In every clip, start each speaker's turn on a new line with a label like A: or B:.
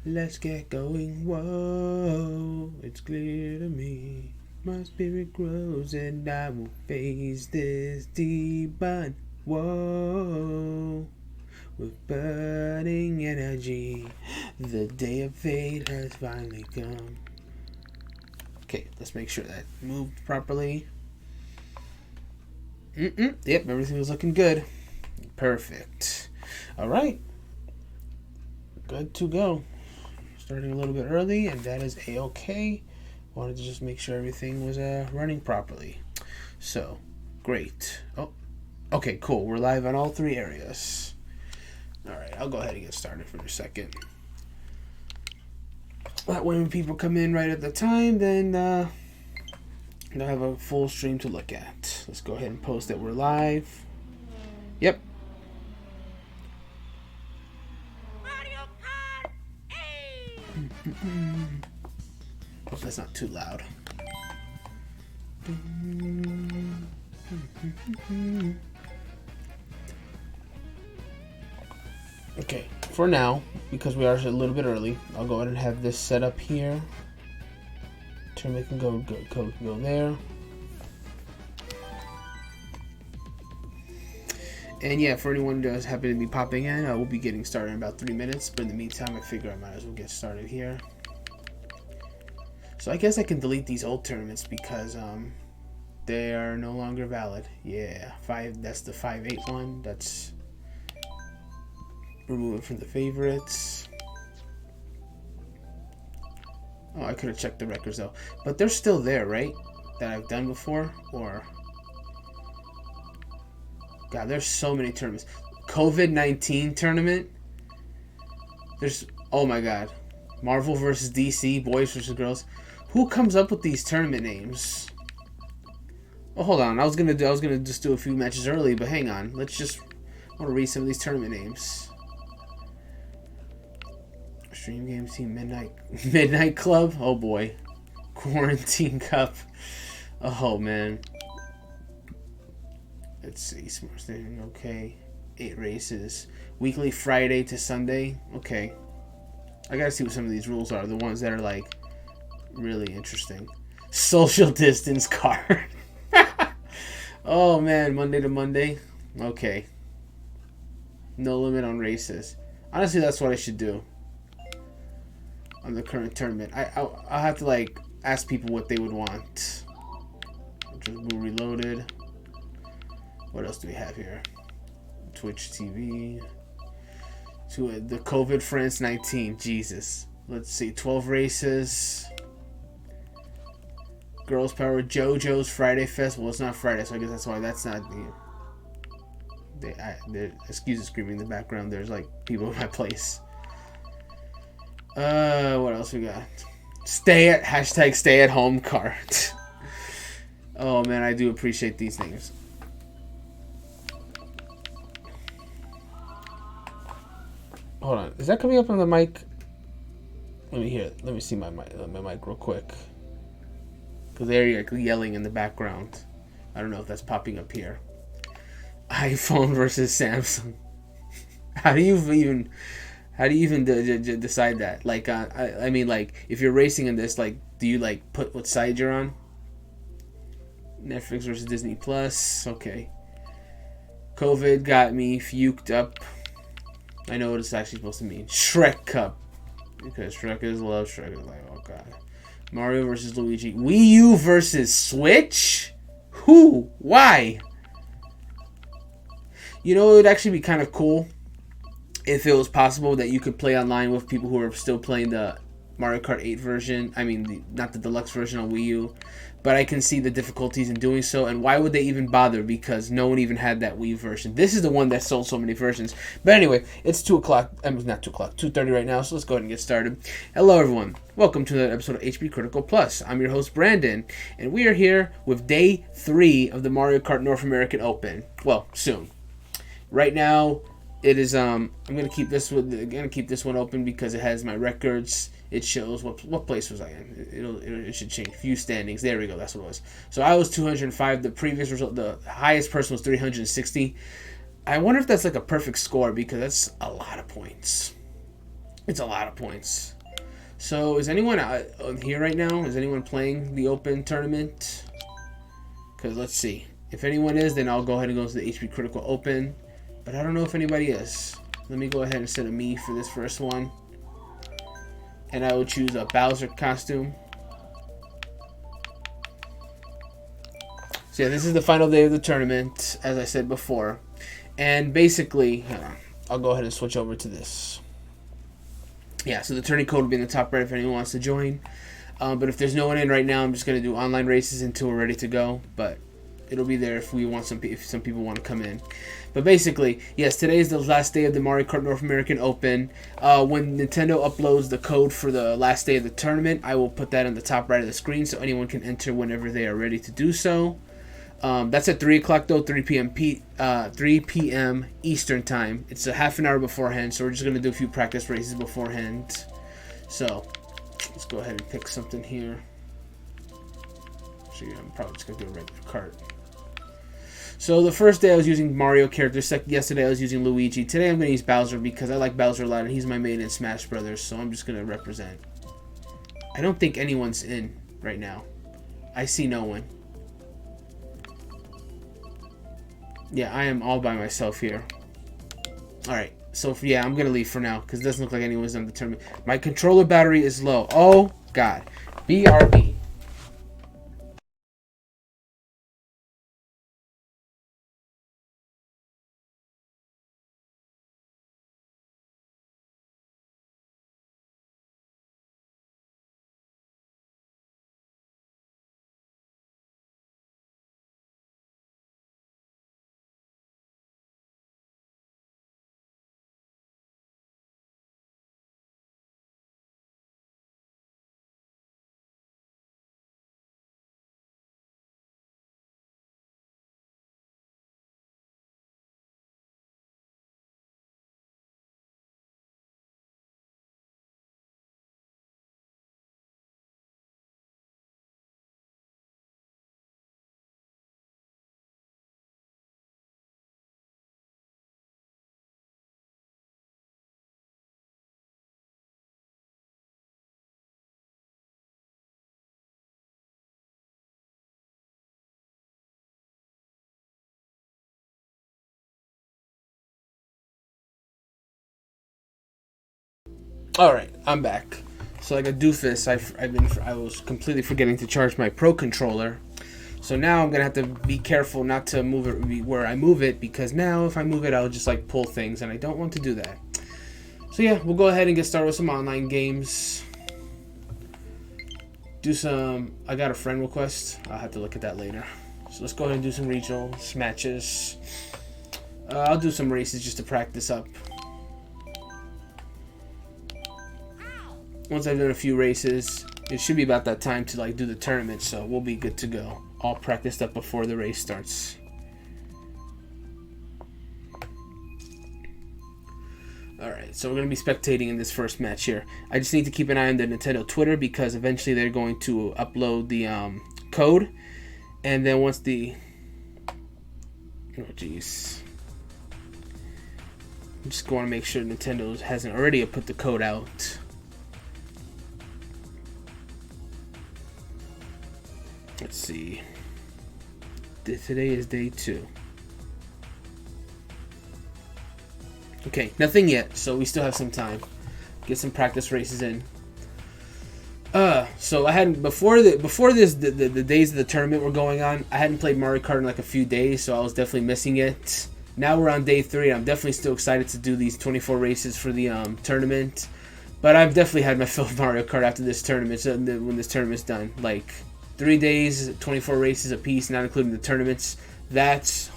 A: Let's get going. Whoa, it's clear to me. My spirit grows and I will face this demon. Whoa, with burning energy. The day of fate has finally come. Okay, let's make sure that moved properly. Yep, everything was looking good. Perfect. All right. Good to go. Starting a little bit early, and that is a-okay. Wanted to just make sure everything was running properly. So, great. Oh, okay, cool. We're live on all three areas. All right, I'll go ahead and get started for a second. That way when people come in right at the time, then they'll have a full stream to look at. Let's go ahead and post that we're live. Yep. Hope that's not too loud. Okay, for now, because we are a little bit early, I'll go ahead and have this set up here. Tournament can go there. And yeah, for anyone who does happen to be popping in, we'll be getting started in about 3 minutes. But in the meantime, I figure I might as well get started here. So I guess I can delete these old tournaments because they are no longer valid. Yeah, that's the 5-8 one. That's remove it from the favorites. Oh, I could have checked the records though, but they're still there, right? That I've done before, or God, there's so many tournaments. COVID-19 tournament. There's, oh my God, Marvel versus DC, boys versus girls. Who comes up with these tournament names? Oh, hold on. I was gonna just do a few matches early, but hang on. I want to read some of these tournament names. Stream Games Team Midnight Club. Oh boy, Quarantine Cup. Oh man. Let's see. Smart Standing. Okay. 8 races. Weekly Friday to Sunday. Okay. I gotta see what some of these rules are. The ones that are like really interesting. Social distance card. Oh man, Monday to Monday. Okay. No limit on races. Honestly, that's what I should do on the current tournament. I'll have to like ask people what they would want. Just reloaded. What else do we have here? Twitch TV. To the COVID France 19. Jesus. Let's see. 12 races. Girls Power. JoJo's Friday Festival. It's not Friday, so I guess that's why that's not the. Excuse the screaming in the background. There's like people in my place. What else we got? Stay at home Kart. Oh man, I do appreciate these things. Hold on, is that coming up on the mic? Let me see my mic real quick. Because they're yelling in the background. I don't know if that's popping up here. iPhone versus Samsung. How do you even decide that? Like, I mean, like, if you're racing in this, like, do you like put what side you're on? Netflix versus Disney Plus. Okay. COVID got me fuked up. I know what it's actually supposed to mean. Shrek Cup. Because Shrek is love. Shrek is like, oh god. Mario versus Luigi. Wii U versus Switch? Who? Why? You know, it would actually be kind of cool if it was possible that you could play online with people who are still playing the Mario Kart 8 version. I mean, not the deluxe version on Wii U. But I can see the difficulties in doing so. And why would they even bother? Because no one even had that Wii version. This is the one that sold so many versions. But anyway, it's 2 o'clock. I mean, not 2 o'clock. 2:30 right now. So let's go ahead and get started. Hello, everyone. Welcome to another episode of HP Critical Plus. I'm your host, Brandon. And we are here with Day 3 of the Mario Kart North American Open. Well, soon. Right now, it is. I'm gonna keep this one open because it has my records. It shows what place was I in. It should change. View standings. There we go. That's what it was. So I was 205. The previous result, the highest person was 360. I wonder if that's like a perfect score because that's a lot of points. It's a lot of points. So is anyone here right now? Is anyone playing the open tournament? Because let's see. If anyone is, then I'll go ahead and go to the HP Critical Open. But I don't know if anybody is. Let me go ahead and set a me for this first one. And I will choose a Bowser costume. So yeah, this is the final day of the tournament, as I said before. And basically, I'll go ahead and switch over to this. Yeah, so the tourney code will be in the top right if anyone wants to join. But if there's no one in right now, I'm just going to do online races until we're ready to go. But it'll be there if some people want to come in. But basically, yes, today is the last day of the Mario Kart North American Open. When Nintendo uploads the code for the last day of the tournament, I will put that on the top right of the screen so anyone can enter whenever they are ready to do so. That's at 3 o'clock though, 3 p.m. Eastern time. It's a half an hour beforehand, so we're just going to do a few practice races beforehand. So, let's go ahead and pick something here. Actually, I'm probably just going to do a regular cart. So, the first day I was using Mario characters. Yesterday I was using Luigi. Today I'm going to use Bowser because I like Bowser a lot, and he's my main in Smash Brothers, so I'm just going to represent. I don't think anyone's in right now. I see no one. Yeah, I am all by myself here. Alright, so yeah, I'm going to leave for now because it doesn't look like anyone's on the tournament. My controller battery is low. Oh, God. BRB. Alright, I'm back. So like a doofus, I was completely forgetting to charge my Pro Controller. So now I'm going to have to be careful not to move it where I move it, because now if I move it, I'll just like pull things, and I don't want to do that. So yeah, we'll go ahead and get started with some online games. I got a friend request. I'll have to look at that later. So let's go ahead and do some regionals, matches. I'll do some races just to practice up. Once I've done a few races, it should be about that time to like do the tournament, so we'll be good to go. All practiced up before the race starts. Alright, so we're going to be spectating in this first match here. I just need to keep an eye on the Nintendo Twitter because eventually they're going to upload the code. And then once the... Oh, jeez. I'm just going to make sure Nintendo hasn't already put the code out. Let's see. Today is day 2. Okay, nothing yet, so we still have some time. Get some practice races in. So I hadn't before the days of the tournament were going on. I hadn't played Mario Kart in like a few days, so I was definitely missing it. Now we're on day 3. I'm definitely still excited to do these 24 races for the tournament. But I've definitely had my fill of Mario Kart after this tournament. So when this tournament's done, like 3 days, 24 races a piece, not including the tournaments. That's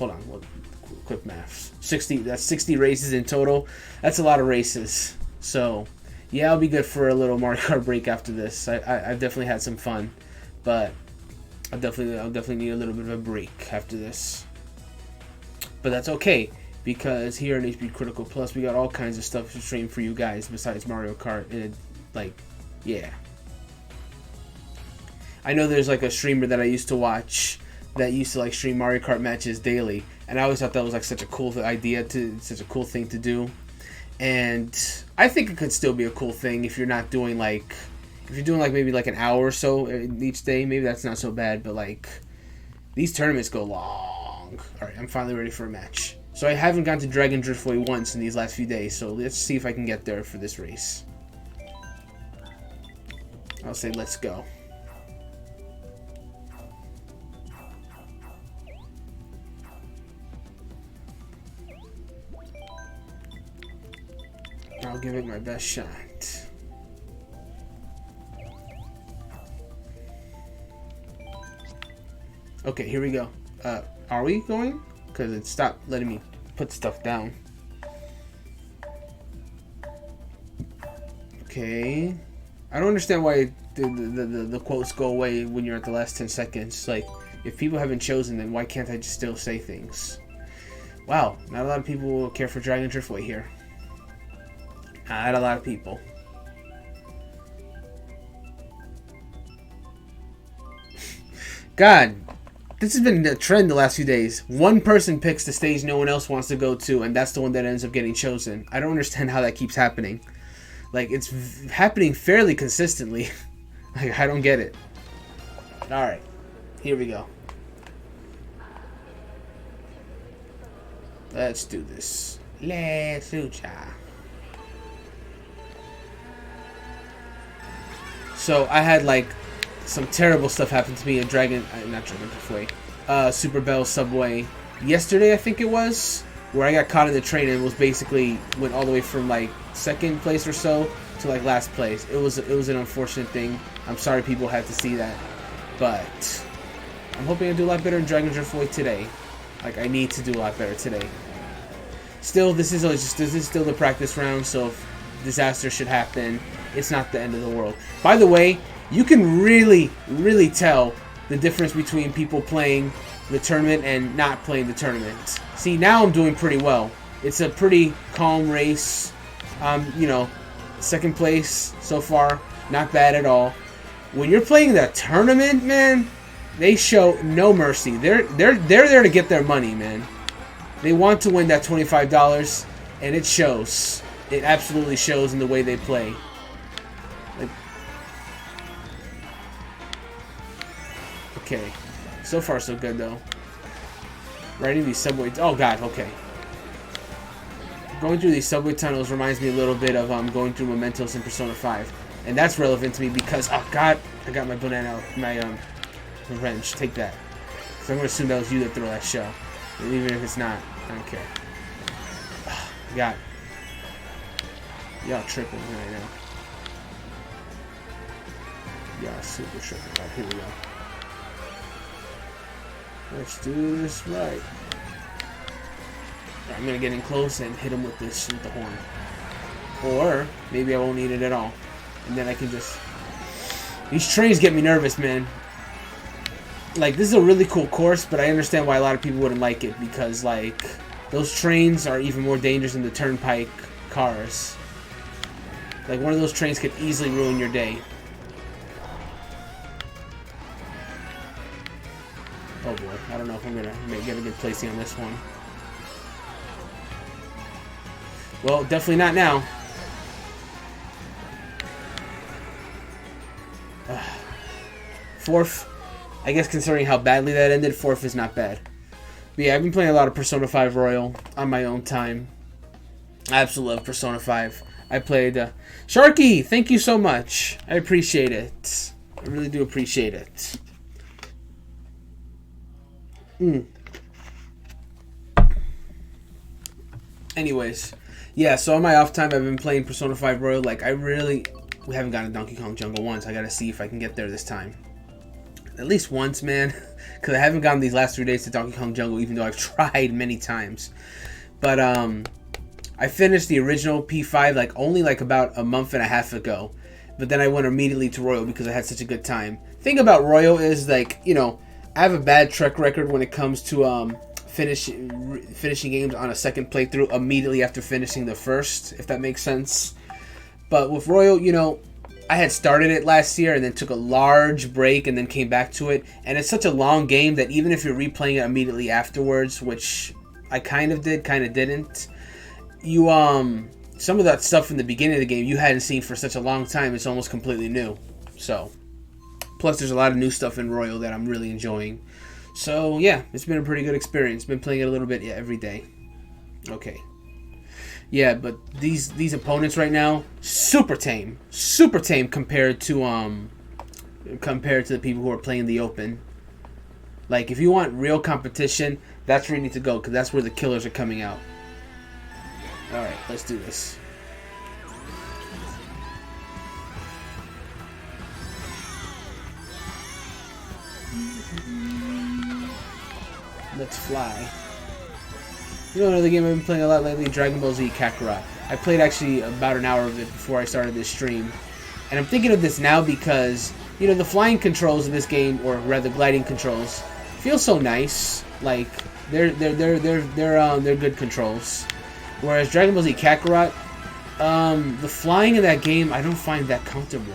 A: quick maths. 60. That's 60 races in total. That's a lot of races. So yeah, I'll be good for a little Mario Kart break after this. I've definitely had some fun, but I'll definitely need a little bit of a break after this. But that's okay, because here at HP Critical Plus we got all kinds of stuff to stream for you guys besides Mario Kart, and yeah. I know there's like a streamer that I used to watch that used to like stream Mario Kart matches daily, and I always thought that was like such a cool idea, such a cool thing to do. And I think it could still be a cool thing if you're not doing like If you're doing like maybe like an hour or so each day, maybe that's not so bad. But like these tournaments go long. All right, I'm finally ready for a match. So I haven't gone to Dragon Driftway once in these last few days. So let's see if I can get there for this race. I'll say let's go. I'll give it my best shot. Okay, here we go. Are we going? Because it stopped letting me put stuff down. Okay. I don't understand why the quotes go away when you're at the last 10 seconds. Like, if people haven't chosen, then why can't I just still say things? Wow, not a lot of people care for Dragon Driftway here. Not a lot of people. God, this has been a trend the last few days. One person picks the stage no one else wants to go to, and that's the one that ends up getting chosen. I don't understand how that keeps happening. Like, it's happening fairly consistently. Like, I don't get it. Alright, here we go. Let's do this. Let's lucha. So I had like some terrible stuff happen to me in not Dragon Driftway, Super Bell Subway yesterday, I think it was, where I got caught in the train and was basically went all the way from like second place or so to like last place. It was an unfortunate thing. I'm sorry people had to see that, but I'm hoping I do a lot better in Dragon Driftway today. Like, I need to do a lot better today. Still, this is still the practice round, so if disaster should happen, it's not the end of the world. By the way, you can really, really tell the difference between people playing the tournament and not playing the tournament. See, now I'm doing pretty well. It's a pretty calm race. You know, second place so far, not bad at all. When you're playing the tournament, man, they show no mercy. They're there to get their money, man. They want to win that $25, and it shows. It absolutely shows in the way they play. Like, okay, so far so good though. Riding these subway. Oh god, okay. Going through these subway tunnels reminds me a little bit of going through Mementos in Persona 5, and that's relevant to me because oh god, I got my banana, my wrench. Take that. So I'm gonna assume that was you that threw that shell, and even if it's not, I don't care. God. Y'all tripping right now. Y'all super tripping. Alright, here we go. Let's do this right. I'm gonna get in close and hit him with this with the horn. Or maybe I won't need it at all. And then I can just... These trains get me nervous, man. Like, this is a really cool course, but I understand why a lot of people wouldn't like it. Because, like, those trains are even more dangerous than the turnpike cars. Like, one of those trains could easily ruin your day. Oh boy, I don't know if I'm gonna get a good placing on this one. Well, definitely not now. Fourth, I guess considering how badly that ended, fourth is not bad. But yeah, I've been playing a lot of Persona 5 Royal on my own time. I absolutely love Persona 5. I played... Sharky, thank you so much. I appreciate it. I really do appreciate it. Anyways, yeah, so on my off time, I've been playing Persona 5 Royal. Like, we haven't gotten Donkey Kong Jungle once. I gotta see if I can get there this time. At least once, man. Because I haven't gotten these last 3 days to Donkey Kong Jungle, even though I've tried many times. But, I finished the original P5 only about a month and a half ago. But then I went immediately to Royal because I had such a good time. Thing about Royal is, you know, I have a bad track record when it comes to finishing games on a second playthrough immediately after finishing the first, if that makes sense. But with Royal, you know, I had started it last year and then took a large break and then came back to it. And it's such a long game that even if you're replaying it immediately afterwards, which I kind of did, kind of didn't, you some of that stuff in the beginning of the game you hadn't seen for such a long time, it's almost completely new. So, plus there's a lot of new stuff in Royal that I'm really enjoying. So yeah, it's been a pretty good experience. Been playing it a little bit every day. Okay. Yeah, but these opponents right now, super tame compared to the people who are playing the Open. Like, if you want real competition, that's where you need to go, because that's where the killers are coming out. Alright, let's do this. Let's fly. You know another game I've been playing a lot lately? Dragon Ball Z Kakarot. I played actually about an hour of it before I started this stream. And I'm thinking of this now because, you know, the flying controls in this game, or rather gliding controls, feel so nice. Like, they're good controls. Whereas Dragon Ball Z Kakarot, the flying in that game, I don't find that comfortable.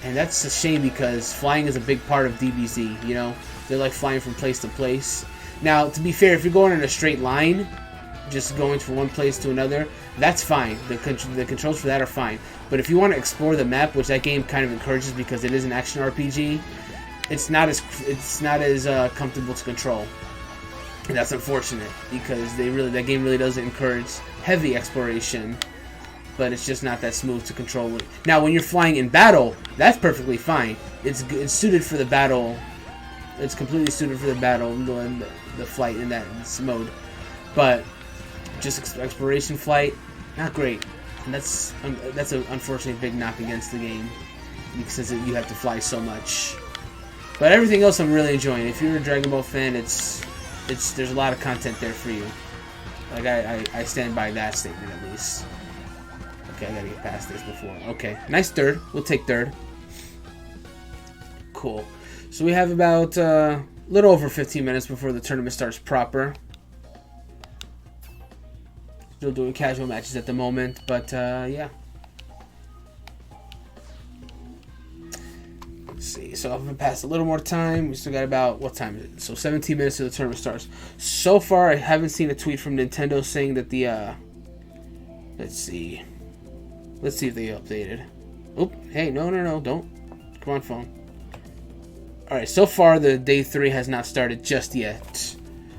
A: And that's a shame because flying is a big part of DBZ, you know? They're like flying from place to place. Now, to be fair, if you're going in a straight line, just going from one place to another, that's fine. The controls for that are fine. But if you want to explore the map, which that game kind of encourages because it is an action RPG, it's not as comfortable to control. And that's unfortunate because that game really does encourage heavy exploration, but it's just not that smooth to control. Now, when you're flying in battle, that's perfectly fine. It's suited for the battle. It's completely suited for the battle, the flight in that mode. But just exploration flight, not great. And that's an unfortunate big knock against the game because you have to fly so much. But everything else I'm really enjoying. If you're a Dragon Ball fan, there's a lot of content there for you. Like I stand by that statement at least. Okay, I gotta get past this before. Okay, nice third. We'll take third. Cool. So we have about a little over 15 minutes before the tournament starts proper. Still doing casual matches at the moment, but yeah. Let's see. So I've been past a little more time. We still got about, what time is it? So 17 minutes till the tournament starts. So far, I haven't seen a tweet from Nintendo saying that the let's see. Let's see if they updated. Oop! Hey, no, don't. Come on, phone. Alright, so far the day 3 has not started just yet.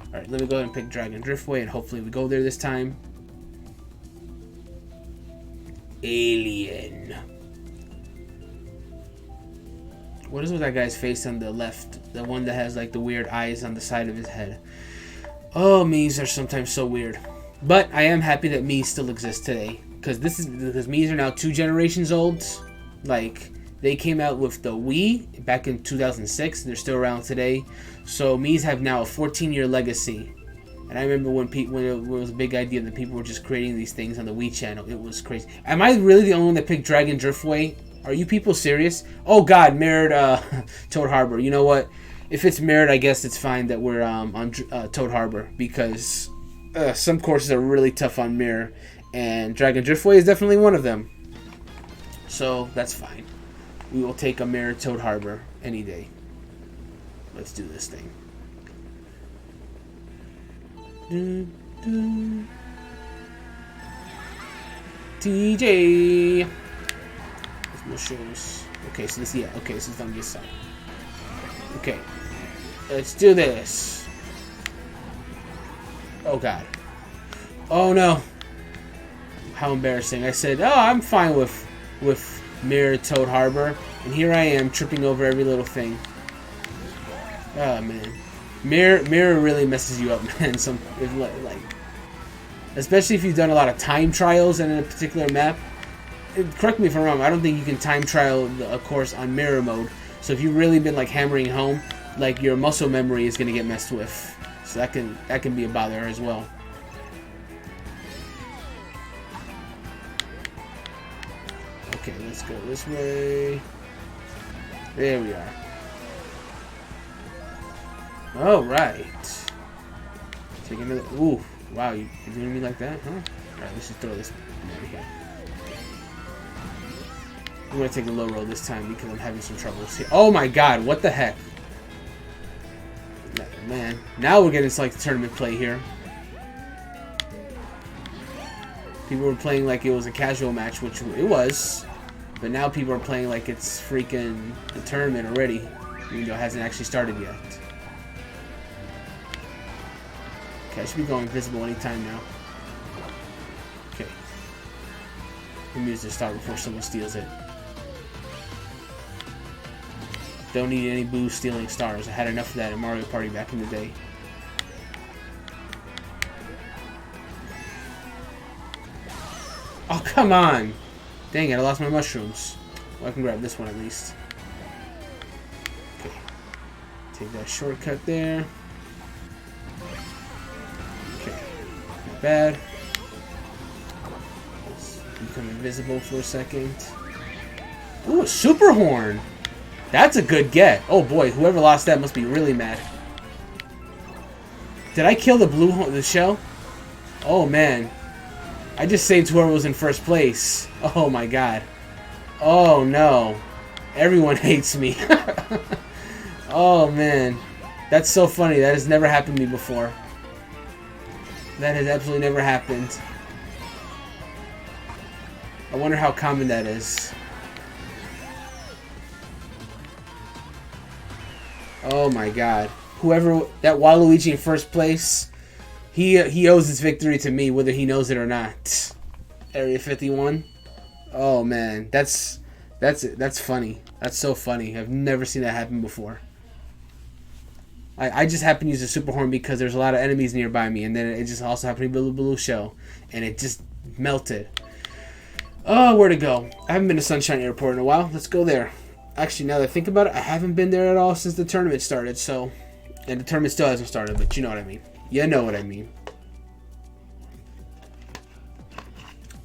A: Alright, let me go ahead and pick Dragon Driftway and hopefully we go there this time. Alien. What is with that guy's face on the left? The one that has like the weird eyes on the side of his head. Oh, Miis are sometimes so weird. But I am happy that Miis still exists today. Because Miis are now 2 generations old. Like, they came out with the Wii back in 2006. They're still around today. So Miis have now a 14-year legacy. And I remember when it was a big idea that people were just creating these things on the Wii channel. It was crazy. Am I really the only one that picked Dragon Driftway? Are you people serious? Oh God, mirrored Toad Harbor. You know what? If it's mirrored, I guess it's fine that we're on Toad Harbor. Because some courses are really tough on mirror. And Dragon Driftway is definitely one of them. So that's fine. We will take a mirrored Toad Harbor any day. Let's do this thing. TJ. There's more shows. Okay, so this this is on this side. Okay. Let's do this. Oh God. Oh no. How embarrassing. I said, oh, I'm fine with mirrored Toad Harbor, and here I am tripping over every little thing. Oh man. Mirror really messes you up, man. Especially if you've done a lot of time trials in a particular map. Correct me if I'm wrong. I don't think you can time trial a course on mirror mode. So if you've really been like hammering home, like your muscle memory is gonna get messed with. So that can be a bother as well. Okay, let's go this way. There we are. All right. Take another. Ooh, wow! You're doing me like that, huh? All right, let's just throw this over here. I'm gonna take a low roll this time because I'm having some troubles here. Oh my God! What the heck? Man, now we're getting into like tournament play here. People were playing like it was a casual match, which it was. But now people are playing like it's freaking the tournament already, even though it hasn't actually started yet. Okay, I should be going invisible anytime now. Okay. Let me use this star before someone steals it. Don't need any booze stealing stars. I had enough of that in Mario Party back in the day. Oh, come on! Dang it, I lost my mushrooms. Well, I can grab this one at least. Okay. Take that shortcut there. Okay. Not bad. Let's become invisible for a second. Ooh, a super horn! That's a good get. Oh boy, whoever lost that must be really mad. Did I kill the shell? Oh man. I just saved whoever was in first place. Oh my god. Oh no. Everyone hates me. Oh man. That's so funny. That has never happened to me before. That has absolutely never happened. I wonder how common that is. Oh my god. Whoever... That Waluigi in first place... He owes his victory to me, whether he knows it or not. Area 51. Oh man, that's funny. That's so funny. I've never seen that happen before. I just happened to use a super horn because there's a lot of enemies nearby me, and then it just also happened to be a blue shell, and it just melted. Oh, where to go? I haven't been to Sunshine Airport in a while. Let's go there. Actually, now that I think about it, I haven't been there at all since the tournament started. So, and the tournament still hasn't started, but you know what I mean. You know what I mean.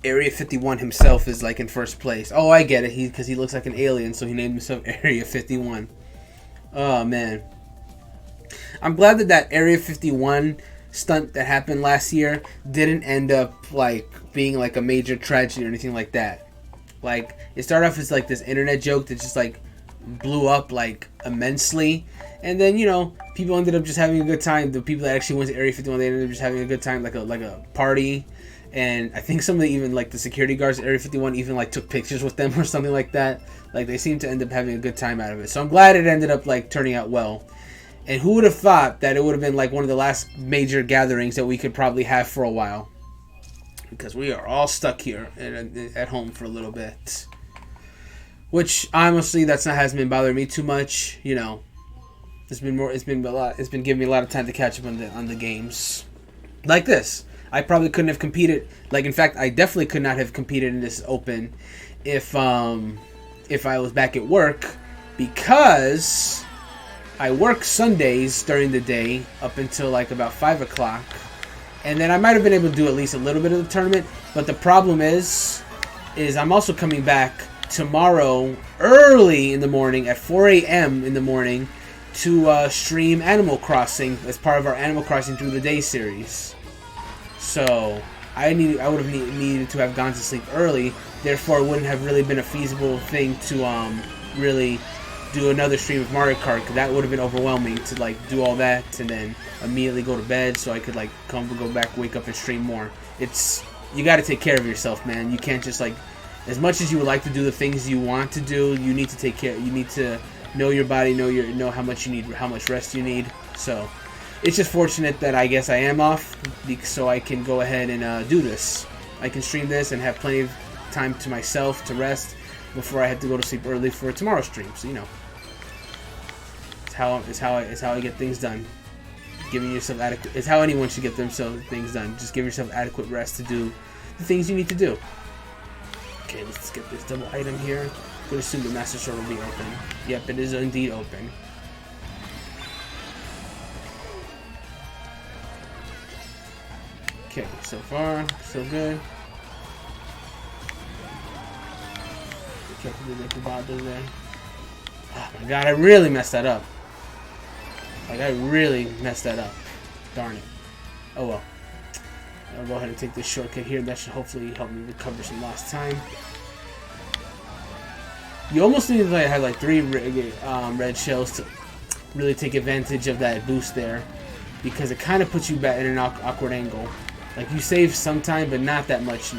A: Area 51 himself is like in first place. Oh, I get it. Because he looks like an alien, so he named himself Area 51. Oh, man. I'm glad that Area 51 stunt that happened last year didn't end up like being like a major tragedy or anything like that. Like, it started off as like this internet joke that just like blew up like immensely. And then, you know, people ended up just having a good time. The people that actually went to Area 51, they ended up just having a good time, like a party. And I think some of the, even like the security guards at Area 51 even like took pictures with them or something like that. Like, they seemed to end up having a good time out of it. So I'm glad it ended up like turning out well. And who would have thought that it would have been like one of the last major gatherings that we could probably have for a while? Because we are all stuck here at home for a little bit. Which honestly, hasn't been bothering me too much. You know, it's been giving me a lot of time to catch up on the games. Like this, I probably couldn't have competed. Like, in fact, I definitely could not have competed in this open if I was back at work, because I work Sundays during the day up until like about 5 o'clock. And then I might have been able to do at least a little bit of the tournament. But the problem is I'm also coming back tomorrow early in the morning at 4 a.m. in the morning to stream Animal Crossing as part of our Animal Crossing Through the Day series. So I would have needed to have gone to sleep early. Therefore, it wouldn't have really been a feasible thing to really do another stream of Mario Kart, because that would have been overwhelming to like do all that and then immediately go to bed so I could like go back, wake up and stream more. You got to take care of yourself, man. You can't just like, as much as you would like to do the things you want to do, you need to take care. You need to know your body, know how much you need, how much rest you need. So it's just fortunate that I guess I am off, so I can go ahead and do this. I can stream this and have plenty of time to myself to rest before I have to go to sleep early for tomorrow's stream. So, you know, it's how I get things done. Giving yourself adequate, it's how anyone should get themselves things done. Just give yourself adequate rest to do the things you need to do. Okay, let's get this double item here. I'm going to assume the Master Sword will be open. Yep, it is indeed open. Okay, so far, so good. Careful to get the bottom there. Oh my god, I really messed that up. Like, I really messed that up. Darn it. Oh well. I'll go ahead and take this shortcut here. That should hopefully help me recover some lost time. You almost need to have like 3 red shells to really take advantage of that boost there, because it kind of puts you back in an awkward angle. Like, you save some time, but not that much.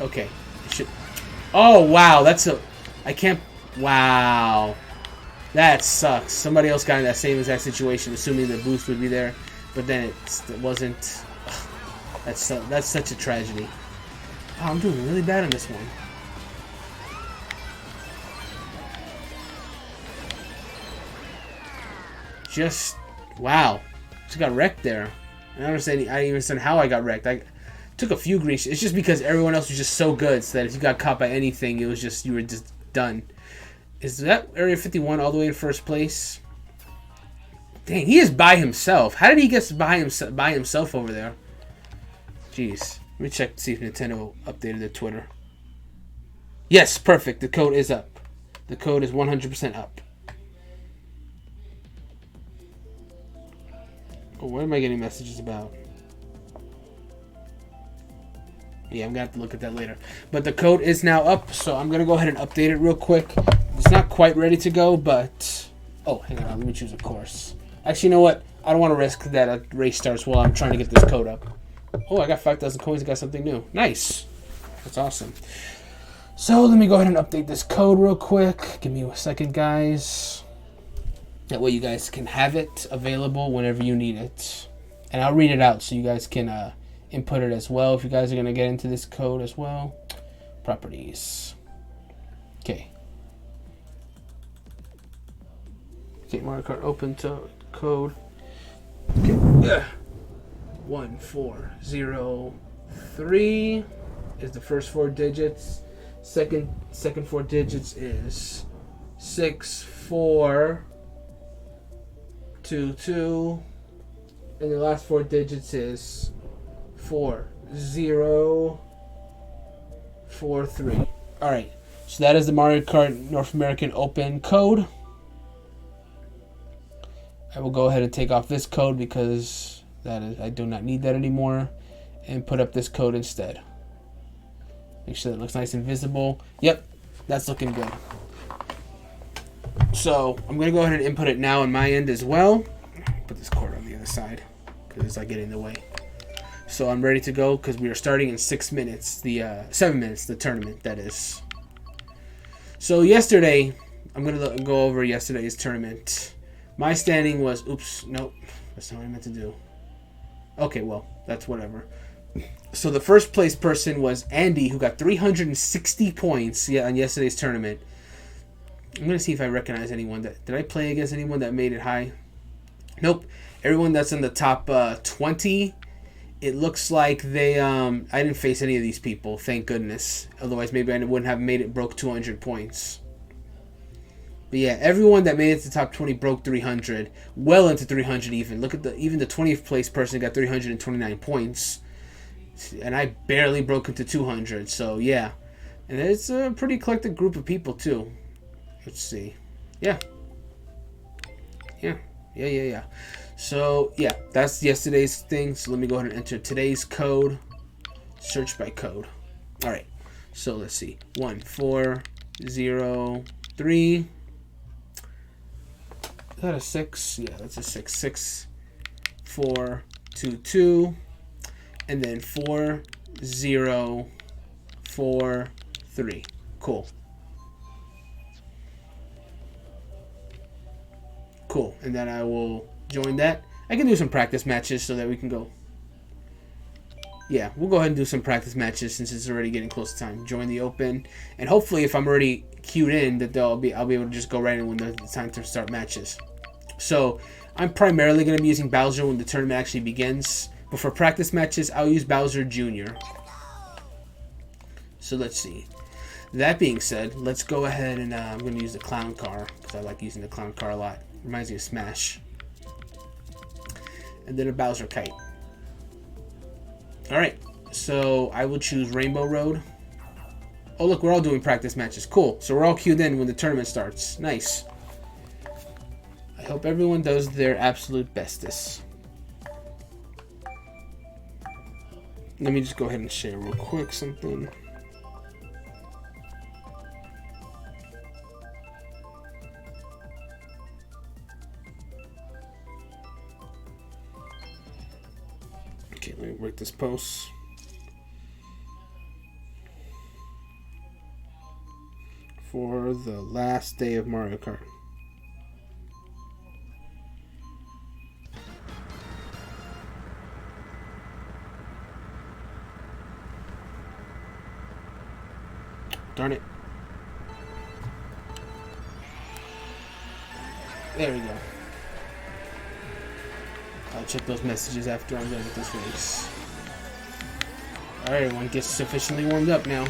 A: Okay. It should... Oh, wow. That's a... I can't... Wow. That sucks. Somebody else got in that same exact situation, assuming the boost would be there. But then it wasn't. Ugh. That's such a tragedy. Oh, I'm doing really bad on this one. Just... Wow. Just got wrecked there. I don't understand. I didn't even understand how I got wrecked. I took a few green. It's just because everyone else was just so good, so that if you got caught by anything, it was just you were just done. Is that Area 51 all the way in first place? Dang, he is by himself. How did he get by himself over there? Jeez. Let me check to see if Nintendo updated their Twitter. Yes, perfect. The code is up. The code is 100% up. Oh, what am I getting messages about? Yeah, I'm going to have to look at that later. But the code is now up, so I'm going to go ahead and update it real quick. It's not quite ready to go, but... Oh, hang on. Let me choose a course. Actually, you know what? I don't want to risk that a race starts while I'm trying to get this code up. Oh, I got 5,000 coins. I got something new. Nice. That's awesome. So, let me go ahead and update this code real quick. Give me a second, guys. That way you guys can have it available whenever you need it. And I'll read it out so you guys can input it as well if you guys are going to get into this code as well. Properties. Okay. Okay, Mario Kart open to code. Okay. 1403 is the first 4 digits. Second 4 digits is 6422, and the last 4 digits is 4043. All right, so that is the Mario Kart North American Open code. I will go ahead and take off this code because I do not need that anymore, and put up this code instead. Make sure that it looks nice and visible. Yep, that's looking good. So I'm going to go ahead and input it now on my end as well. Put this cord on the other side because it's like getting in the way. So I'm ready to go because we are starting in 6 minutes. 7 minutes, the tournament, that is. So yesterday, I'm going to go over yesterday's tournament. My standing was... Oops, nope. That's not what I meant to do. Okay, well, that's whatever. So the first place person was Andy, who got 360 points on yesterday's tournament. I'm going to see if I recognize anyone. Did I play against anyone that made it high? Nope. Everyone that's in the top 20, it looks like they... I didn't face any of these people, thank goodness. Otherwise, maybe I wouldn't have made it, broke 200 points. But yeah, everyone that made it to the top 20 broke 300. Well into 300 even. Look at even the 20th place person got 329 points. And I barely broke into 200. So yeah. And it's a pretty eclectic group of people too. Let's see. Yeah. So yeah, that's yesterday's thing. So let me go ahead and enter today's code. Search by code. Alright. So let's see. 1403. Is that a 6? Yeah, that's a 6. 6422. And then 4043. Cool. Cool. And then I will join that. I can do some practice matches so that we can go. Yeah, we'll go ahead and do some practice matches since it's already getting close to time. Join the open. And hopefully if I'm already queued in, that I'll be able to just go right in when it's time to start matches. So I'm primarily going to be using Bowser when the tournament actually begins. But for practice matches, I'll use Bowser Jr. So let's see. That being said, let's go ahead and I'm going to use the clown car because I like using the clown car a lot. Reminds me of Smash. And then a Bowser kite. Alright, so I will choose Rainbow Road. Oh look, we're all doing practice matches. Cool, so we're all queued in when the tournament starts. Nice. I hope everyone does their absolute bestest. Let me just go ahead and share real quick something. Okay, let me work this post. for the last day of Mario Kart. Darn it. There we go. I'll check those messages after I'm done with this race. Alright, everyone gets sufficiently warmed up now.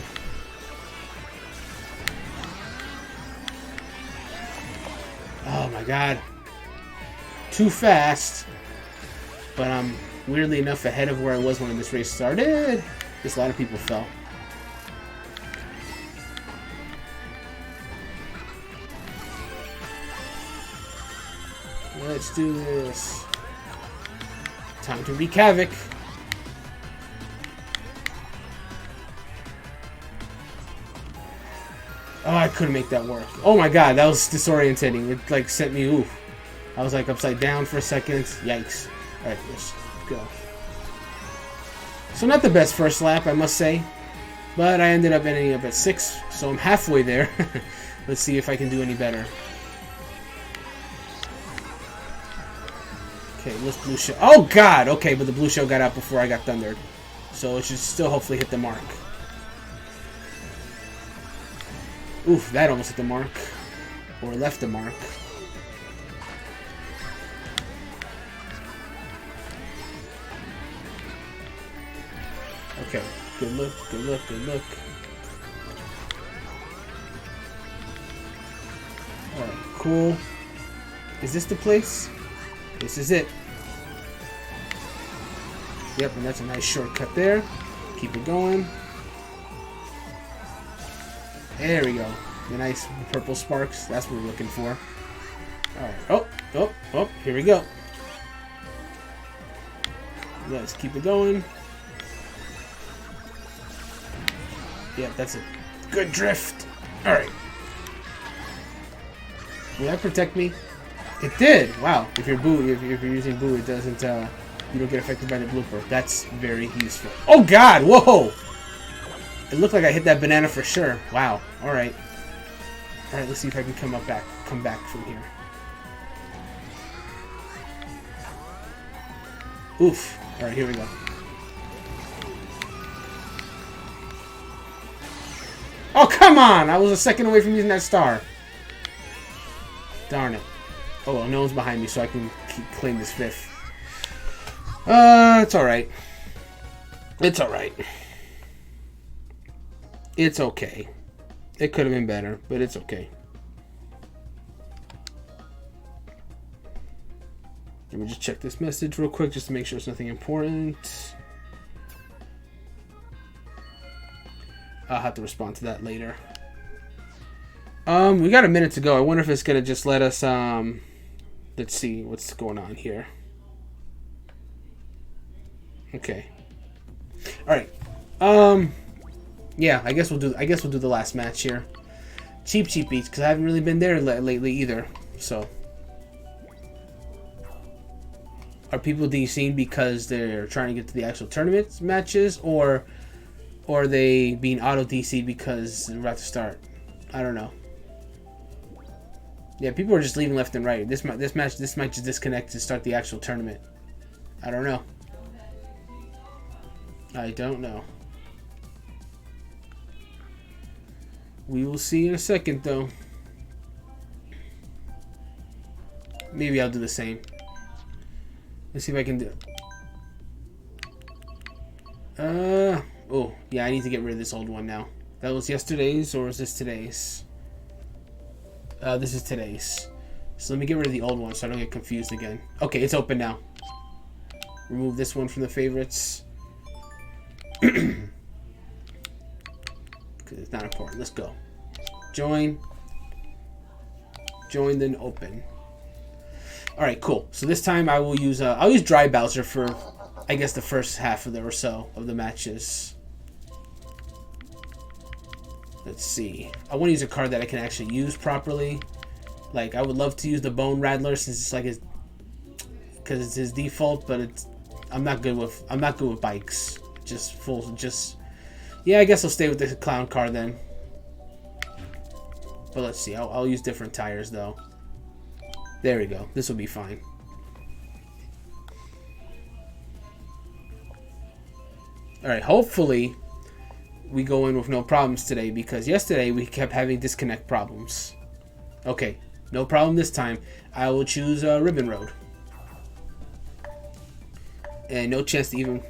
A: Oh my god. Too fast. But I'm weirdly enough ahead of where I was when this race started. Just a lot of people fell. Let's do this. Time to wreak havoc. Oh, I couldn't make that work. Oh my god, that was disorientating. It like sent me oof. I was like upside down for a second. Yikes. Alright, let's go. So not the best first lap, I must say. But I ended up ending up at 6, so I'm halfway there. Let's see if I can do any better. Okay, what's blue shell? Oh god! Okay, but the blue shell got out before I got thundered. So it should still hopefully hit the mark. Oof, that almost hit the mark. Or left the mark. Okay, good look, good look, good look. Alright, cool. Is this the place? This is it. Yep, and that's a nice shortcut there. Keep it going. There we go. The nice purple sparks. That's what we're looking for. Alright. Oh, here we go. Let's keep it going. Yep, that's a good drift. Alright. Will that protect me? It did! Wow. If you're using Boo, it doesn't, you don't get affected by the blooper. That's very useful. Oh god! Whoa! It looked like I hit that banana for sure. Wow. Alright. Alright, let's see if I can come back from here. Oof. Alright, here we go. Oh, come on! I was a second away from using that star. Darn it. Oh, well, no one's behind me, so I can claim this 5th. It's alright. It's alright. It's okay. It could have been better, but it's okay. Let me just check this message real quick just to make sure it's nothing important. I'll have to respond to that later. We got a minute to go. I wonder if it's gonna just let us, let's see what's going on here. Okay. Alright. Yeah, I guess we'll do the last match here. Cheap beats, because I haven't really been there lately either. So, are people DCing because they're trying to get to the actual tournament matches, or are they being auto DC because they're about to start? I don't know. Yeah, people are just leaving left and right. This might just disconnect to start the actual tournament. I don't know. I don't know. We will see in a second, though. Maybe I'll do the same. Let's see if I can do it. Oh, yeah, I need to get rid of this old one now. That was yesterday's, or is this today's? This is today's. So let me get rid of the old one so I don't get confused again. Okay, it's open now. Remove this one from the favorites. Because it's not important. Let's go. Join. Join, then open. Alright, cool. So this time I will use I'll use Dry Bowser for, I guess, the first half of the or so of the matches. Let's see. I want to use a card that I can actually use properly. Like, I would love to use the Bone Rattler since it's like his, because it's his default, but it's I'm not good with bikes. Yeah, I guess I'll stay with the clown card then. But let's see. I'll use different tires, though. There we go. This will be fine. Alright, hopefully we go in with no problems today, because yesterday we kept having disconnect problems. Okay, no problem this time. I will choose Ribbon Road. And no chance to even...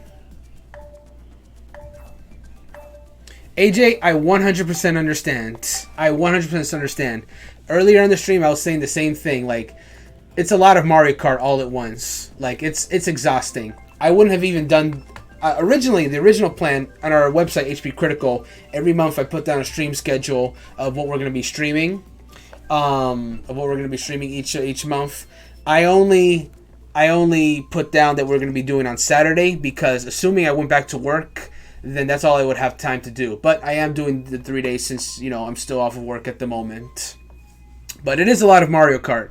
A: AJ, I 100% understand. I 100% understand. Earlier in the stream, I was saying the same thing. Like, it's a lot of Mario Kart all at once. Like, it's exhausting. I wouldn't have even done... originally, the original plan on our website, HP Critical, every month I put down a stream schedule of what we're going to be streaming. Each month. I only put down that we're going to be doing on Saturday, because assuming I went back to work, then that's all I would have time to do. But I am doing the 3 days since, you know, I'm still off of work at the moment. But it is a lot of Mario Kart.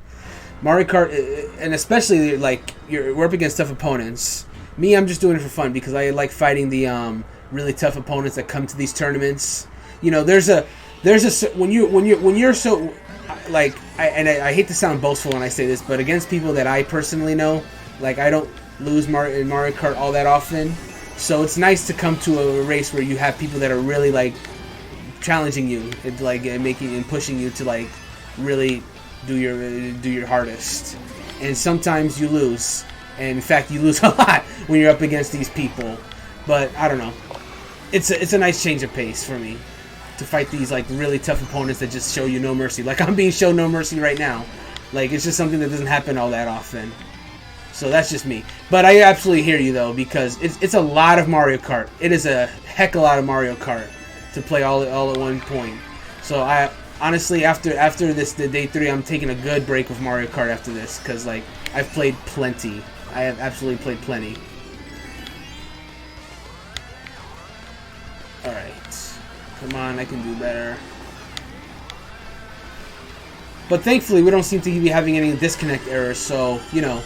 A: Mario Kart, and especially, like, we're up against tough opponents. Me, I'm just doing it for fun, because I like fighting the really tough opponents that come to these tournaments. You know, when you're so, like, I hate to sound boastful when I say this, but against people that I personally know, like, I don't lose in Mario Kart all that often. So it's nice to come to a race where you have people that are really, like, challenging you, and, like, making and pushing you to, like, really do your hardest. And sometimes you lose. And in fact, you lose a lot when you're up against these people. But I don't know. It's a nice change of pace for me to fight these, like, really tough opponents that just show you no mercy. Like, I'm being shown no mercy right now. Like, it's just something that doesn't happen all that often. So that's just me. But I absolutely hear you, though, because it's a lot of Mario Kart. It is a heck of a lot of Mario Kart to play all at one point. So I honestly, after this, the day 3, I'm taking a good break with Mario Kart after this, because, like, I've played plenty. I have absolutely played plenty. Alright. Come on, I can do better. But thankfully, we don't seem to be having any disconnect errors, so, you know,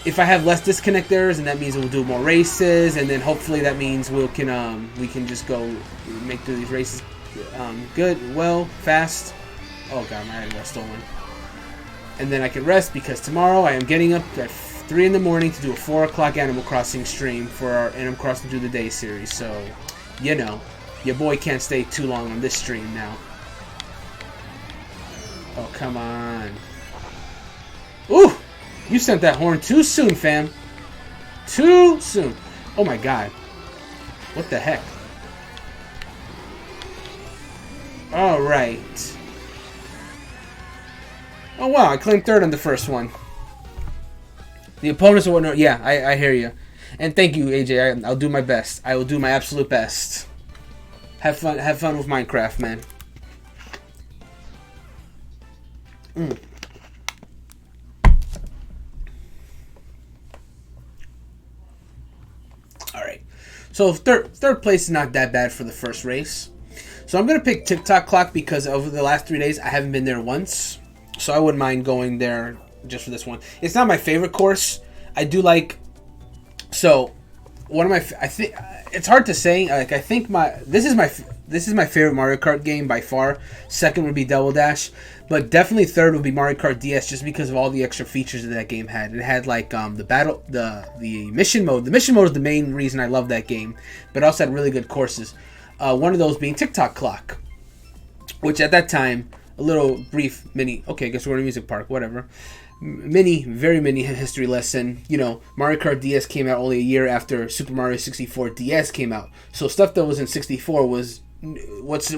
A: if I have less disconnect errors, and that means we'll do more races, and then hopefully that means we can just go make through these races good, well, fast. Oh god, my items got stolen. And then I can rest, because tomorrow I am getting up at 3 in the morning to do a 4 o'clock Animal Crossing stream for our Animal Crossing Through the Day series. So, you know, your boy can't stay too long on this stream now. Oh, come on. Ooh! You sent that horn too soon, fam. Too soon. Oh my god. What the heck? Alright. Oh wow, I claimed 3rd on the first one. The opponents are whatnot. Yeah, I hear you. And thank you, AJ. I'll do my best. I will do my absolute best. Have fun with Minecraft, man. Alright. So third place is not that bad for the first race. So I'm going to pick TikTok Clock, because over the last 3 days I haven't been there once. So I wouldn't mind going there just for this one. It's not my favorite course. I do like... So, one of my... I think... It's hard to say. Like, I think this is my favorite Mario Kart game by far. Second would be Double Dash. But definitely third would be Mario Kart DS, just because of all the extra features that that game had. It had, like, the mission mode. The mission mode is the main reason I love that game. But it also had really good courses. One of those being TikTok Clock. Which at that time... A little brief mini... Okay, I guess we're in a music park. Whatever. Very mini history lesson. You know, Mario Kart DS came out only a year after Super Mario 64 DS came out. So stuff that was in 64 was... What's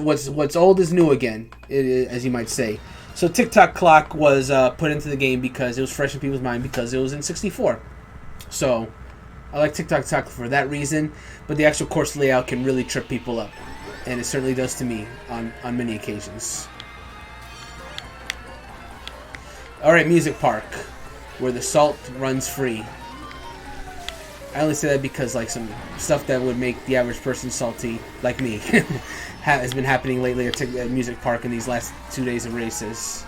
A: old is new again, as you might say. So TikTok Clock was put into the game because it was fresh in people's mind, because it was in 64. So, I like TikTok Clock for that reason. But the actual course layout can really trip people up. And it certainly does to me on many occasions. Alright, Music Park, where the salt runs free. I only say that because, like, some stuff that would make the average person salty, like me, has been happening lately at Music Park in these last 2 days of races.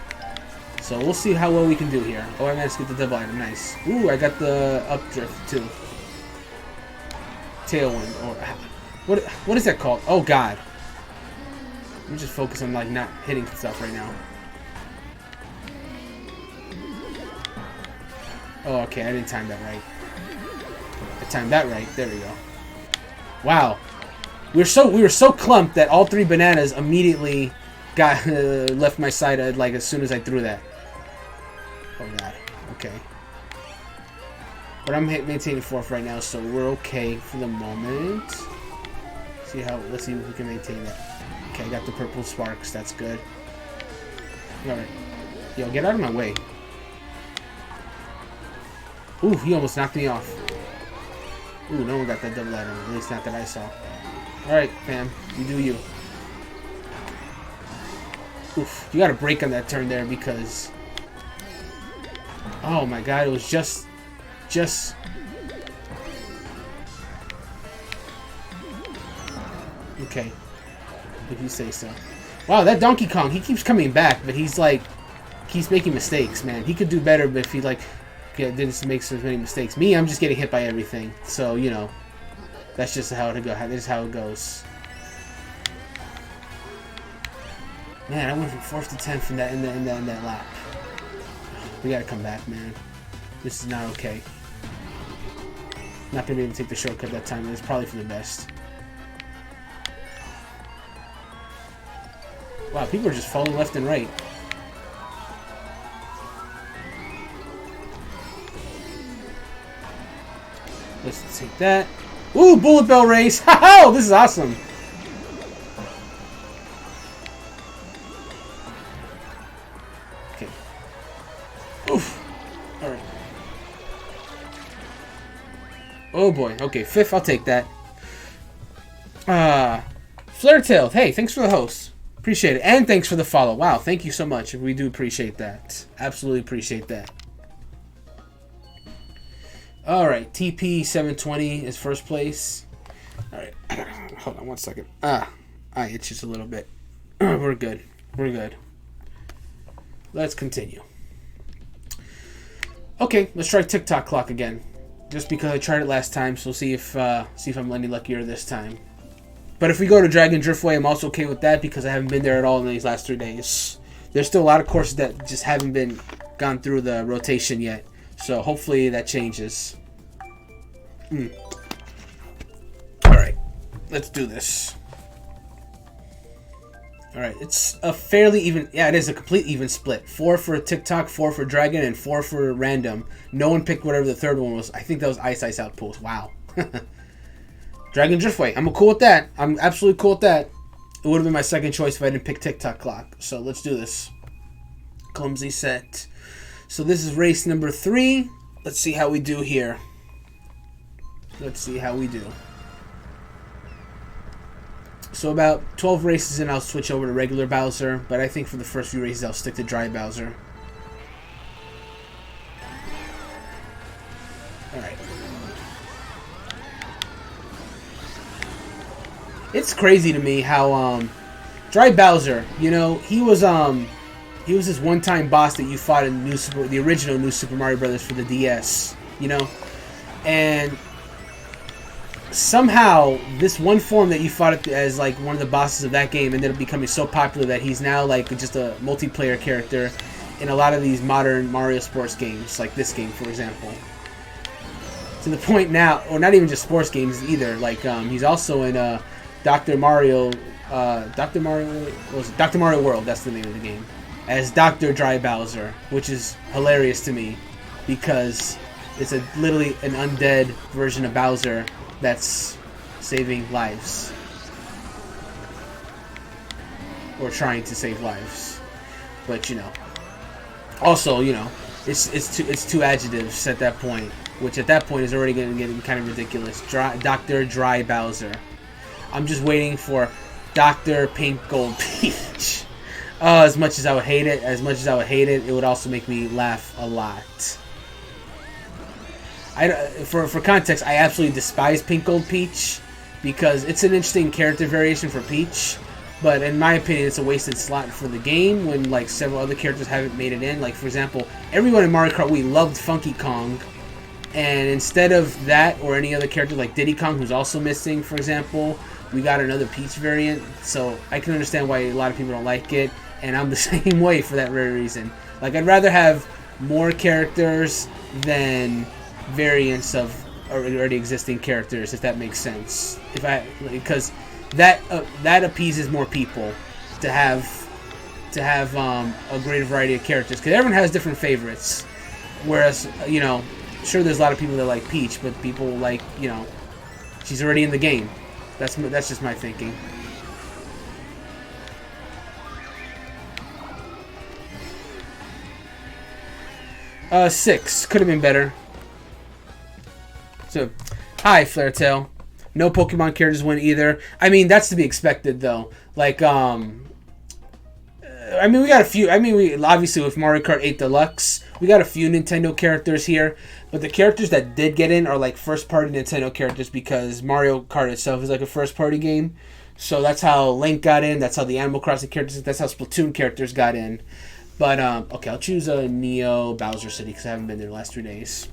A: So we'll see how well we can do here. Oh, I managed to get the double item. Nice. Ooh, I got the updrift, too. Tailwind. Or what is that called? Oh, God. I'm just focused on like not hitting stuff right now. Oh, okay, I didn't time that right. I timed that right. There we go. Wow, we were so clumped that all 3 bananas immediately got left my side like as soon as I threw that. Oh god. Okay. But I'm maintaining 4th right now, so we're okay for the moment. Let's see if we can maintain that. Okay, I got the purple sparks. That's good. All right. Yo, get out of my way. Ooh, he almost knocked me off. Ooh, no one got that double item. At least not that I saw. Alright, fam. You do you. Oof. You got a break on that turn there because... Oh my god, it was just... Okay. If you say so. Wow, that Donkey Kong, he keeps coming back, but he's like... Keeps making mistakes, man. He could do better, but if he like... didn't make so many mistakes. Me, I'm just getting hit by everything. So, you know, that's just how it goes. This is how it goes. Man, I went from 4th to 10th in that lap. We gotta come back, man. This is not okay. Not gonna be able to take the shortcut that time. It's probably for the best. Wow, people are just falling left and right. Let's take that. Ooh, bullet bell race! Ha! This is awesome. Okay. Oof. All right. Oh boy. Okay, 5th. I'll take that. Flairtail. Hey, thanks for the host. Appreciate it, and thanks for the follow. Wow, thank you so much. We do appreciate that. Absolutely appreciate that. Alright, TP720 is first place. Alright, hold on 1 second. I itch just a little bit. We're good. We're good. Let's continue. Okay, let's try TikTok clock again. Just because I tried it last time, so see if I'm any luckier this time. But if we go to Dragon Driftway, I'm also okay with that because I haven't been there at all in these last 3 days. There's still a lot of courses that just haven't been gone through the rotation yet. So hopefully that changes. Alright, let's do this. Alright, it's a fairly even... Yeah, it is a complete even split. 4 for TikTok, 4 for Dragon, and 4 for Random. No one picked whatever the third one was. I think that was Ice Outpost. Wow. Dragon Driftway. I'm cool with that. I'm absolutely cool with that. It would have been my second choice if I didn't pick TikTok clock. So let's do this. Clumsy set. So this is race number 3. Let's see how we do here. Let's see how we do. So about 12 races in, I'll switch over to regular Bowser. But I think for the first few races, I'll stick to dry Bowser. Alright. It's crazy to me how dry Bowser, you know, he was this one-time boss that you fought in the original New Super Mario Brothers for the DS, you know, and somehow this one form that you fought as like one of the bosses of that game ended up becoming so popular that he's now like just a multiplayer character in a lot of these modern Mario sports games, like this game, for example. To the point now, or not even just sports games either. Like he's also in Dr. Mario World. That's the name of the game. As Dr. Dry Bowser, which is hilarious to me because it's literally an undead version of Bowser that's saving lives. Or trying to save lives. But, you know. Also, you know, it's two adjectives at that point, which at that point is already getting kind of ridiculous. Dr. Dry Bowser. I'm just waiting for Dr. Pink Gold Peach. As much as I would hate it, it would also make me laugh a lot. For context, I absolutely despise Pink Gold Peach because it's an interesting character variation for Peach, but in my opinion, it's a wasted slot for the game when like several other characters haven't made it in. Like for example, everyone in Mario Kart Wii loved Funky Kong, and instead of that or any other character like Diddy Kong, who's also missing, for example, we got another Peach variant, so I can understand why a lot of people don't like it, and I'm the same way for that very reason. Like, I'd rather have more characters than variants of already existing characters, if that makes sense. Because that appeases more people to have a greater variety of characters, because everyone has different favorites. Whereas, sure, there's a lot of people that like Peach, but people like, she's already in the game. That's just my thinking. Six. Could have been better. So, hi, Flaretail. No Pokemon characters win either. I mean, that's to be expected, though. Like, we got a few. We obviously, with Mario Kart 8 Deluxe, we got a few Nintendo characters here. But the characters that did get in are, like, first-party Nintendo characters, because Mario Kart itself is, like, a first-party game. So that's how Link got in. That's how the Animal Crossing characters, that's how Splatoon characters got in. But, okay, I'll choose Neo Bowser City, because I haven't been there the last 3 days.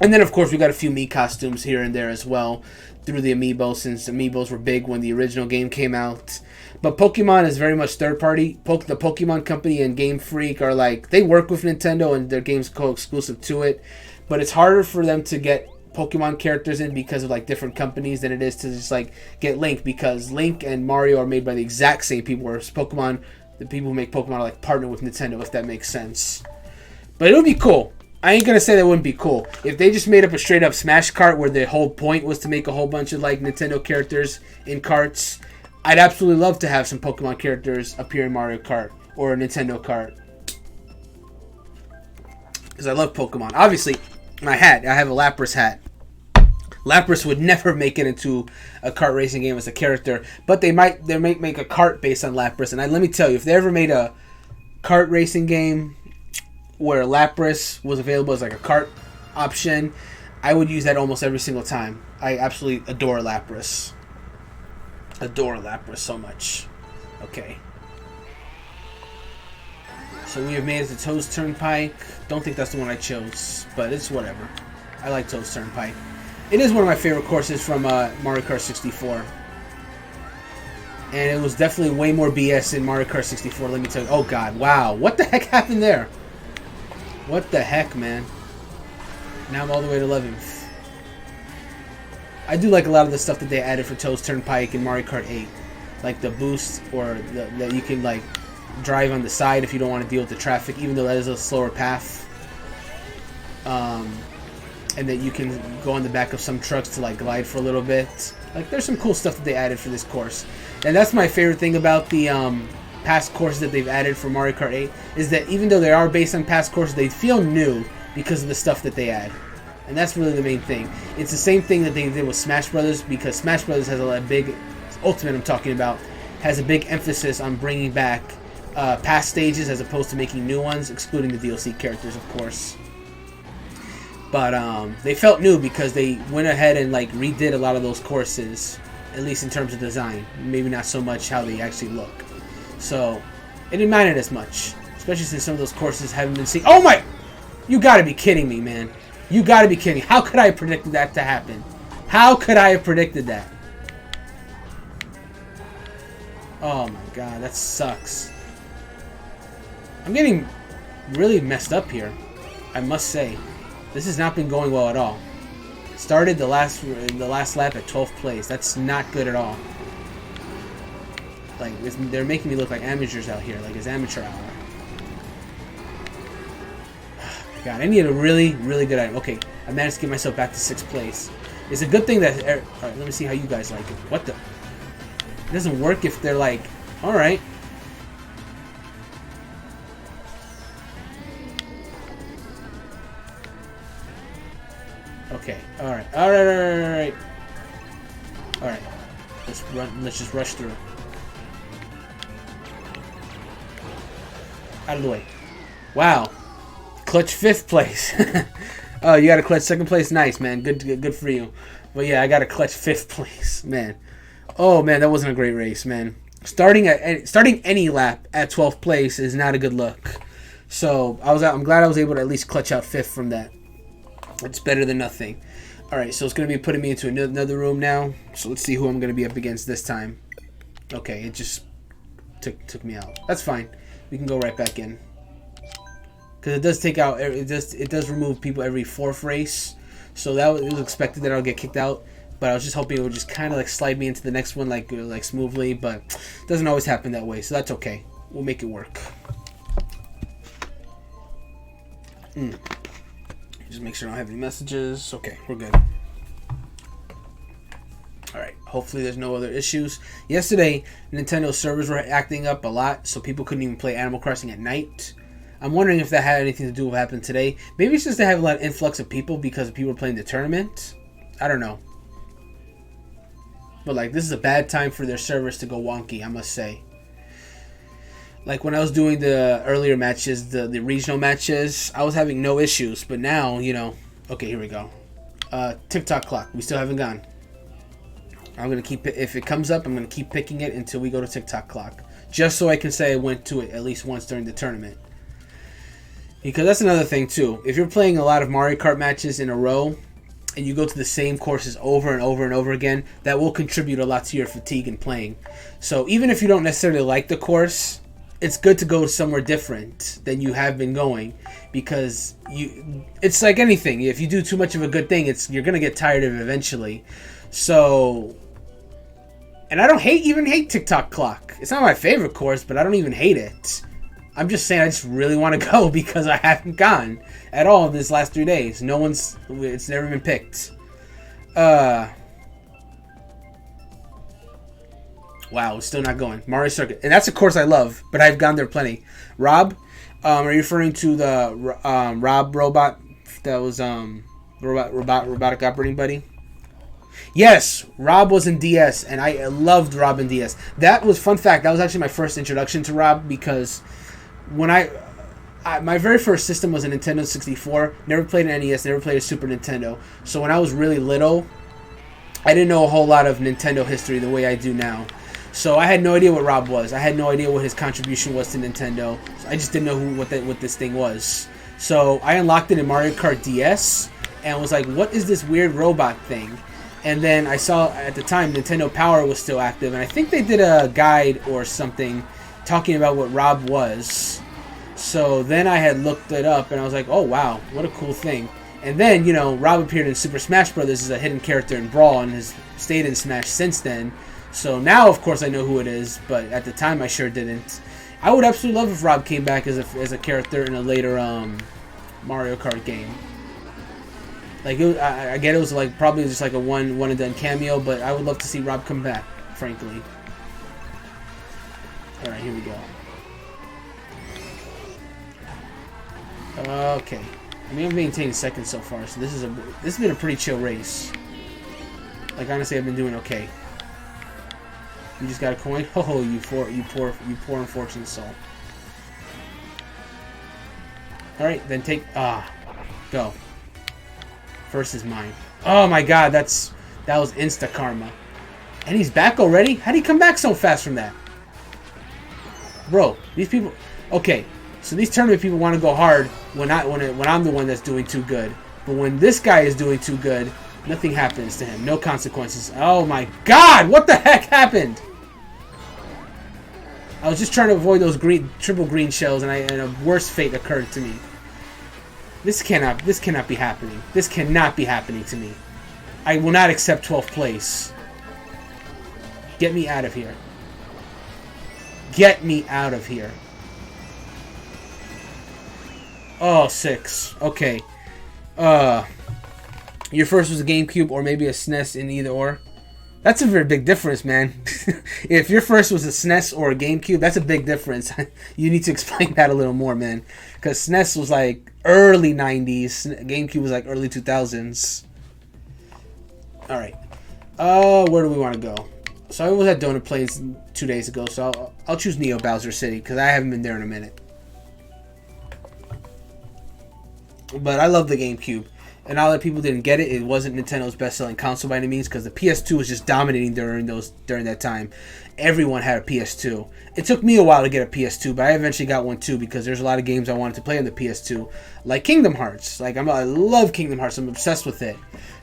A: And then, of course, we got a few Mii costumes here and there as well through the Amiibo, since Amiibos were big when the original game came out. But Pokemon is very much third-party. The Pokemon Company and Game Freak are like, they work with Nintendo and their games co-exclusive to it. But it's harder for them to get Pokemon characters in because of, like, different companies than it is to just, like, get Link. Because Link and Mario are made by the exact same people, whereas Pokemon, the people who make Pokemon are, like, partnered with Nintendo, if that makes sense. But it would be cool. I ain't gonna say that wouldn't be cool. If they just made up a straight up Smash Kart where the whole point was to make a whole bunch of, like, Nintendo characters in carts, I'd absolutely love to have some Pokemon characters appear in Mario Kart or a Nintendo Kart. Because I love Pokemon. Obviously, my hat, I have a Lapras hat. Lapras would never make it into a kart racing game as a character, but they might make a kart based on Lapras. And let me tell you, if they ever made a kart racing game where Lapras was available as like a kart option, I would use that almost every single time. I absolutely adore Lapras. Adore Lapras so much. Okay. So we have made it to Toad's Turnpike. Don't think that's the one I chose, but it's whatever. I like Toad's Turnpike. It is one of my favorite courses from Mario Kart 64. And it was definitely way more BS in Mario Kart 64, let me tell you. Oh god, wow. What the heck happened there? What the heck, man? Now I'm all the way to 11th. I do like a lot of the stuff that they added for Toad's Turnpike in Mario Kart 8. Like the boost, or that you can, like, drive on the side if you don't want to deal with the traffic, even though that is a slower path. And that you can go on the back of some trucks to, like, glide for a little bit. Like, there's some cool stuff that they added for this course. And that's my favorite thing about the past courses that they've added for Mario Kart 8, is that even though they are based on past courses, they feel new because of the stuff that they add. And that's really the main thing. It's the same thing that they did with Smash Brothers, because Smash Brothers has a big, Ultimate I'm talking about, has a big emphasis on bringing back past stages as opposed to making new ones, excluding the DLC characters, of course. But they felt new because they went ahead and, like, redid a lot of those courses, at least in terms of design. Maybe not so much how they actually look. So it didn't matter as much, especially since some of those courses haven't been seen. Oh my! You gotta be kidding me, man. You gotta be kidding me. How could I have predicted that to happen? How could I have predicted that? Oh my god, that sucks. I'm getting really messed up here, I must say. This has not been going well at all. Started the last lap at 12th place. That's not good at all. Like, they're making me look like amateurs out here, like it's amateur hour. God, I need a really, really good item. Okay, I managed to get myself back to 6th place. It's a good thing that... Alright, let me see how you guys like it. What the... It doesn't work if they're like... Alright. Okay, alright. Alright. Alright. Let's just rush through. Out of the way. Wow. Clutch 5th place. Oh, you got a clutch 2nd place? Nice, man. Good for you. But yeah, I got a clutch 5th place, man. Oh man, that wasn't a great race, man. Starting any lap at 12th place is not a good look. So I'm glad I was able to at least clutch out 5th from that. It's better than nothing. Alright, so it's going to be putting me into another room now. So let's see who I'm going to be up against this time. Okay, it just took me out. That's fine. We can go right back in. Because it does take out, it does remove people every 4th race. So it was expected that I'll get kicked out. But I was just hoping it would just kind of like slide me into the next one like smoothly. But it doesn't always happen that way. So that's okay. We'll make it work. Just make sure I don't have any messages. Okay, we're good. Alright, hopefully there's no other issues. Yesterday, Nintendo servers were acting up a lot, so people couldn't even play Animal Crossing at night. I'm wondering if that had anything to do with what happened today. Maybe it's just they have a lot of influx of people because people are playing the tournament. I don't know. But like, this is a bad time for their servers to go wonky, I must say. Like when I was doing the earlier matches, the regional matches, I was having no issues. But now, you know, okay, here we go. TikTok clock. We still haven't gone. I'm going to keep it. If it comes up, I'm going to keep picking it until we go to TikTok clock. Just so I can say I went to it at least once during the tournament. Because that's another thing too. If you're playing a lot of Mario Kart matches in a row, and you go to the same courses over and over and over again, that will contribute a lot to your fatigue in playing. So even if you don't necessarily like the course, it's good to go somewhere different than you have been going, because it's like anything. If you do too much of a good thing, you're gonna get tired of it eventually. So, and I don't even hate TikTok clock. It's not my favorite course, but I don't even hate it. I'm just saying I just really want to go because I haven't gone at all this last 3 days. It's never been picked. Wow, it's still not going. Mario Circuit. And that's a course I love, but I've gone there plenty. Rob, are you referring to the Rob robot that was robotic operating buddy? Yes, Rob was in DS, and I loved Rob in DS. That was, fun fact, that was actually my first introduction to Rob, because when my very first system was a Nintendo 64. Never played an NES, never played a Super Nintendo. So when I was really little, I didn't know a whole lot of Nintendo history the way I do now. So I had no idea what Rob was. I had no idea what his contribution was to Nintendo. So I just didn't know what this thing was. So I unlocked it in Mario Kart DS and was like, what is this weird robot thing? And then I saw, at the time, Nintendo Power was still active, and I think they did a guide or something talking about what Rob was. So then I had looked it up, and I was like, oh wow, what a cool thing. And then, you know, Rob appeared in Super Smash Bros. As a hidden character in Brawl, and has stayed in Smash since then. So now, of course, I know who it is, but at the time I sure didn't. I would absolutely love if Rob came back as a character in a later Mario Kart game. Like, I get it was like probably just like a one and done cameo, but I would love to see Rob come back, frankly. All right, here we go. Okay, I mean, I'm maintaining second so far, so this has been a pretty chill race. Like, honestly, I've been doing okay. You just got a coin? Oh, you poor unfortunate soul. All right, then go. First is mine. Oh my God, that was insta karma. And he's back already? How'd he come back so fast from that? Bro, these people. Okay, so these tournament people want to go hard when I'm the one that's doing too good. But when this guy is doing too good, nothing happens to him. No consequences. Oh my God, what the heck happened? I was just trying to avoid those triple green shells, and a worse fate occurred to me. This cannot be happening. This cannot be happening to me. I will not accept 12th place. Get me out of here. Get me out of here. Oh, 6. Okay. Your first was a GameCube or maybe a SNES in either or. That's a very big difference, man. If your first was a SNES or a GameCube, that's a big difference. You need to explain that a little more, man. Because SNES was like early 90s. GameCube was like early 2000s. Alright. Where do we want to go? So I was at Donut Plains 2 days ago, so I'll choose Neo Bowser City, because I haven't been there in a minute. But I love the GameCube. And now that people didn't get it, it wasn't Nintendo's best-selling console by any means, because the PS2 was just dominating during that time. Everyone had a PS2. It took me a while to get a PS2, but I eventually got one too, because there's a lot of games I wanted to play on the PS2, like Kingdom Hearts. Like I love Kingdom Hearts. I'm obsessed with it.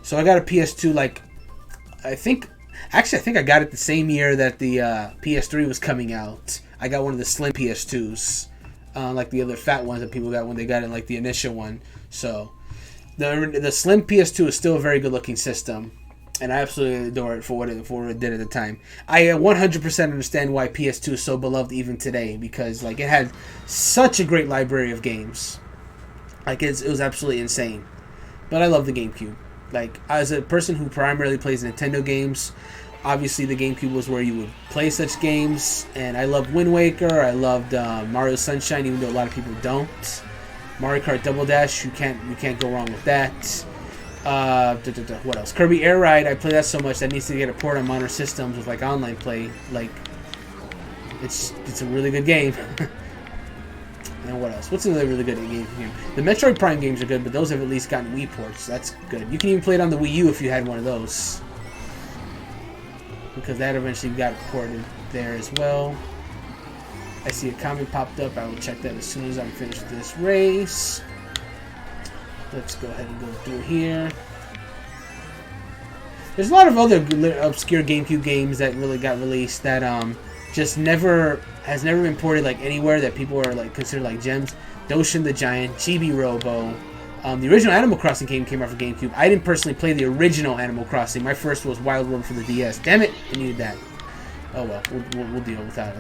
A: So I got a PS2. Like I think I got it the same year that the PS3 was coming out. I got one of the slim PS2s, like the other fat ones that people got when they got it, like the initial one. So. The slim PS2 is still a very good looking system, and I absolutely adore it for what it did at the time. I 100% understand why PS2 is so beloved even today, because like it had such a great library of games. Like it was absolutely insane. But I love the GameCube. Like as a person who primarily plays Nintendo games, obviously the GameCube was where you would play such games, and I loved Wind Waker. I loved Mario Sunshine, even though a lot of people don't. Mario Kart Double Dash, you can't go wrong with that. What else? Kirby Air Ride, I play that so much that needs to get a port on modern systems with like online play. Like, it's a really good game. And what else? What's another really good game here? The Metroid Prime games are good, but those have at least gotten Wii ports. That's good. You can even play it on the Wii U if you had one of those, because that eventually got ported there as well. I see a comment popped up. I will check that as soon as I'm finished with this race. Let's go ahead and go through here. There's a lot of other obscure GameCube games that really got released that just never been ported like anywhere, that people are like considered like gems. Doshin the Giant, Chibi Robo. The original Animal Crossing game came out for GameCube. I didn't personally play the original Animal Crossing. My first was Wild World for the DS. Damn it, I needed that. Oh well, we'll deal with that.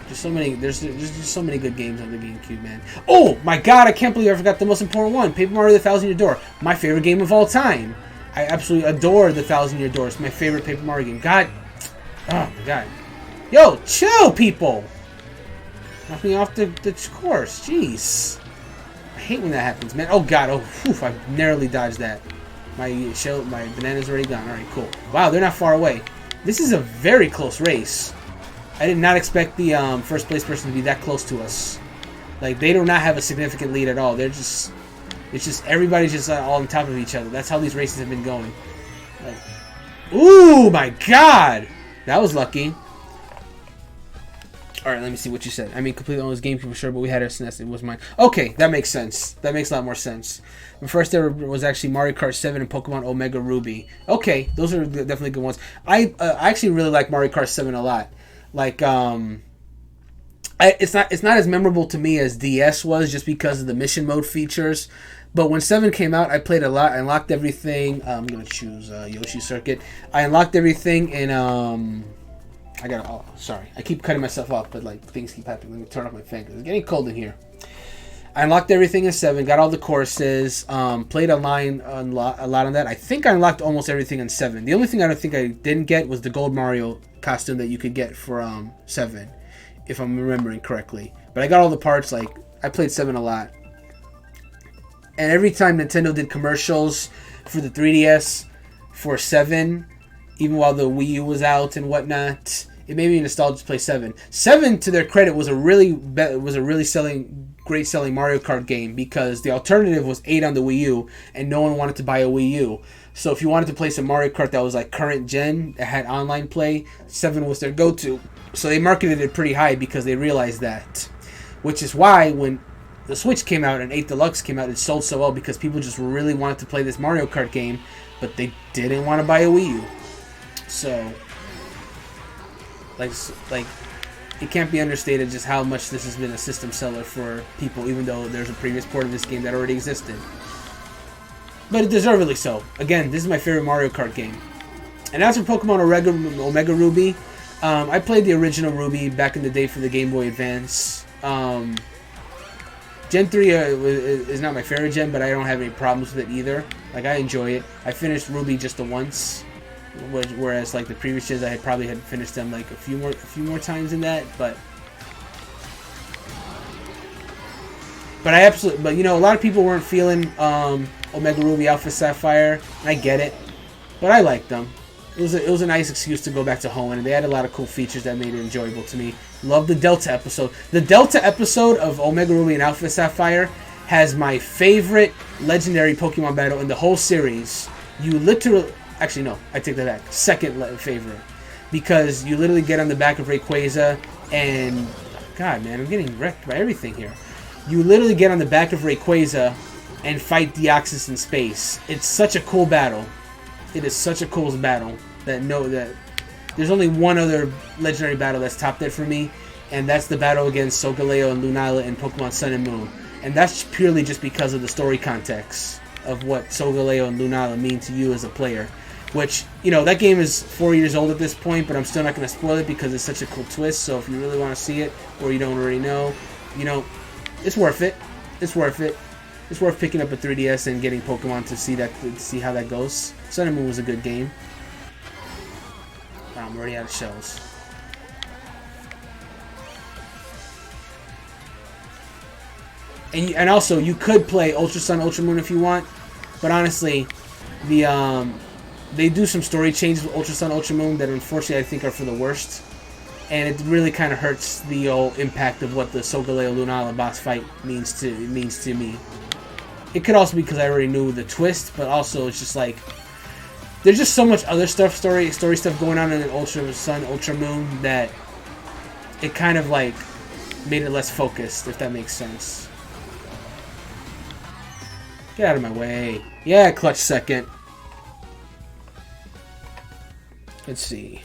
A: There's just so many good games on the GameCube, man. Oh my God! I can't believe I forgot the most important one: Paper Mario: The Thousand Year Door. My favorite game of all time. I absolutely adore The Thousand Year Door. It's my favorite Paper Mario game. God, oh my God! Yo, chill, people. Knock me off the course. Jeez, I hate when that happens, man. Oh God! Oh, whew, I narrowly dodged that. My banana's already gone. All right, cool. Wow, they're not far away. This is a very close race. I did not expect the first place person to be that close to us. Like, they do not have a significant lead at all. It's just everybody's just all on top of each other. That's how these races have been going. Like, ooh, my God! That was lucky. Alright, let me see what you said. I mean, completely on this GameCube for sure, but we had our SNES. It was mine. Okay, that makes sense. That makes a lot more sense. The first there was actually Mario Kart 7 and Pokemon Omega Ruby. Okay, those are definitely good ones. I actually really like Mario Kart 7 a lot. Like, it's not as memorable to me as DS was, just because of the mission mode features. But when 7 came out, I played a lot. I unlocked everything. I'm gonna choose Yoshi Circuit. I unlocked everything in sorry, I keep cutting myself off, but like things keep happening. Let me turn off my fan because it's getting cold in here. I unlocked everything in 7, got all the courses, played online a lot on that. I think I unlocked almost everything in 7. The only thing I don't think I didn't get was the gold Mario costume that you could get for 7, if I'm remembering correctly. But I got all the parts. Like, I played 7 a lot. And every time Nintendo did commercials for the 3DS for 7, even while the Wii U was out and whatnot, it made me nostalgic to play 7. 7, to their credit, was a really great selling Mario Kart game, because the alternative was 8 on the Wii U, and no one wanted to buy a Wii U. So if you wanted to play some Mario Kart that was like current gen, that had online play, 7 was their go-to. So they marketed it pretty high because they realized that. Which is why when the Switch came out and 8 Deluxe came out, it sold so well, because people just really wanted to play this Mario Kart game, but they didn't want to buy a Wii U. So, like it can't be understated just how much this has been a system seller for people, even though there's a previous port of this game that already existed. But it deservedly so. Again, this is my favorite Mario Kart game. And as for Pokemon Omega Ruby, I played the original Ruby back in the day for the Game Boy Advance. Gen 3 is not my favorite gen, but I don't have any problems with it either. Like, I enjoy it. I finished Ruby just the once, whereas like the previous gens, I probably had finished them like a few more times than that. But you know, a lot of people weren't feeling Omega Ruby Alpha Sapphire, and I get it, but I liked them. It was a nice excuse to go back to home, and they had a lot of cool features that made it enjoyable to me. Love the Delta episode. The Delta episode of Omega Ruby and Alpha Sapphire has my favorite legendary Pokemon battle in the whole series. You literally... Actually, no. I take that back. Second favorite. Because you literally get on the back of Rayquaza and... God, man, I'm getting wrecked by everything here. You literally get on the back of Rayquaza and fight Deoxys in space. It's such a cool battle. It is such a cool battle that there's only one other legendary battle that's topped it for me, and that's the battle against Solgaleo and Lunala in Pokemon Sun and Moon. And that's purely just because of the story context of what Solgaleo and Lunala mean to you as a player. Which, you know, that game is 4 years old at this point, but I'm still not going to spoil it because it's such a cool twist. So if you really want to see it, or you don't already know, you know, it's worth it. It's worth it. It's worth picking up a 3DS and getting Pokemon to see how that goes. Sun and Moon was a good game. Wow, I'm already out of shells. And also, you could play Ultra Sun, Ultra Moon if you want, but honestly, they do some story changes with Ultra Sun, Ultra Moon that unfortunately I think are for the worst, and it really kind of hurts the impact of what the Solgaleo Lunala boss fight means to me. It could also be because I already knew the twist, but also it's just like there's just so much other stuff, story stuff going on in Ultra Sun, Ultra Moon that it kind of like made it less focused, if that makes sense. Get out of my way. Yeah, clutch second. Let's see.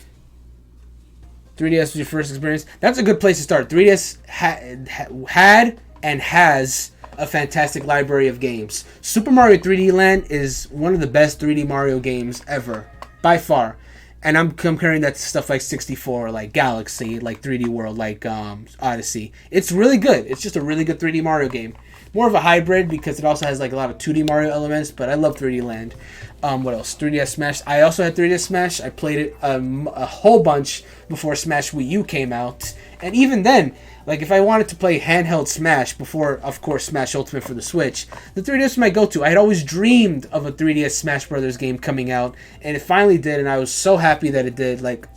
A: 3DS was your first experience. That's a good place to start. 3DS had and has a fantastic library of games. Super Mario 3D Land is one of the best 3D Mario games ever, by far. And I'm comparing that to stuff like 64, like Galaxy, like 3D World, like Odyssey. It's really good. It's just a really good 3D Mario game. More of a hybrid because it also has like a lot of 2D Mario elements, but I love 3D Land. What else? 3DS Smash. I also had 3DS Smash. I played it a whole bunch before Smash Wii U came out. And even then, like if I wanted to play handheld Smash before, of course, Smash Ultimate for the Switch, the 3DS was my go-to. I had always dreamed of a 3DS Smash Brothers game coming out, and it finally did, and I was so happy that it did. Like,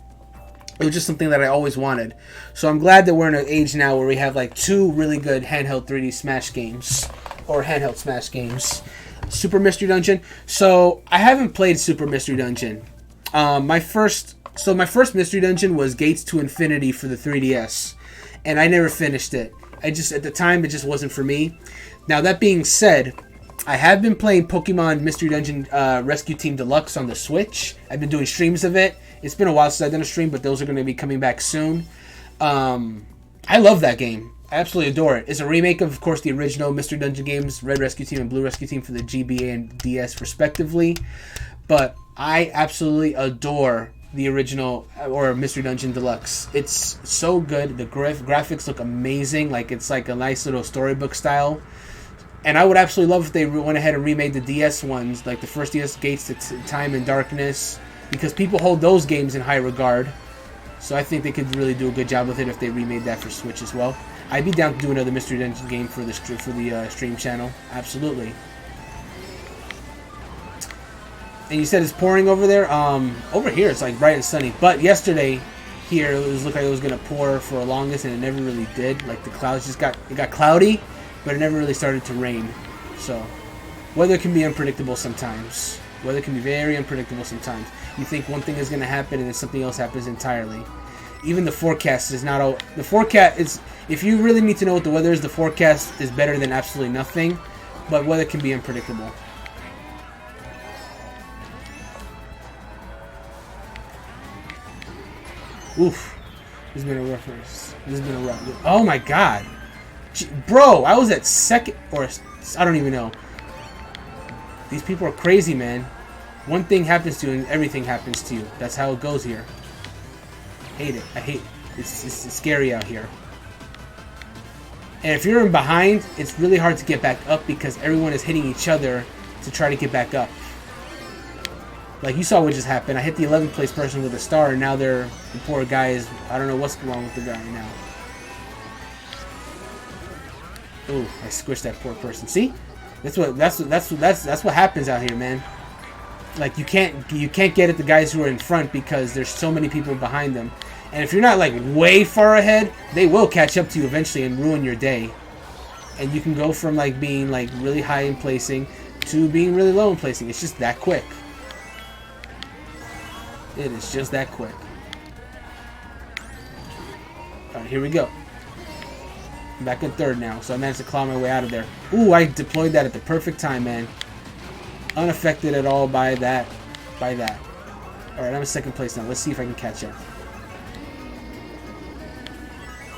A: it was just something that I always wanted. So I'm glad that we're in an age now where we have like two really good handheld 3D Smash games, or handheld Smash games. Super Mystery Dungeon. So I haven't played Super Mystery Dungeon. My first Mystery Dungeon was Gates to Infinity for the 3DS, and I never finished it. At the time, it just wasn't for me. Now that being said, I have been playing Pokemon Mystery Dungeon Rescue Team Deluxe on the Switch. I've been doing streams of it. It's been a while since I've done a stream, but those are going to be coming back soon. I love that game. I absolutely adore it. It's a remake of course, the original Mystery Dungeon games, Red Rescue Team and Blue Rescue Team for the GBA and DS respectively. But I absolutely adore the original, or Mystery Dungeon Deluxe. It's so good. The graphics look amazing. Like, it's like a nice little storybook style. And I would absolutely love if they went ahead and remade the DS ones, like the first DS, Gates to Time and Darkness, because people hold those games in high regard. So I think they could really do a good job with it if they remade that for Switch as well. I'd be down to do another Mystery Dungeon game for the stream channel. Absolutely. And you said it's pouring over there? Over here it's like bright and sunny. But yesterday here it looked like it was going to pour for the longest, and it never really did. Like the clouds it got cloudy, but it never really started to rain. So weather can be unpredictable sometimes. Weather can be very unpredictable sometimes. You think one thing is going to happen and then something else happens entirely. Even the forecast is not all. The forecast is, if you really need to know what the weather is, the forecast is better than absolutely nothing. But weather can be unpredictable. Oof. This has been a reference. This has been a rough. Oh my god. Bro, I was at second, or I don't even know. These people are crazy, man. One thing happens to you and everything happens to you. That's how it goes here. Hate it. I hate it. It's scary out here. And if you're in behind, it's really hard to get back up because everyone is hitting each other to try to get back up. Like you saw what just happened. I hit the 11th place person with a star, and now the poor guy is, I don't know what's wrong with the guy now. Ooh, I squished that poor person. See? That's what happens out here, man. Like you can't get at the guys who are in front because there's so many people behind them. And if you're not like way far ahead, they will catch up to you eventually and ruin your day. And you can go from like being like really high in placing to being really low in placing. It's just that quick. It is just that quick. Alright, here we go. I'm back in third now, so I managed to claw my way out of there. Ooh, I deployed that at the perfect time, man. Unaffected at all by that. Alright, I'm in second place now. Let's see if I can catch up.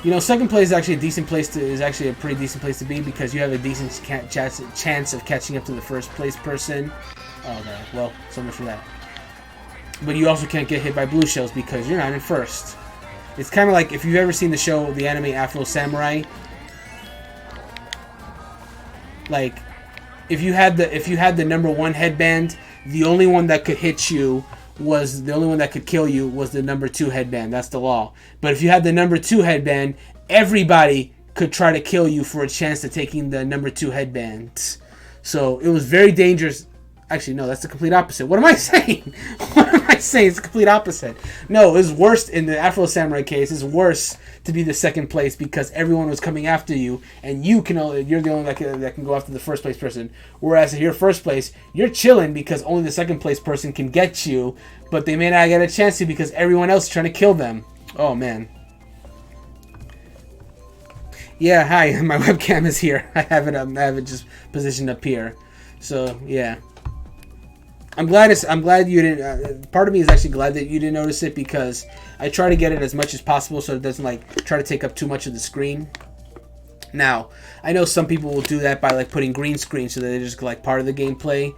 A: You know, second place is actually a decent place to is actually a pretty decent place to be because you have a decent chance of catching up to the first place person. Oh, okay. Well, so much for that. But you also can't get hit by blue shells because you're not in first. It's kind of like if you've ever seen the show, the anime Afro Samurai. Like, if you had the #1 headband, the only one that could hit you was the only one that could kill you was the #2 headband. That's the law. But if you had the #2 headband, everybody could try to kill you for a chance to taking the #2 headband. So it was very dangerous. Actually, no, that's the complete opposite. What am I saying? What am I saying? It's the complete opposite. No, it was worse in the Afro Samurai case. It's worse to be the second place because everyone was coming after you, and you're the only that can go after the first place person. Whereas if you're first place, you're chilling because only the second place person can get you, but they may not get a chance to because everyone else is trying to kill them. Oh man. Yeah, hi. My webcam is here. I have it just positioned up here. So yeah. I'm glad you didn't. Part of me is actually glad that you didn't notice it because I try to get it as much as possible so it doesn't like try to take up too much of the screen. Now, I know some people will do that by like putting green screen so that they're just like part of the gameplay.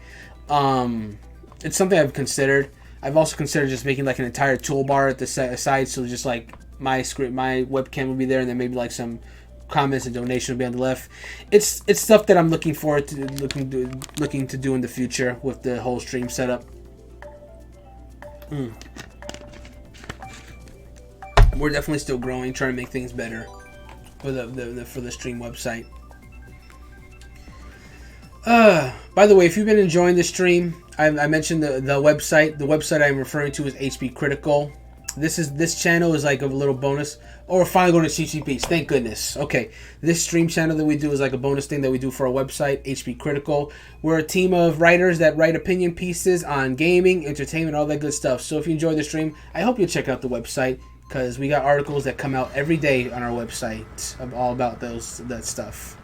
A: It's something I've considered. I've also considered just making like an entire toolbar at the side so just like my webcam will be there and then maybe like some comments and donation will be on the left. It's stuff that I'm looking forward to looking to do in the future with the whole stream setup. We're definitely still growing, trying to make things better for the stream website. By the way, if you've been enjoying the stream, I mentioned the website. The website I'm referring to is HP Critical. This channel is like a little bonus. Oh, we're finally going to CC Beats. Thank goodness. Okay, this stream channel that we do is like a bonus thing that we do for our website, HP Critical. We're a team of writers that write opinion pieces on gaming, entertainment, all that good stuff. So if you enjoy the stream, I hope you'll check out the website because we got articles that come out every day on our website all about that stuff.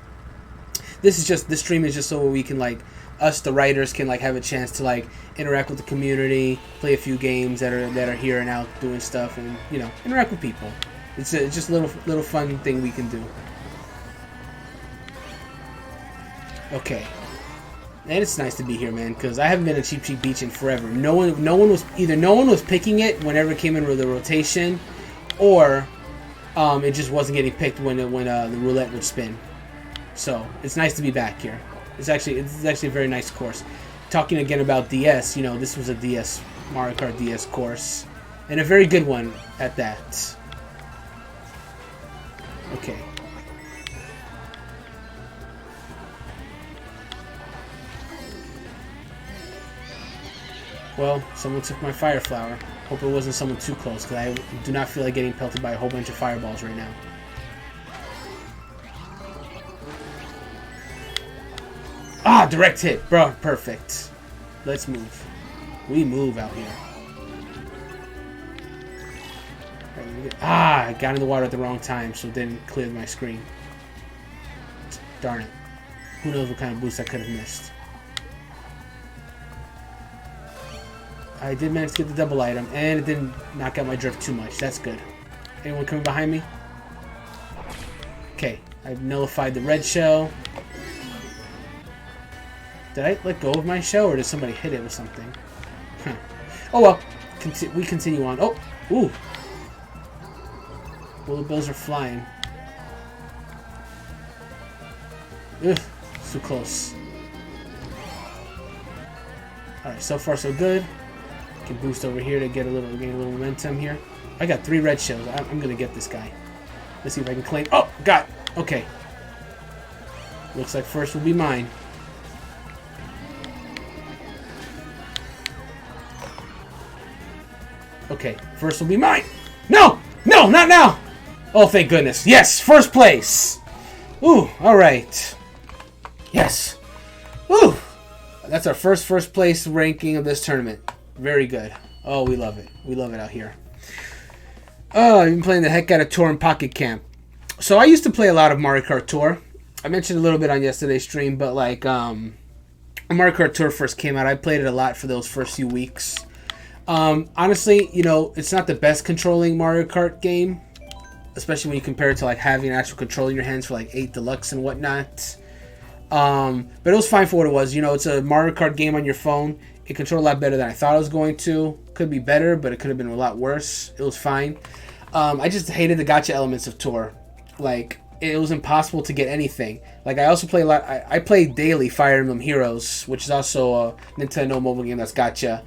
A: This stream is just so we can like us the writers can like have a chance to like interact with the community, play a few games that are here and out doing stuff, and you know interact with people. It's just a little fun thing we can do. Okay, and it's nice to be here, man, because I haven't been at Cheap Beach in forever. No one was picking it whenever it came in with the rotation, or it just wasn't getting picked when the roulette would spin. So it's nice to be back here. It's actually a very nice course. Talking again about DS, you know, this was a DS Mario Kart DS course, and a very good one at that. Okay. Well, someone took my fire flower. Hope it wasn't someone too close, because I do not feel like getting pelted by a whole bunch of fireballs right now. Ah, direct hit, bro. Perfect. Let's move. We move out here. I got in the water at the wrong time, so it didn't clear my screen. Darn it. Who knows what kind of boost I could have missed. I did manage to get the double item, and it didn't knock out my drift too much. That's good. Anyone coming behind me? Okay, I've nullified the red shell. Did I let go of my shell, or did somebody hit it with something? Huh. Oh well, we continue on. Oh, ooh. Well, the bills are flying. Ugh, too close. Alright, so far so good. Can boost over here to gain a little momentum here. I got 3 red shells. I'm gonna get this guy. Let's see if I can claim. Oh, got. Okay. Looks like first will be mine. Okay, first will be mine. No! No, not now! Oh, thank goodness. Yes, first place! Ooh, alright. Yes. Woo! That's our first place ranking of this tournament. Very good. Oh, we love it. We love it out here. Oh, I've been playing the heck out of Tour and Pocket Camp. So I used to play a lot of Mario Kart Tour. I mentioned a little bit on yesterday's stream, but like when Mario Kart Tour first came out, I played it a lot for those first few weeks. Honestly, you know, it's not the best controlling Mario Kart game, especially when you compare it to like having an actual control in your hands for like 8 Deluxe and whatnot. But it was fine for what it was. You know, it's a Mario Kart game on your phone. It controlled a lot better than I thought it was going to. Could be better, but it could have been a lot worse. It was fine. I just hated the gacha elements of Tour. Like, it was impossible to get anything. Like, I also play a lot. I play daily Fire Emblem Heroes, which is also a Nintendo mobile game that's gacha.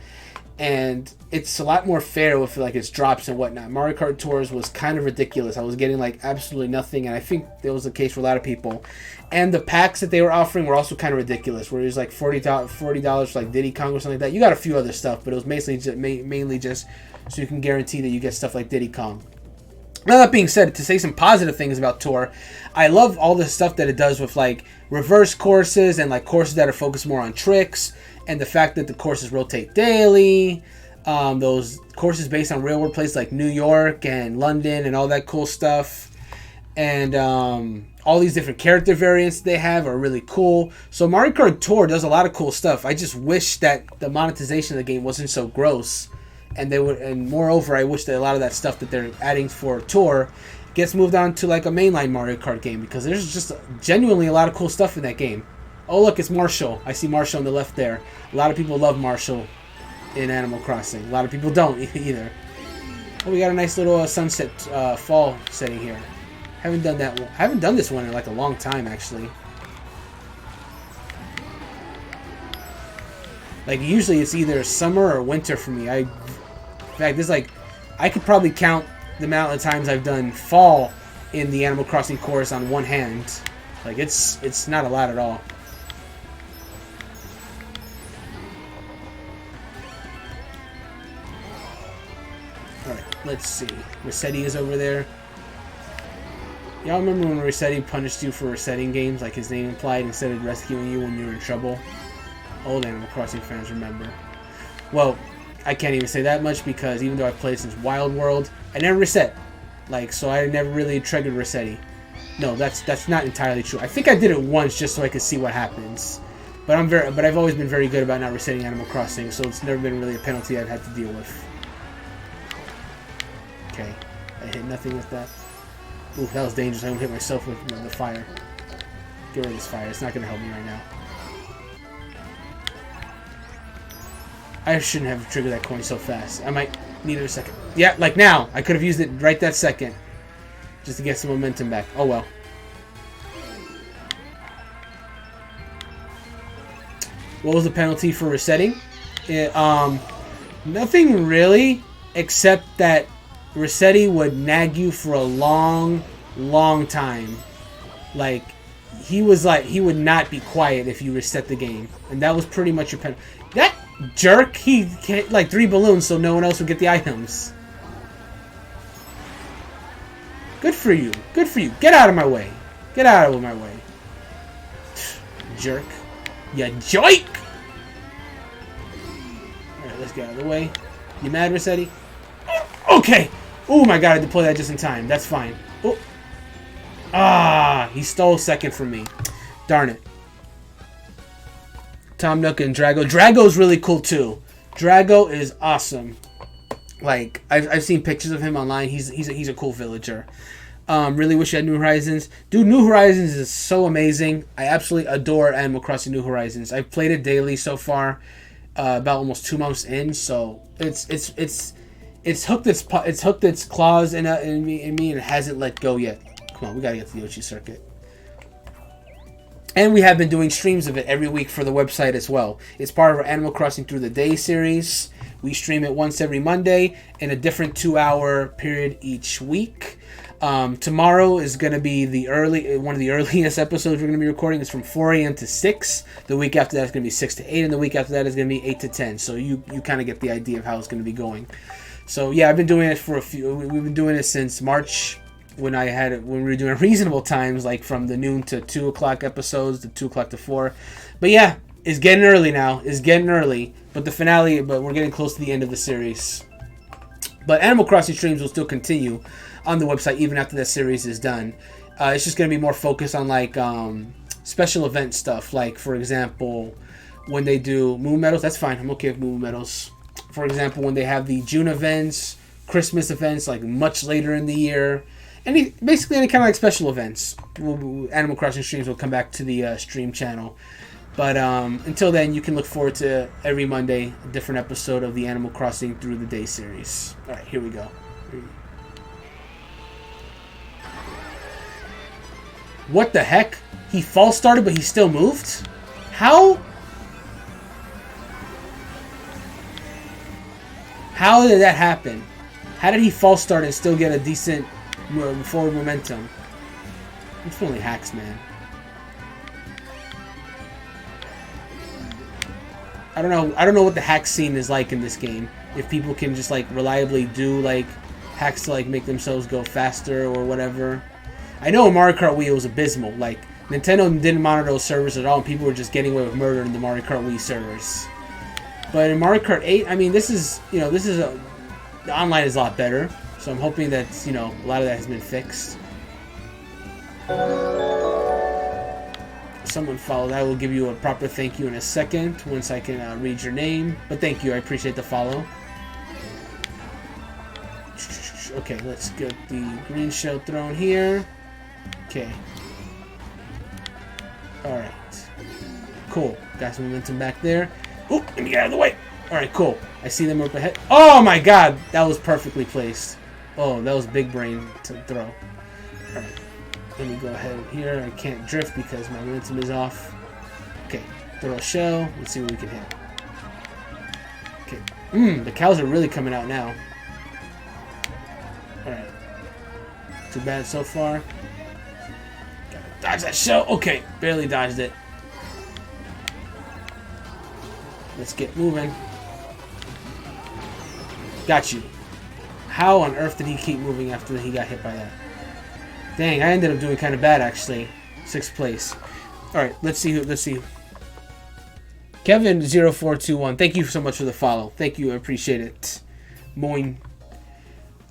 A: And it's a lot more fair with like its drops and whatnot. Mario Kart Tours was kind of ridiculous. I was getting like absolutely nothing, and I think that was the case for a lot of people. And the packs that they were offering were also kind of ridiculous, where it was like $40 for like Diddy Kong or something like that. You got a few other stuff, but it was mainly just so you can guarantee that you get stuff like Diddy Kong. Now that being said, to say some positive things about Tour, I love all the stuff that it does with like reverse courses and like courses that are focused more on tricks, and the fact that the courses rotate daily. Those courses based on real world places like New York and London and all that cool stuff. And all these different character variants they have are really cool. So Mario Kart Tour does a lot of cool stuff. I just wish that the monetization of the game wasn't so gross. And moreover, I wish that a lot of that stuff that they're adding for Tour gets moved on to like a mainline Mario Kart game, because there's just genuinely a lot of cool stuff in that game. Oh look, it's Marshall. I see Marshall on the left there. A lot of people love Marshall in Animal Crossing. A lot of people don't either. Oh, we got a nice little sunset fall setting here. Haven't done that one. I haven't done this one in like a long time, actually. Like usually it's either summer or winter for me. In fact, this like I could probably count the amount of times I've done fall in the Animal Crossing course on one hand. Like it's not a lot at all. Alright, let's see. Rossetti is over there. Y'all remember when Rossetti punished you for resetting games like his name implied instead of rescuing you when you were in trouble? Old Animal Crossing fans remember. Well, I can't even say that much because even though I've played since Wild World, I never reset. Like, so I never really triggered Rossetti. No, that's not entirely true. I think I did it once just so I could see what happens. But I've always been very good about not resetting Animal Crossing, so it's never been really a penalty I've had to deal with. Okay, I hit nothing with that. Ooh, that was dangerous. I almost hit myself with the fire. Get rid of this fire. It's not going to help me right now. I shouldn't have triggered that coin so fast. I might need it a second. Yeah, like now. I could have used it right that second. Just to get some momentum back. Oh well. What was the penalty for resetting? Nothing really, except that Rossetti would nag you for a long, long time. Like, he would not be quiet if you reset the game. And that was pretty much your penalty. That jerk, he hit like 3 balloons so no one else would get the items. Good for you. Good for you. Get out of my way. Get out of my way. Jerk. Ya joik! Alright, let's get out of the way. You mad, Rossetti? Okay! Oh my god, I deployed that just in time. That's fine. Oh. Ah, he stole second from me. Darn it. Tom Nook and Drago. Drago's really cool too. Drago is awesome. Like, I've seen pictures of him online. He's a cool villager. Really wish I had New Horizons. Dude, New Horizons is so amazing. I absolutely adore Animal Crossing New Horizons. I've played it daily so far, about almost 2 months in. So it's hooked its claws in me and it hasn't let go yet. Come on, we gotta get to the Yoshi circuit. And we have been doing streams of it every week for the website as well. It's part of our Animal Crossing Through the Day series. We stream it once every Monday in a different 2-hour period each week. Tomorrow is going to be one of the earliest episodes we're going to be recording. It's from 4 a.m. to 6. The week after that is going to be 6 to 8. And the week after that is going to be 8 to 10. So you kind of get the idea of how it's going to be going. So yeah, I've been doing it we've been doing it since March when we were doing reasonable times, like from the noon to 2 o'clock episodes, to 2 o'clock to 4. But yeah, it's getting early now. It's getting early. But the finale, but we're getting close to the end of the series. But Animal Crossing streams will still continue on the website even after that series is done. It's just going to be more focused on like special event stuff. Like, for example, when they do Moon Medals, that's fine. I'm okay with Moon Medals. For example, when they have the June events, Christmas events, like much later in the year, basically any kind of like special events. Animal Crossing streams will come back to the stream channel. But until then, you can look forward to every Monday a different episode of the Animal Crossing Through the Day series. All right, here we go. What the heck? He false started, but he still moved? How? How did that happen? How did he false start and still get a decent forward momentum? It's only hacks, man. I don't know what the hack scene is like in this game. If people can just like reliably do like hacks to like make themselves go faster or whatever. I know Mario Kart Wii was abysmal. Like, Nintendo didn't monitor those servers at all, and people were just getting away with murder in the Mario Kart Wii servers. But in Mario Kart 8, I mean, the online is a lot better. So I'm hoping that, a lot of that has been fixed. Someone followed. I will give you a proper thank you in a second once I can read your name. But thank you. I appreciate the follow. Okay, let's get the green shell thrown here. Okay. Alright. Cool. Got some momentum back there. Oop, let me get out of the way. Alright, cool. I see them up ahead. Oh my god! That was perfectly placed. Oh, that was big brain to throw. Alright. Let me go ahead here. I can't drift because my momentum is off. Okay. Throw a shell. Let's see what we can hit. Okay. The cows are really coming out now. Alright. Too bad so far. Gotta dodge that shell. Okay. Barely dodged it. Let's get moving. Got you. How on earth did he keep moving after he got hit by that? Dang, I ended up doing kind of bad actually. 6th place. Alright, let's see. Kevin0421. Thank you so much for the follow. Thank you, I appreciate it. Moin.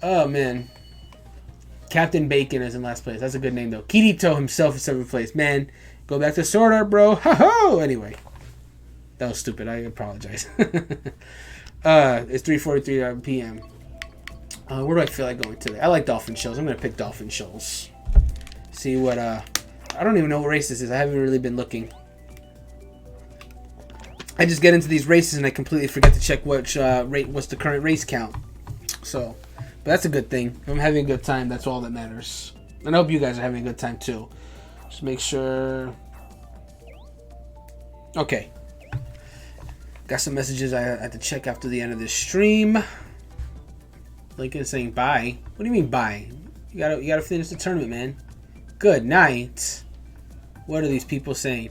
A: Oh man. Captain Bacon is in last place. That's a good name though. Kirito himself is 7th place. Man, go back to Sword Art, bro. Ha ho! Anyway. That was stupid. I apologize. It's 3:43 p.m. Where do I feel like going today? I like Dolphin Shoals. I'm going to pick Dolphin Shoals. See what, I don't even know what race this is. I haven't really been looking. I just get into these races and I completely forget to check what's the current race count. So, but that's a good thing. If I'm having a good time, that's all that matters. And I hope you guys are having a good time too. Just make sure. Okay. Got some messages I had to check after the end of this stream. Lincoln saying bye. What do you mean bye? You gotta finish the tournament, man. Good night. What are these people saying?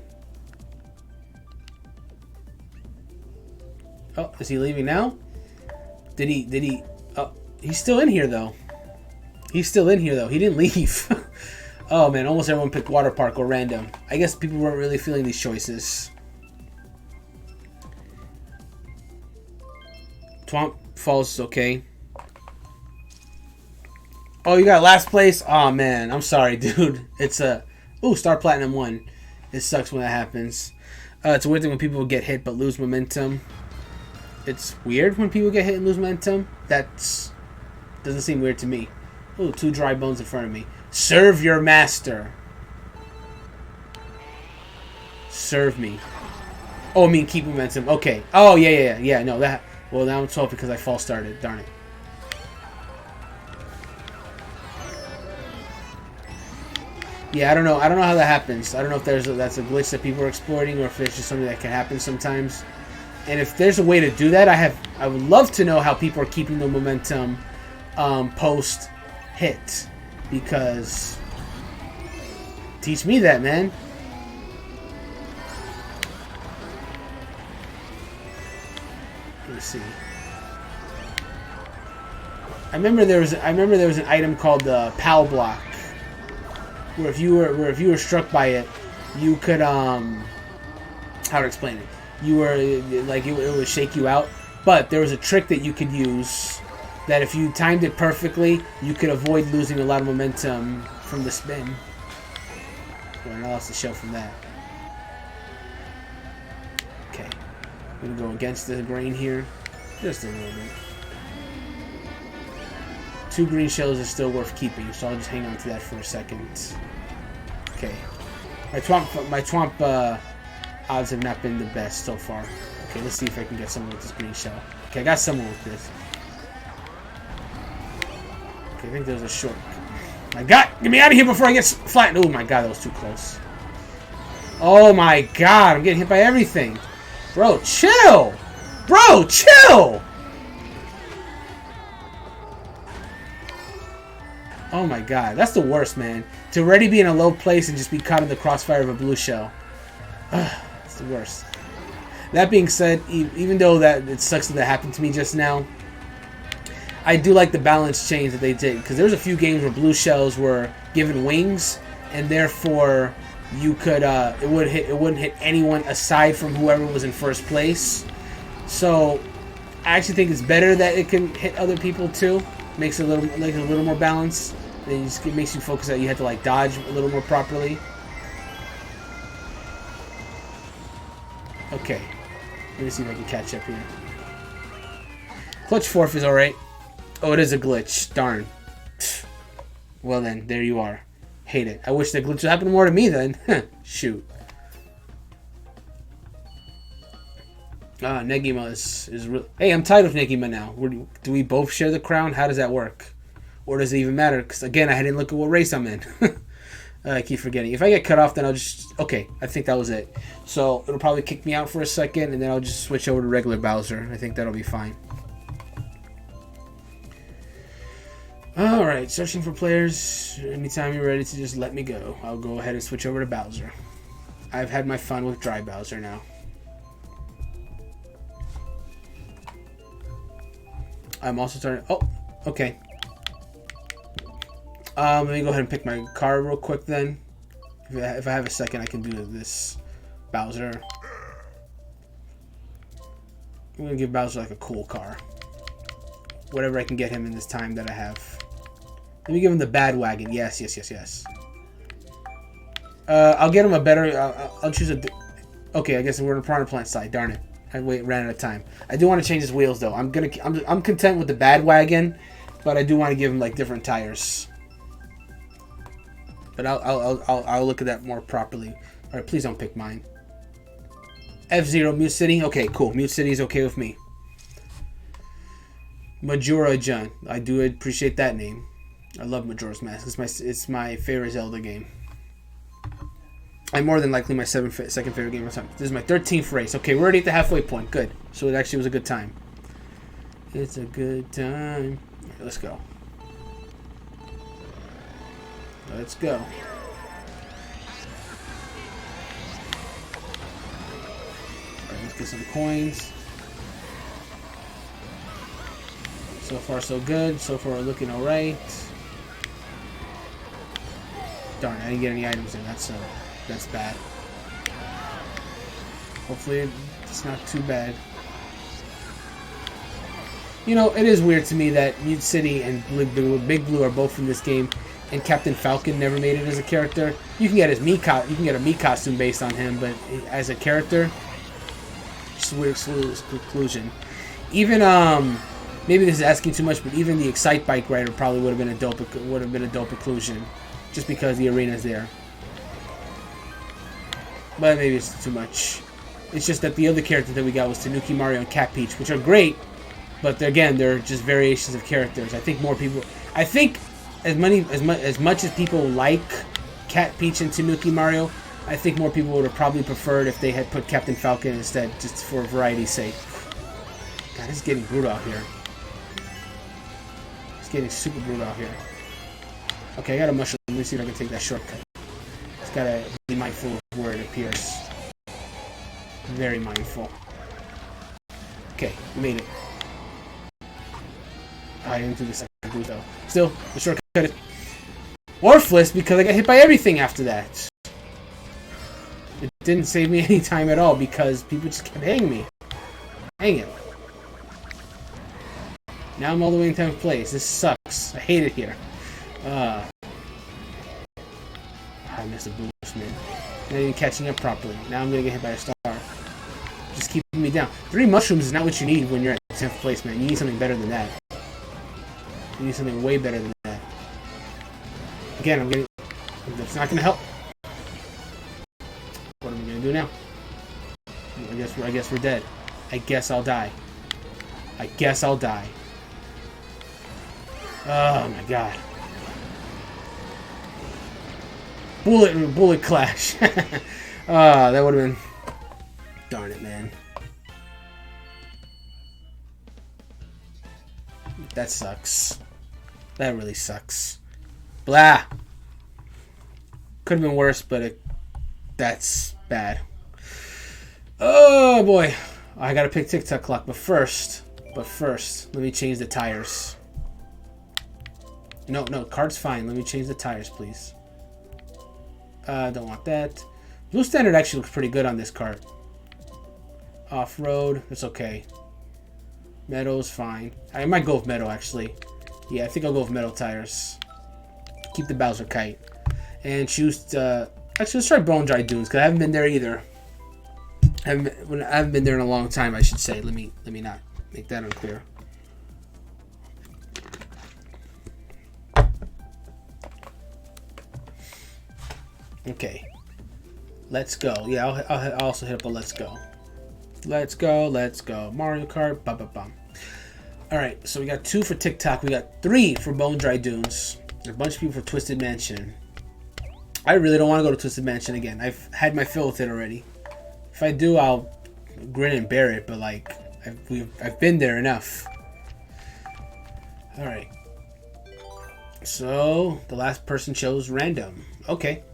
A: Oh, is he leaving now? Did he? Oh, he's still in here though. He didn't leave. Oh man, almost everyone picked Water Park or random. I guess people weren't really feeling these choices. Twomp Falls is okay. Oh, you got last place? Oh man, I'm sorry, dude. It's a Star Platinum 1. It sucks when that happens. It's a weird thing when people get hit but lose momentum. It's weird when people get hit and lose momentum. Doesn't seem weird to me. Oh, 2 dry bones in front of me. Serve your master. Serve me. Oh, I mean keep momentum. Okay. Oh yeah. No, that. Well, now I'm 12 because I false started. Darn it. Yeah, I don't know how that happens. I don't know if that's a glitch that people are exploiting or if it's just something that can happen sometimes. And if there's a way to do that, I would love to know how people are keeping the momentum post hit, because teach me that, man. Let me see. I remember there was an item called the PAL block. where if you were struck by it, you could how to explain it? You were like it would shake you out. But there was a trick that you could use that if you timed it perfectly, you could avoid losing a lot of momentum from the spin. Well, I lost the shell from that. Okay, I'm gonna go against the grain here, just a little bit. 2 green shells is still worth keeping, so I'll just hang on to that for a second. Okay, my Twomp odds have not been the best so far. Okay, let's see if I can get someone with this green shell. Okay, I got someone with this. Okay, I think there's a short. My God, get me out of here before I get flattened. Oh my God, that was too close. Oh my God, I'm getting hit by everything. Bro, chill! Bro, chill! Oh my God, that's the worst, man. To already be in a low place and just be caught in the crossfire of a blue shell. It's the worst. That being said, even though that it sucks that that happened to me just now, I do like the balance change that they did, because there was a few games where blue shells were given wings, and therefore you could it wouldn't hit anyone aside from whoever was in first place. So I actually think it's better that it can hit other people too. Makes it a little more balanced. Then it makes you focus that you have to like dodge a little more properly. Okay, let me see if I can catch up here. Clutch fourth is alright. Oh, it is a glitch. Darn. Well then, there you are. Hate it. I wish that glitch would happen more to me then. Shoot. Negima is real. Hey, I'm tied with Negima now. Do we both share the crown? How does that work? Or does it even matter? Because again, I didn't look at what race I'm in. I keep forgetting. If I get cut off, then I'll just... Okay, I think that was it. So, it'll probably kick me out for a second, and then I'll just switch over to regular Bowser. I think that'll be fine. Alright, searching for players. Anytime you're ready to just let me go, I'll go ahead and switch over to Bowser. I've had my fun with Dry Bowser now. I'm also starting... Oh, okay. Let me go ahead and pick my car real quick then. If I have a second, I can do this Bowser. I'm going to give Bowser like a cool car. Whatever I can get him in this time that I have. Let me give him the bad wagon. Yes. I'll get him a better... I'll choose a... Okay, I guess we're on the piranha plant side. Darn it. I ran out of time. I do want to change his wheels though. I'm content with the bad wagon, but I do want to give him like different tires. But I'll look at that more properly. All right, please don't pick mine. F-Zero, Mute City. Okay, cool. Mute City is okay with me. Majora Jun. I do appreciate that name. I love Majora's Mask. It's my favorite Zelda game. I'm more than likely my second favorite game of time. This is my 13th race. Okay, we're already at the halfway point. Good. So it actually was a good time. It's a good time. Right, let's go. Let's go. Alright, let's get some coins. So far, so good. So far, we're looking alright. Darn, I didn't get any items in. That's bad. Hopefully, it's not too bad. You know, it is weird to me that Mute City and Big Blue are both in this game, and Captain Falcon never made it as a character. You can get his Mii a Mii costume based on him, but as a character, just a weird exclusion. Even maybe this is asking too much, but even the Excite Bike rider probably would have been a dope inclusion, just because the arena's there. But maybe it's too much. It's just that the other characters that we got was Tanuki Mario and Cat Peach, which are great, but they're just variations of characters. I think more people... I think as much as people like Cat Peach and Tanuki Mario, I think more people would have probably preferred if they had put Captain Falcon instead, just for variety's sake. God, it's getting brutal out here. It's getting super brutal out here. Okay, I got a mushroom. Let me see if I can take that shortcut. Just gotta be mindful of where it appears. Very mindful. Okay, we made it. I didn't do the second boost though. Still, the shortcut is... Worthless because I got hit by everything after that. It didn't save me any time at all because people just kept hitting me. Hang it. Now I'm all the way in 10th place. This sucks. I hate it here. I missed a boost, man. Not even catching up properly. Now I'm gonna get hit by a star. Just keeping me down. 3 mushrooms is not what you need when you're at 10th place, man. You need something better than that. You need something way better than that. Again, I'm getting... That's not gonna help. What am I gonna do now? I guess we're dead. I guess I'll die. I guess I'll die. Oh my god. Bullet clash. That would have been... Darn it, man. That sucks. That really sucks. Blah. Could have been worse, but that's bad. Oh boy. I gotta pick TikTok clock, but first, let me change the tires. No, Kart's fine. Let me change the tires, please. Don't want that. Blue Standard actually looks pretty good on this kart. Off-road, it's okay. Metal's fine. I might go with metal, actually. Yeah, I think I'll go with metal tires. Keep the Bowser kite. And choose, actually, let's try Bone Dry Dunes, because I haven't been there either. I haven't been there in a long time, I should say. Let me not make that unclear. Okay. Let's go. Yeah, I'll also hit up a let's go. Let's go. Mario Kart. Ba-ba-bum. Alright, so we got 2 for TikTok. We got 3 for Bone Dry Dunes. A bunch of people for Twisted Mansion. I really don't want to go to Twisted Mansion again. I've had my fill with it already. If I do, I'll grin and bear it, but like, I've been there enough. Alright. So, the last person chose random. Okay.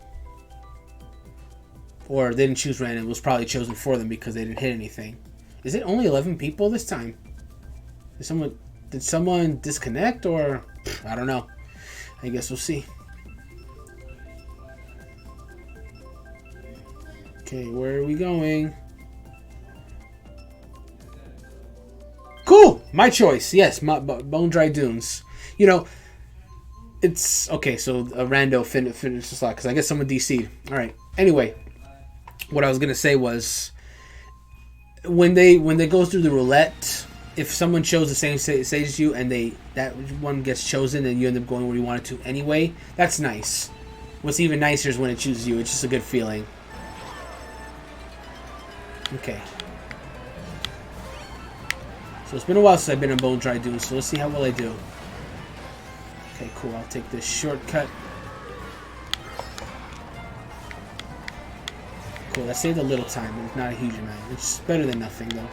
A: Or they didn't choose random. It was probably chosen for them because they didn't hit anything. Is it only 11 people this time? Did someone disconnect, or I don't know. I guess we'll see. Okay, where are we going? Cool! My choice. Yes, Bone Dry Dunes. You know, it's okay. So a rando finished the slot because I guess someone DC'd. All right. Anyway, what I was gonna say was when they go through the roulette, if someone chose the same stage as you and that one gets chosen and you end up going where you wanted to anyway, that's nice. What's even nicer is when it chooses you. It's just a good feeling. Okay. So it's been a while since I've been on Bone Dry Dunes, so let's see how well I do. Okay, cool. I'll take this shortcut. Cool, that saved a little time, but it's not a huge amount. It's better than nothing, though.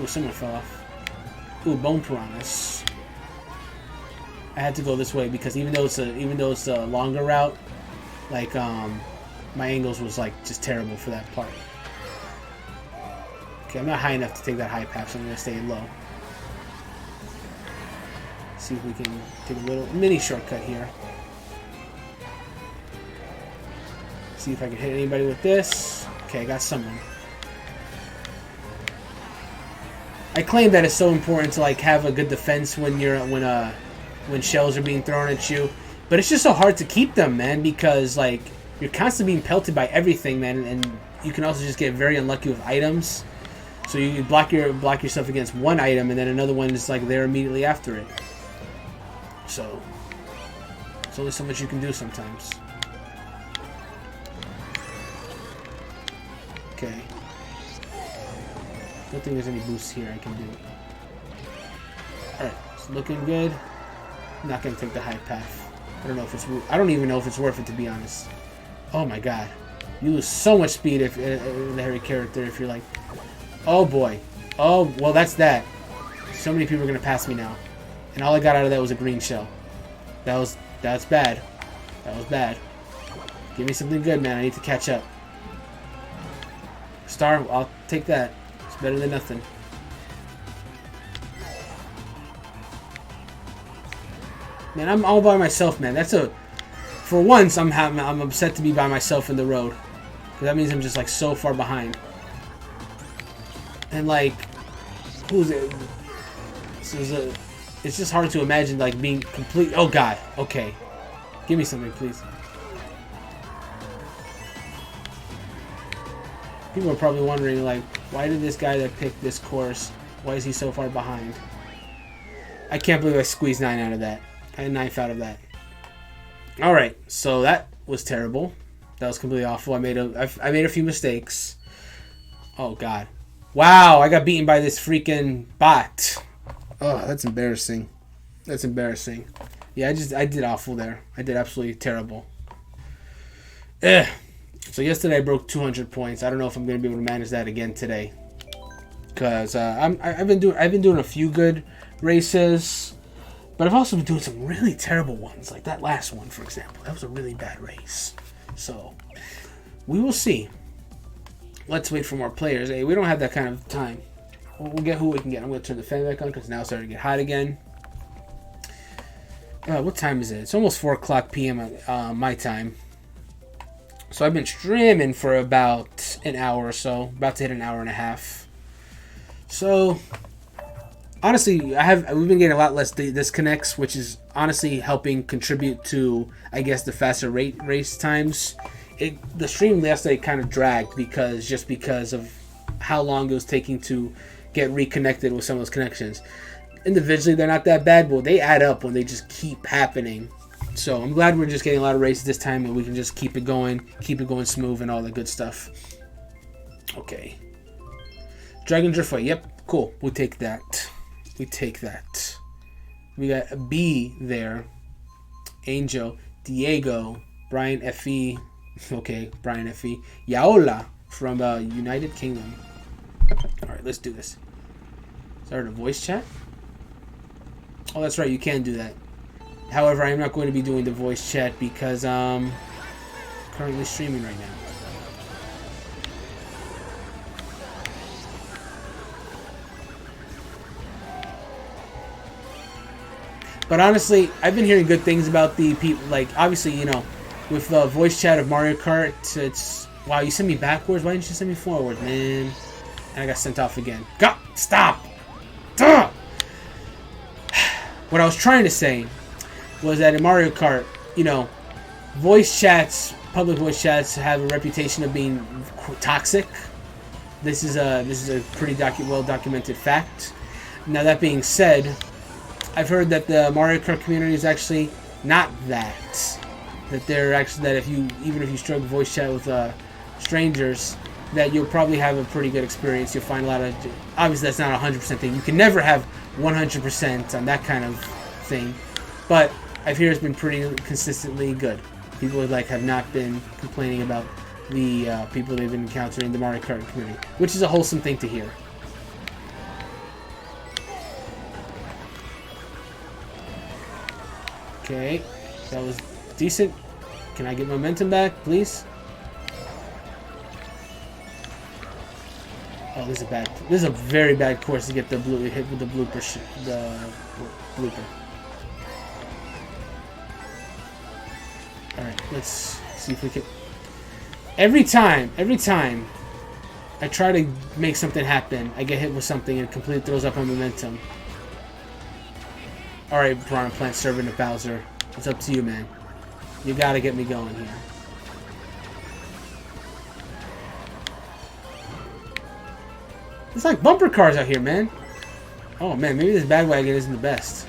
A: Ooh, someone fell off. Ooh, Bone Piranhas. I had to go this way because even though it's a longer route, like my angles was like just terrible for that part. Okay, I'm not high enough to take that high path, so I'm gonna stay low. See if we can take a little mini shortcut here. See if I can hit anybody with this. Okay, I got someone. I claim that it's so important to like have a good defense when shells are being thrown at you, but it's just so hard to keep them, man, because like you're constantly being pelted by everything, man, and you can also just get very unlucky with items. So you block yourself against one item, and then another one is like there immediately after it. So there's only so much you can do sometimes. Okay. Don't think there's any boosts here I can do. Alright, it's looking good. I'm not gonna take the high path. I don't even know if it's worth it, to be honest. Oh my god. You lose so much speed if the hairy character if you're like, oh boy. Oh, well that's that. So many people are gonna pass me now. And all I got out of that was a green shell. That's bad. That was bad. Give me something good, man. I need to catch up. Star, I'll take that. It's better than nothing. Man, I'm all by myself, man. For once, I'm upset to be by myself in the road. Because that means I'm just, like, so far behind. And, like, who's it? It's just hard to imagine, like, being complete. Oh, God. Okay. Give me something, please. People are probably wondering, like, why did this guy that picked this course, why is he so far behind? I can't believe I squeezed 9 out of that. I had 9th out of that. Alright, so that was terrible. That was completely awful. I made a few mistakes. Oh, God. Wow, I got beaten by this freaking bot. Oh, that's embarrassing. That's embarrassing. Yeah, I did awful there. I did absolutely terrible. Ugh. So yesterday I broke 200 points. I don't know if I'm going to be able to manage that again today. Because I've been doing a few good races. But I've also been doing some really terrible ones. Like that last one, for example. That was a really bad race. So, we will see. Let's wait for more players. Hey, we don't have that kind of time. We'll get who we can get. I'm going to turn the fan back on because now it's starting to get hot again. What time is it? It's almost 4 o'clock p.m. My time. So I've been streaming for about an hour or so. About to hit an hour and a half. So, honestly, we've been getting a lot less disconnects, which is honestly helping contribute to, I guess, the faster race times. The stream yesterday kind of dragged because of how long it was taking to get reconnected with some of those connections. Individually, they're not that bad, but they add up when they just keep happening. So I'm glad we're just getting a lot of races this time, and we can just keep it going smooth and all that good stuff. Okay. Dragon Driftway, yep, cool. We'll take that. We take that. We got a B there. Angel, Diego, Brian F.E. Okay, Brian F.E. Yaola from United Kingdom. Alright, let's do this. Start a voice chat? Oh, that's right, you can do that. However, I am not going to be doing the voice chat because I'm currently streaming right now. But honestly, I've been hearing good things about the people. Like, obviously, you know, with the voice chat of Mario Kart, it's... Wow, you sent me backwards? Why didn't you send me forward, man? And I got sent off again. God, stop! Duh! What I was trying to say was that in Mario Kart, you know, voice chats, public voice chats, have a reputation of being toxic. This is a pretty well documented fact. Now that being said, I've heard that the Mario Kart community is actually not that. That they're actually even if you struggle voice chat with strangers, that you'll probably have a pretty good experience. You'll find a lot of... Obviously, that's not a 100% thing. You can never have 100% on that kind of thing. But I've heard it's been pretty consistently good. People have not been complaining about the people they've been encountering in the Mario Kart community, which is a wholesome thing to hear. Okay, that was decent. Can I get momentum back, please? Oh, this is a very bad course to get the hit with the blooper. All right, let's see if we can. Every time I try to make something happen, I get hit with something and completely throws up my momentum. All right, Piranha Plant Servant of Bowser, it's up to you, man. You gotta get me going here. It's like bumper cars out here, man. Oh man, maybe this Bagwagon isn't the best.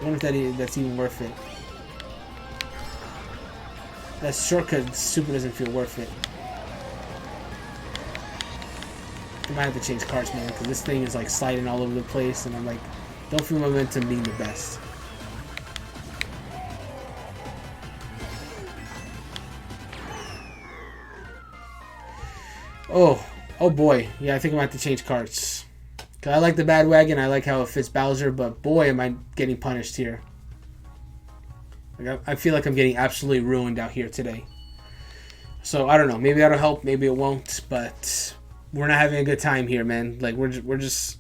A: I wonder if that's even worth it. That shortcut super doesn't feel worth it. I might have to change carts, man, because this thing is like sliding all over the place, and I'm like, don't feel momentum being the best. Oh boy. Yeah, I think I'm going to have to change carts. Because I like the Badwagon, I like how it fits Bowser, but boy am I getting punished here. Like, I feel like I'm getting absolutely ruined out here today. So, I don't know. Maybe that'll help, maybe it won't, but we're not having a good time here, man. Like, we're just...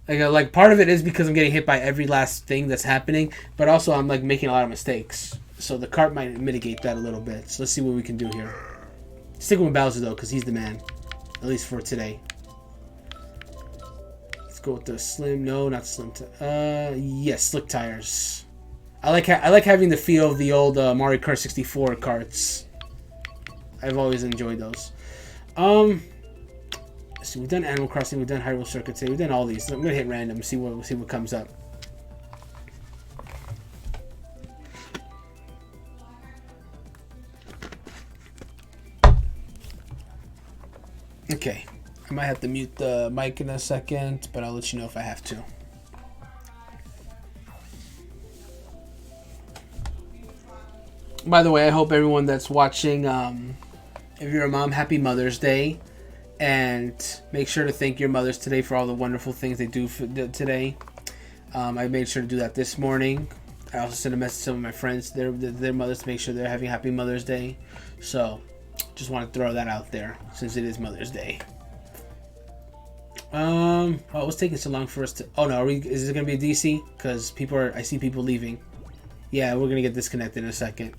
A: Like part of it is because I'm getting hit by every last thing that's happening, but also I'm like making a lot of mistakes. So the cart might mitigate that a little bit. So let's see what we can do here. Sticking with Bowser though, because he's the man, at least for today. Let's go with the slim. No, not slim. Yes, slick tires. I like having the feel of the old Mario Kart 64 carts. I've always enjoyed those. So we've done Animal Crossing, we've done Hyrule Circuit today, we've done all these. So I'm gonna hit random and see what comes up. Okay, I might have to mute the mic in a second, but I'll let you know if I have to. By the way, I hope everyone that's watching, if you're a mom, happy Mother's Day. And make sure to thank your mothers today for all the wonderful things they do today. I made sure to do that this morning. I also sent a message to some of my friends, their mothers, to make sure they're having Happy Mother's Day. So, just want to throw that out there since it is Mother's Day. Oh, what's taking so long for us to? Oh no, is it gonna be a DC? Because I see people leaving. Yeah, we're gonna get disconnected in a second.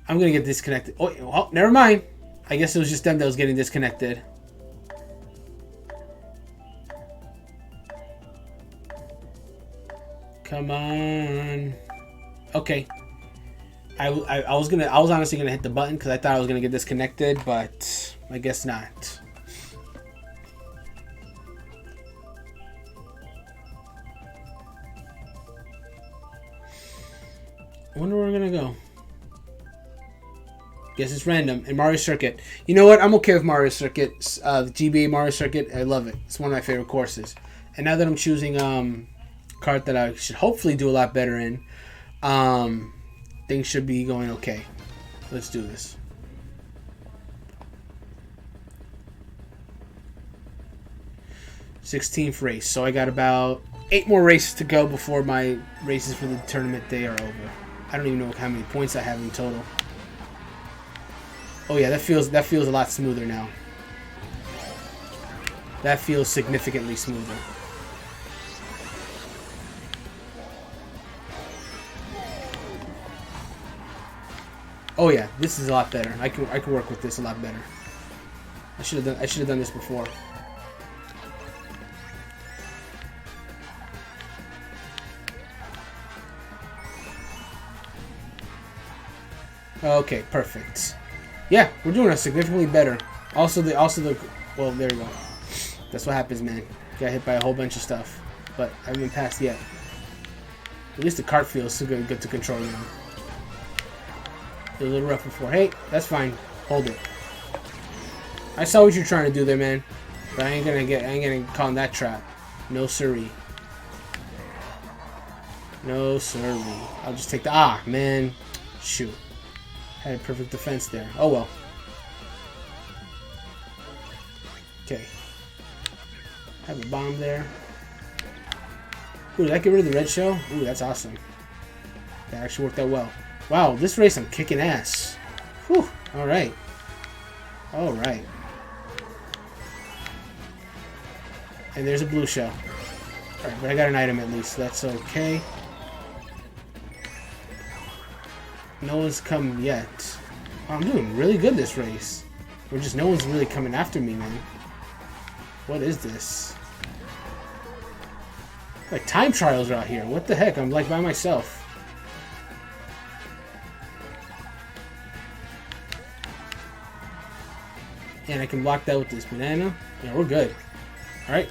A: I'm gonna get disconnected. Oh, well, never mind. I guess it was just them that was getting disconnected. Come on. Okay. I was honestly gonna hit the button because I thought I was gonna get disconnected, but I guess not. I wonder where we're gonna go. Guess it's random. And Mario Circuit. You know what? I'm okay with Mario Circuit. The GBA Mario Circuit. I love it. It's one of my favorite courses. And now that I'm choosing Kart that I should hopefully do a lot better in, things should be going okay. Let's do this. '16th race. So I got about 8 more races to go before my races for the tournament day are over. I don't even know how many points I have in total. Oh yeah, that feels a lot smoother now. That feels significantly smoother. Oh yeah, this is a lot better. I could work with this a lot better. I should have done this before. Okay, perfect. Yeah, we're doing it significantly better. Also the well, there we go. That's what happens, man. Got hit by a whole bunch of stuff, but I haven't been passed yet. At least the cart feels so good to control now. It was a little rough before. Hey, that's fine. Hold it. I saw what you're trying to do there, man. But I ain't gonna call in that trap. No siree. No siree. I'll just take the man. Shoot. Had a perfect defense there. Oh well. Okay. Have a bomb there. Ooh, did I get rid of the red shell? Ooh, that's awesome. That actually worked out well. Wow, this race I'm kicking ass. Whew. Alright. Alright. And there's a blue shell. Alright, but I got an item at least, so that's okay. No one's come yet. Oh, I'm doing really good this race. Or just no one's really coming after me, man. What is this? Like time trials are out here. What the heck? I'm like by myself. And I can block that with this banana. Yeah, we're good. Alright.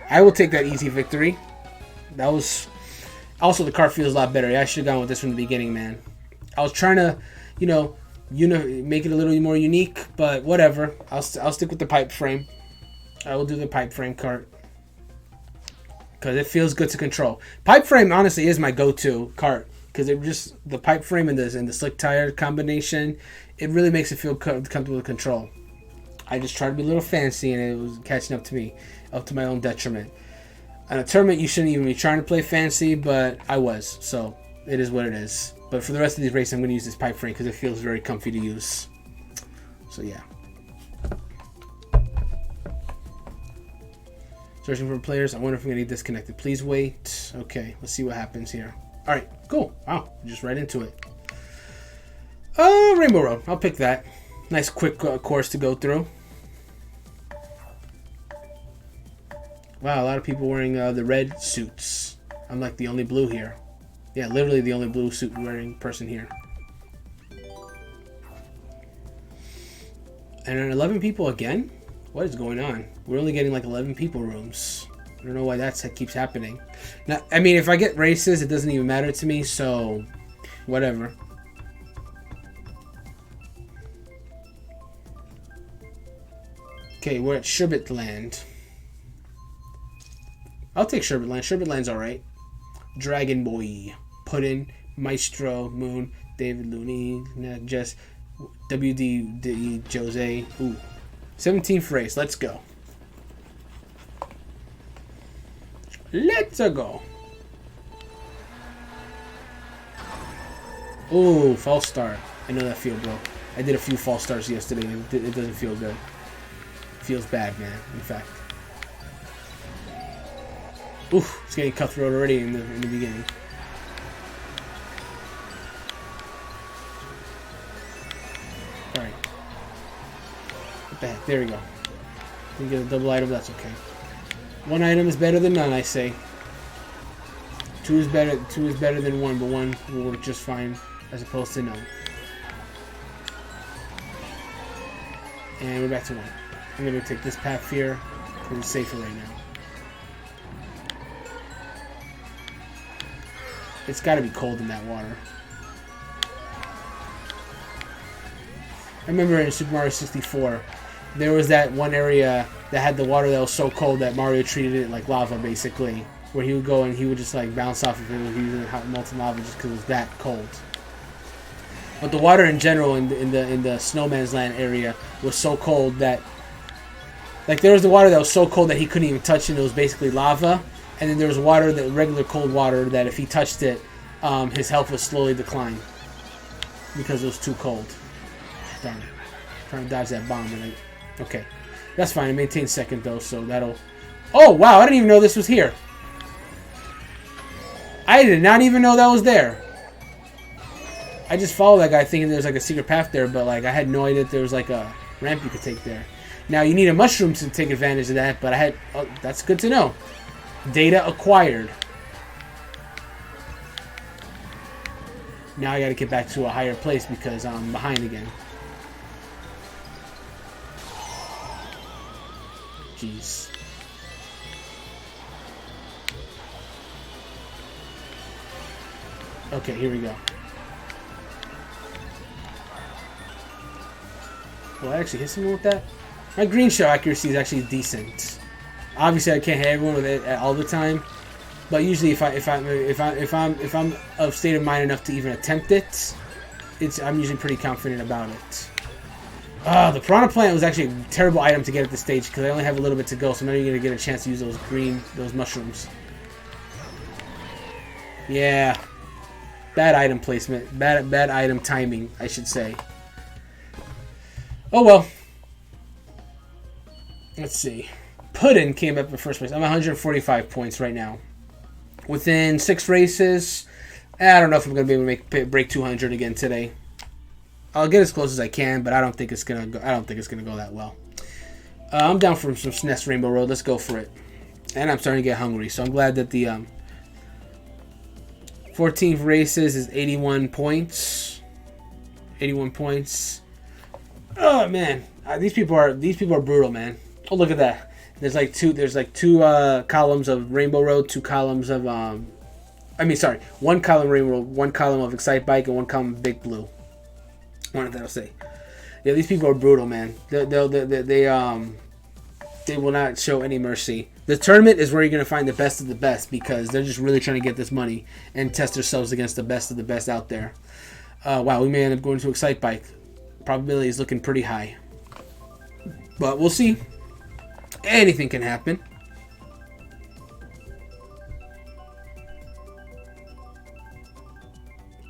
A: I will take that easy victory. That was... Also, the car feels a lot better. I should have gone with this from the beginning, man. I was trying to, make it a little more unique, but whatever. I'll stick with the pipe frame. I will do the pipe frame cart. Because it feels good to control. Pipe frame, honestly, is my go-to cart. Because it just, the pipe frame and the slick tire combination, it really makes it feel comfortable to control. I just tried to be a little fancy, and it was catching up to me, up to my own detriment. In a tournament, you shouldn't even be trying to play fancy, but I was, so it is what it is. But for the rest of these races, I'm going to use this pipe frame because it feels very comfy to use. So yeah. Searching for players. I wonder if I'm going to get disconnected. Please wait. Okay, let's see what happens here. All right, cool. Wow, just right into it. Rainbow Road. I'll pick that. Nice quick course to go through. Wow, a lot of people wearing the red suits. I'm like the only blue here. Yeah, literally the only blue suit wearing person here. And then 11 people again? What is going on? We're only getting like 11 people rooms. I don't know why that keeps happening. Now, I mean, if I get races, it doesn't even matter to me, so whatever. Okay, we're at Sherbet Land. I'll take Sherbet Land. Sherbet Land's alright. Dragon Boy. Puddin, Maestro, Moon, David Looney, Jess, WD, Jose. Ooh. 17th race. Let's go. Let's go. Ooh, false start. I know that feel, bro. I did a few false starts yesterday, and it doesn't feel good. It feels bad, man. In fact. Oof, it's getting cutthroat already in the beginning. Alright. What the heck? There we go. We get a double item, that's okay. One item is better than none, I say. Two is better than one, but one will work just fine as opposed to none. And we're back to one. I'm gonna take this path here because it's safer right now. It's got to be cold in that water. I remember in Super Mario 64, there was that one area that had the water that was so cold that Mario treated it like lava, basically. Where he would go and he would just like bounce off of it when he was using hot molten lava just because it was that cold. But the water in general in the Snowman's Land area was so cold that, like, there was the water that was so cold that he couldn't even touch it. And it was basically lava. And then there was water, that regular cold water, that if he touched it, his health would slowly decline because it was too cold. Darn it. Trying to dodge that bomb. And okay. That's fine. I maintained second, though, so that'll... Oh, wow. I didn't even know this was here. I did not even know that was there. I just followed that guy thinking there was like a secret path there, but like I had no idea that there was like a ramp you could take there. Now, you need a mushroom to take advantage of that, but I had... Oh, that's good to know. Data acquired. Now I gotta get back to a higher place because I'm behind again. Jeez. Okay, here we go. Will I actually hit someone with that? My green shell accuracy is actually decent. Obviously, I can't hit everyone with it all the time, but usually, if I'm of state of mind enough to even attempt it, I'm usually pretty confident about it. The piranha plant was actually a terrible item to get at this stage because I only have a little bit to go, so I'm not even gonna get a chance to use those mushrooms. Yeah, bad item placement, bad item timing, I should say. Oh well. Let's see. Puddin came up in first place. I'm 145 points right now. Within 6 races, I don't know if I'm going to be able to break 200 again today. I'll get as close as I can, but I don't think it's going to go. I don't think it's going to go that well. I'm down for some SNES Rainbow Road. Let's go for it. And I'm starting to get hungry, so I'm glad that the 14th races is 81 points. 81 points. Oh man, these people are brutal, man. Oh, look at that. There's like two columns of Rainbow Road, 2 columns of one column Rainbow Road, 1 column of Excite Bike, and 1 column of Big Blue. One of that I'll say. Yeah, these people are brutal, man. They will not show any mercy. The tournament is where you're gonna find the best of the best because they're just really trying to get this money and test themselves against the best of the best out there. Wow, we may end up going to Excite Bike. Probability is looking pretty high, but we'll see. Anything can happen.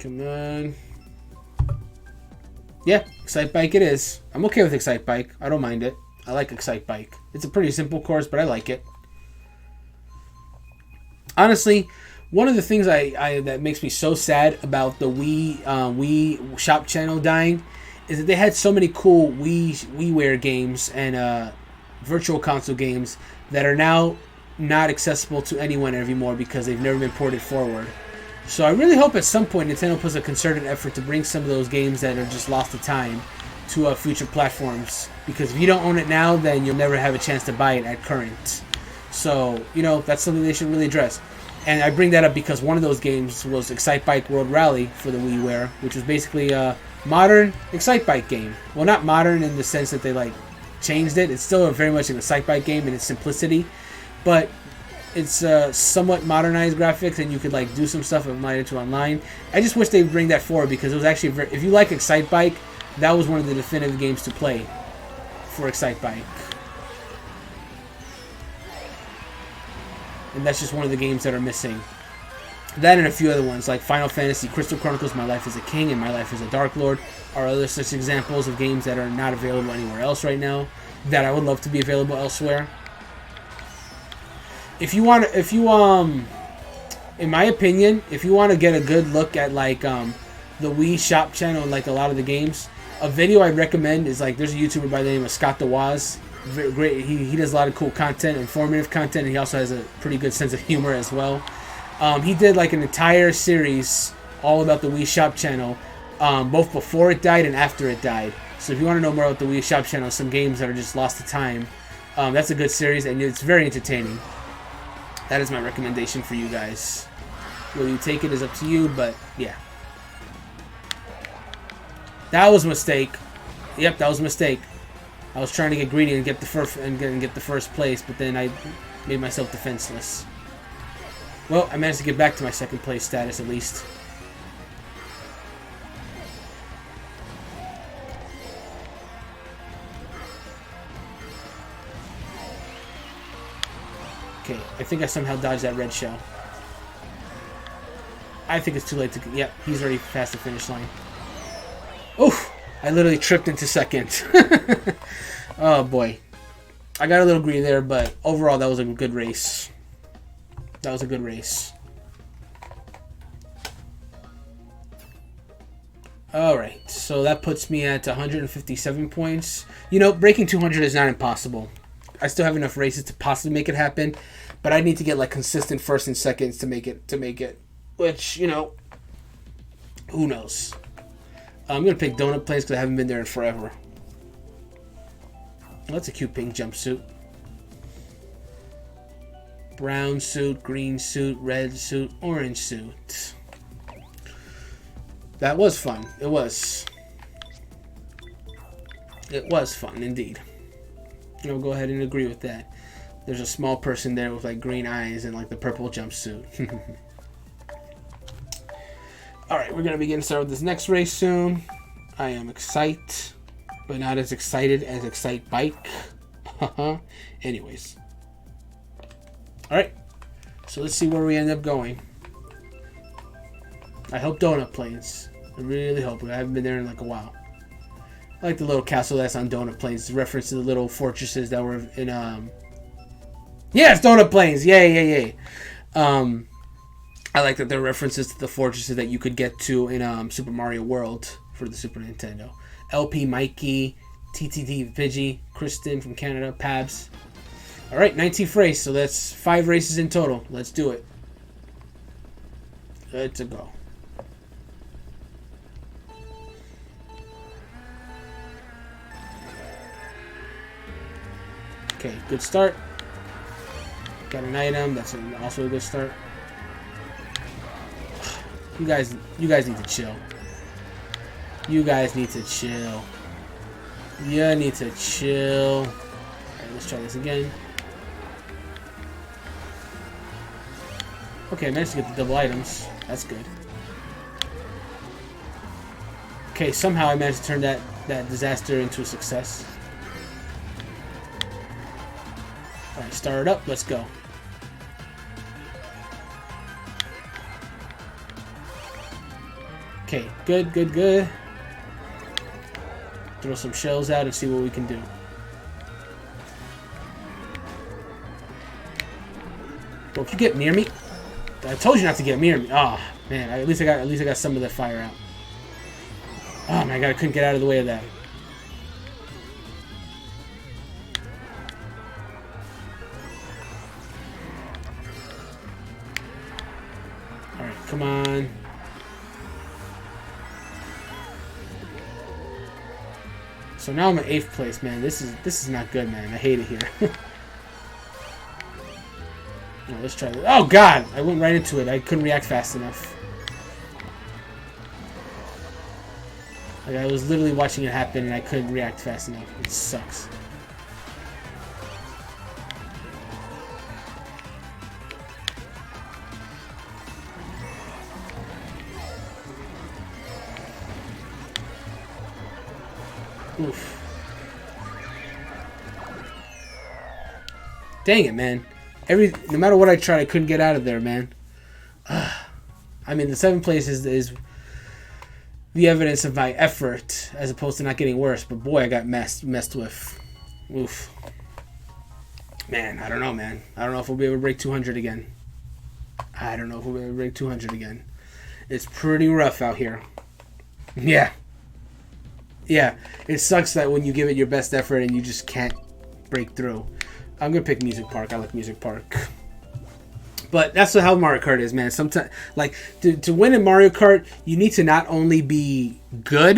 A: Come on. Yeah, Excite Bike it is. I'm okay with Excite Bike. I don't mind it. I like Excite Bike. It's a pretty simple course, but I like it. Honestly, one of the things that makes me so sad about the Wii Shop channel dying is that they had so many cool WiiWare games and virtual console games that are now not accessible to anyone anymore because they've never been ported forward. So I really hope at some point Nintendo puts a concerted effort to bring some of those games that are just lost to time to future platforms. Because if you don't own it now, then you'll never have a chance to buy it at current. So, you know, that's something they should really address. And I bring that up because one of those games was Excite Bike World Rally for the WiiWare, which was basically a modern Excite Bike game. Well, not modern in the sense that they like changed it. It's still very much an Excite Bike game in its simplicity, but it's somewhat modernized graphics, and you could like do some stuff and apply it to online. I just wish they'd bring that forward because it was actually if you like Excite Bike, that was one of the definitive games to play for Excite Bike. And that's just one of the games that are missing. That and a few other ones like Final Fantasy Crystal Chronicles, My Life as a King, and My Life as a Dark Lord are other such examples of games that are not available anywhere else right now that I would love to be available elsewhere. In my opinion, if you want to get a good look at like the Wii Shop channel and like a lot of the games, a video I recommend is like there's a YouTuber by the name of Scott DeWaz. Great, he does a lot of cool content, informative content, and he also has a pretty good sense of humor as well. He did like an entire series all about the Wii Shop channel, both before it died and after it died. So if you want to know more about the Wii Shop channel, some games that are just lost to time, that's a good series and it's very entertaining. That is my recommendation for you guys. Will you take it is up to you, but yeah. That was a mistake. Yep, that was a mistake. I was trying to get greedy and get the first place, but then I made myself defenseless. Well, I managed to get back to my second place status at least. Okay, I think I somehow dodged that red shell. I think it's too late to... Yep, he's already past the finish line. Oof! I literally tripped into second. Oh boy. I got a little greedy there, but overall that was a good race. That was a good race. Alright, so that puts me at 157 points. You know, breaking 200 is not impossible. I still have enough races to possibly make it happen, but I need to get like consistent first and seconds to make it. Which, you know, who knows? I'm going to pick Donut Plains because I haven't been there in forever. That's a cute pink jumpsuit. Brown suit, green suit, red suit, orange suit. That was fun. It was. It was fun, indeed. I'll go ahead and agree with that. There's a small person there with like green eyes and like the purple jumpsuit. Alright, we're going to be getting started with this next race soon. I am excited, but not as excited as Excite Bike. Anyways. Alright, so let's see where we end up going. I hope Donut Plains. I really hope. I haven't been there in like a while. I like the little castle that's on Donut Plains. It's a reference to the little fortresses that were in... Yes, Donut Plains! Yay! I like that there are references to the fortresses that you could get to in Super Mario World for the Super Nintendo. LP Mikey, TTT Pidgey, Kristen from Canada, Pabs. Alright, 19th race, so that's 5 races in total. Let's do it. Let's go. Okay, good start. Got an item, that's also a good start. You guys need to chill. You guys need to chill. You need to chill. Alright, let's try this again. Okay, I managed to get the double items. That's good. Okay, somehow I managed to turn that disaster into a success. Alright, start it up. Let's go. Okay, good, good, good. Throw some shells out and see what we can do. Well, if you get near me, I told you not to get near me. Oh man, at least I got some of that fire out. Oh my god, I couldn't get out of the way of that. All right, come on. So now I'm in 8th place, man. This is not good, man. I hate it here. Right, let's try this. Oh god! I went right into it. I couldn't react fast enough. Like, I was literally watching it happen and I couldn't react fast enough. It sucks. Oof. Dang it, man. No matter what I tried, I couldn't get out of there, man. I mean, the 7th place is the evidence of my effort, as opposed to not getting worse. But boy, I got messed with. Oof. Man, I don't know, man. I don't know if we'll be able to break 200 again. I don't know if we'll be able to break 200 again. It's pretty rough out here. Yeah. Yeah. It sucks that when you give it your best effort and you just can't break through. I'm gonna pick Music Park. I like Music Park. But that's how Mario Kart is, man. Sometimes, like, to win in Mario Kart, you need to not only be good,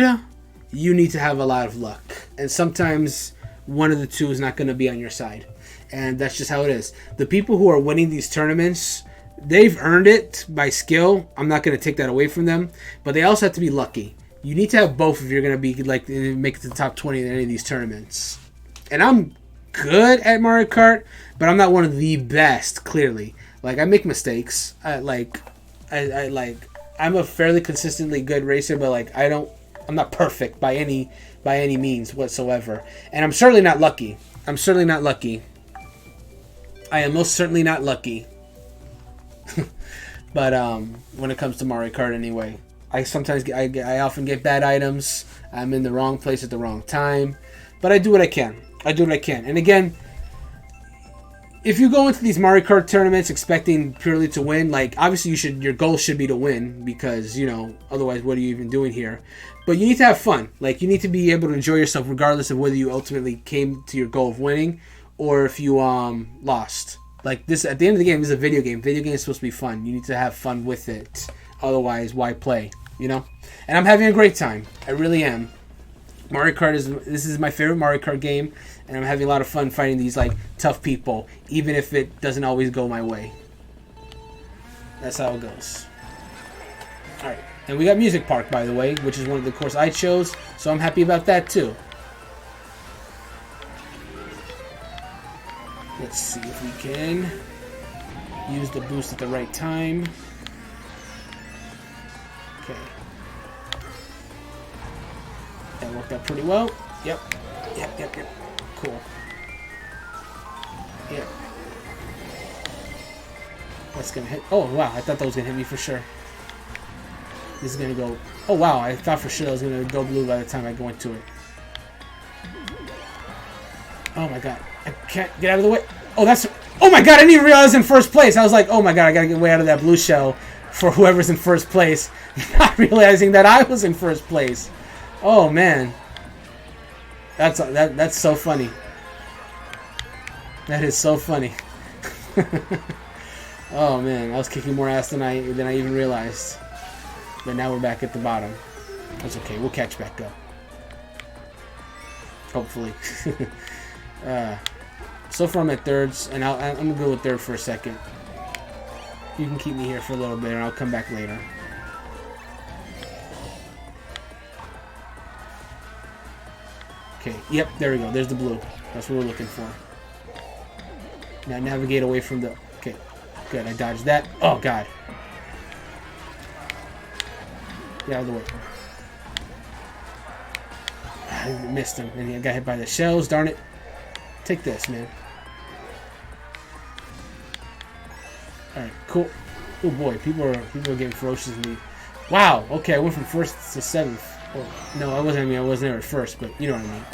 A: you need to have a lot of luck. And sometimes one of the two is not going to be on your side. And that's just how it is. The people who are winning these tournaments, they've earned it by skill. I'm not going to take that away from them. But they also have to be lucky. You need to have both if you're going to be, like, make it to the top 20 in any of these tournaments. And I'm good at Mario Kart, but I'm not one of the best, clearly. Like, I make mistakes. I'm a fairly consistently good racer, but like I'm not perfect by any means whatsoever. And I'm certainly not lucky. I am most certainly not lucky. But when it comes to Mario Kart anyway, I often get bad items. I'm in the wrong place at the wrong time. But I do what I can. And again, if you go into these Mario Kart tournaments expecting purely to win, like, obviously your goal should be to win, because, you know, otherwise what are you even doing here? But you need to have fun. Like, you need to be able to enjoy yourself regardless of whether you ultimately came to your goal of winning or if you lost. Like, this, at the end of the game, this is a video game. Video game is supposed to be fun. You need to have fun with it. Otherwise, why play? You know? And I'm having a great time. I really am. Mario Kart this is my favorite Mario Kart game, and I'm having a lot of fun fighting these, like, tough people, even if it doesn't always go my way. That's how it goes. Alright, and we got Music Park, by the way, which is one of the course I chose, so I'm happy about that too. Let's see if we can use the boost at the right time. Okay. That worked out pretty well. Yep. Cool. Yep. That's gonna hit. Oh, wow. I thought that was gonna hit me for sure. This is gonna go. Oh, wow. I thought for sure it was gonna go blue by the time I go into it. Oh, my God. I can't get out of the way. Oh, that's. Oh, my God. I didn't even realize I was in first place. I was like, oh, my God. I gotta get way out of that blue shell for whoever's in first place. Not realizing that I was in first place. Oh, man. That's so funny. That is so funny. Oh, man. I was kicking more ass than I even realized. But now we're back at the bottom. That's okay. We'll catch back up. Hopefully. So far I'm at thirds, and I'm going to go with third for a second. You can keep me here for a little bit, and I'll come back later. Okay, yep, there we go. There's the blue. That's what we're looking for. Now navigate away from the... Okay, good. I dodged that. Oh, God. Get out of the way. I missed him, and I got hit by the shells. Darn it. Take this, man. Alright, cool. Oh, boy. People are getting ferocious in Wow. Okay, I went from first to seventh. Well, no, I wasn't. I mean, I wasn't there at first, but you know what I mean.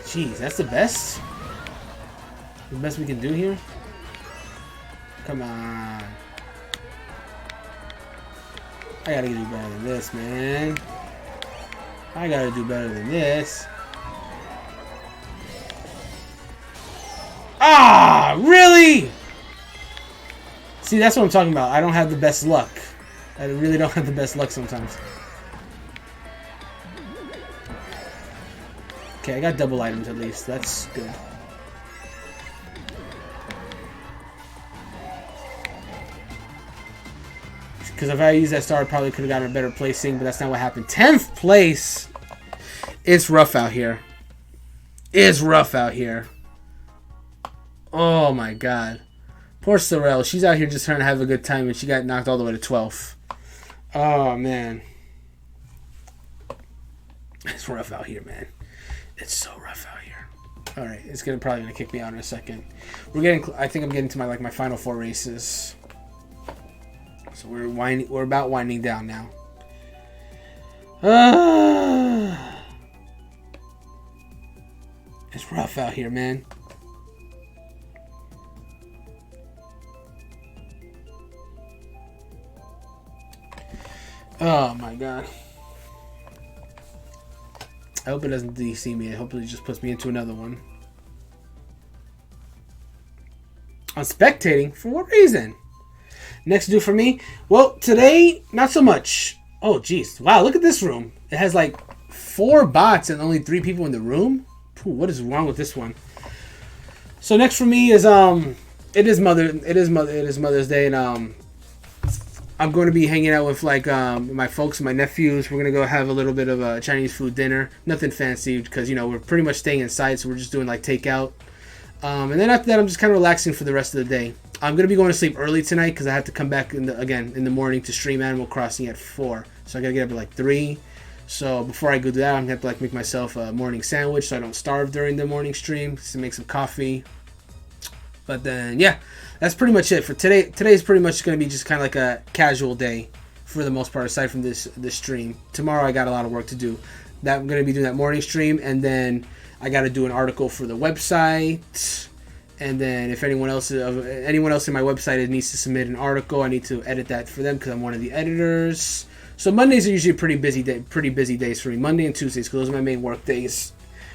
A: Jeez, that's the best. The best we can do here. Come on. I gotta do better than this, man. I gotta do better than this. Ah, really? See, that's what I'm talking about. I don't have the best luck. I really don't have the best luck sometimes. Okay, I got double items at least. That's good. Because if I used that star, I probably could have gotten a better placing, but that's not what happened. 10th place! It's rough out here. It's rough out here. Oh my god. Poor Sorrel. She's out here just trying to have a good time, and she got knocked all the way to 12th. Oh, man. It's rough out here, man. It's so rough out here. Alright, it's probably gonna kick me out in a second. I think I'm getting to my final 4 races. So we're about winding down now. It's rough out here, man. Oh my god. I hope it doesn't DC me. I hope it just puts me into another one. I'm spectating? For what reason? Next to do for me? Well, today, not so much. Oh, jeez. Wow, look at this room. It has like 4 bots and only 3 people in the room. Ooh, what is wrong with this one? So next for me is it is Mother's Day, and I'm going to be hanging out with my folks and my nephews. We're gonna go have a little bit of a Chinese food dinner. Nothing fancy because we're pretty much staying inside, so we're just doing like takeout. And then after that, I'm just kind of relaxing for the rest of the day. I'm going to be going to sleep early tonight because I have to come back in the morning to stream Animal Crossing at 4. So I got to get up at like 3. So before I go do that, I'm going to have to make myself a morning sandwich so I don't starve during the morning stream. To make some coffee. But then, yeah, that's pretty much it for today. Today's pretty much going to be just kind of like a casual day for the most part, aside from this stream. Tomorrow I got a lot of work to do. I'm going to be doing that morning stream, and then I got to do an article for the website. And then if anyone else in my website needs to submit an article, I need to edit that for them because I'm one of the editors. So Mondays are usually pretty busy days for me. Monday and Tuesdays, because those are my main work days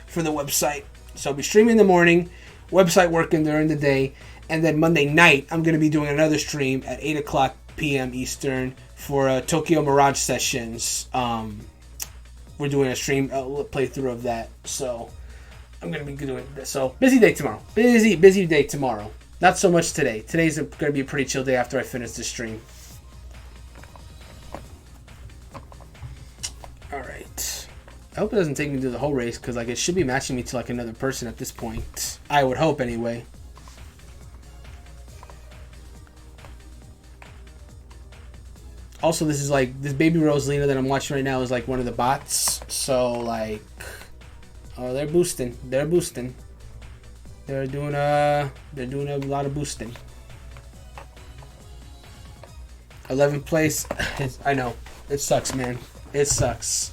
A: for the website. So I'll be streaming in the morning, website working during the day, and then Monday night I'm going to be doing another stream at 8 o'clock p.m. Eastern for Tokyo Mirage Sessions. We're doing a stream playthrough of that, so I'm going to be doing this. So, busy day tomorrow. Busy day tomorrow. Not so much today. Today's going to be a pretty chill day after I finish this stream. Alright. I hope it doesn't take me through the whole race, because it should be matching me to another person at this point. I would hope, anyway. Also, this is this baby Rosalina that I'm watching right now is one of the bots. So, oh, they're boosting. They're boosting. They're doing a lot of boosting. 11th place. I know. It sucks, man. It sucks.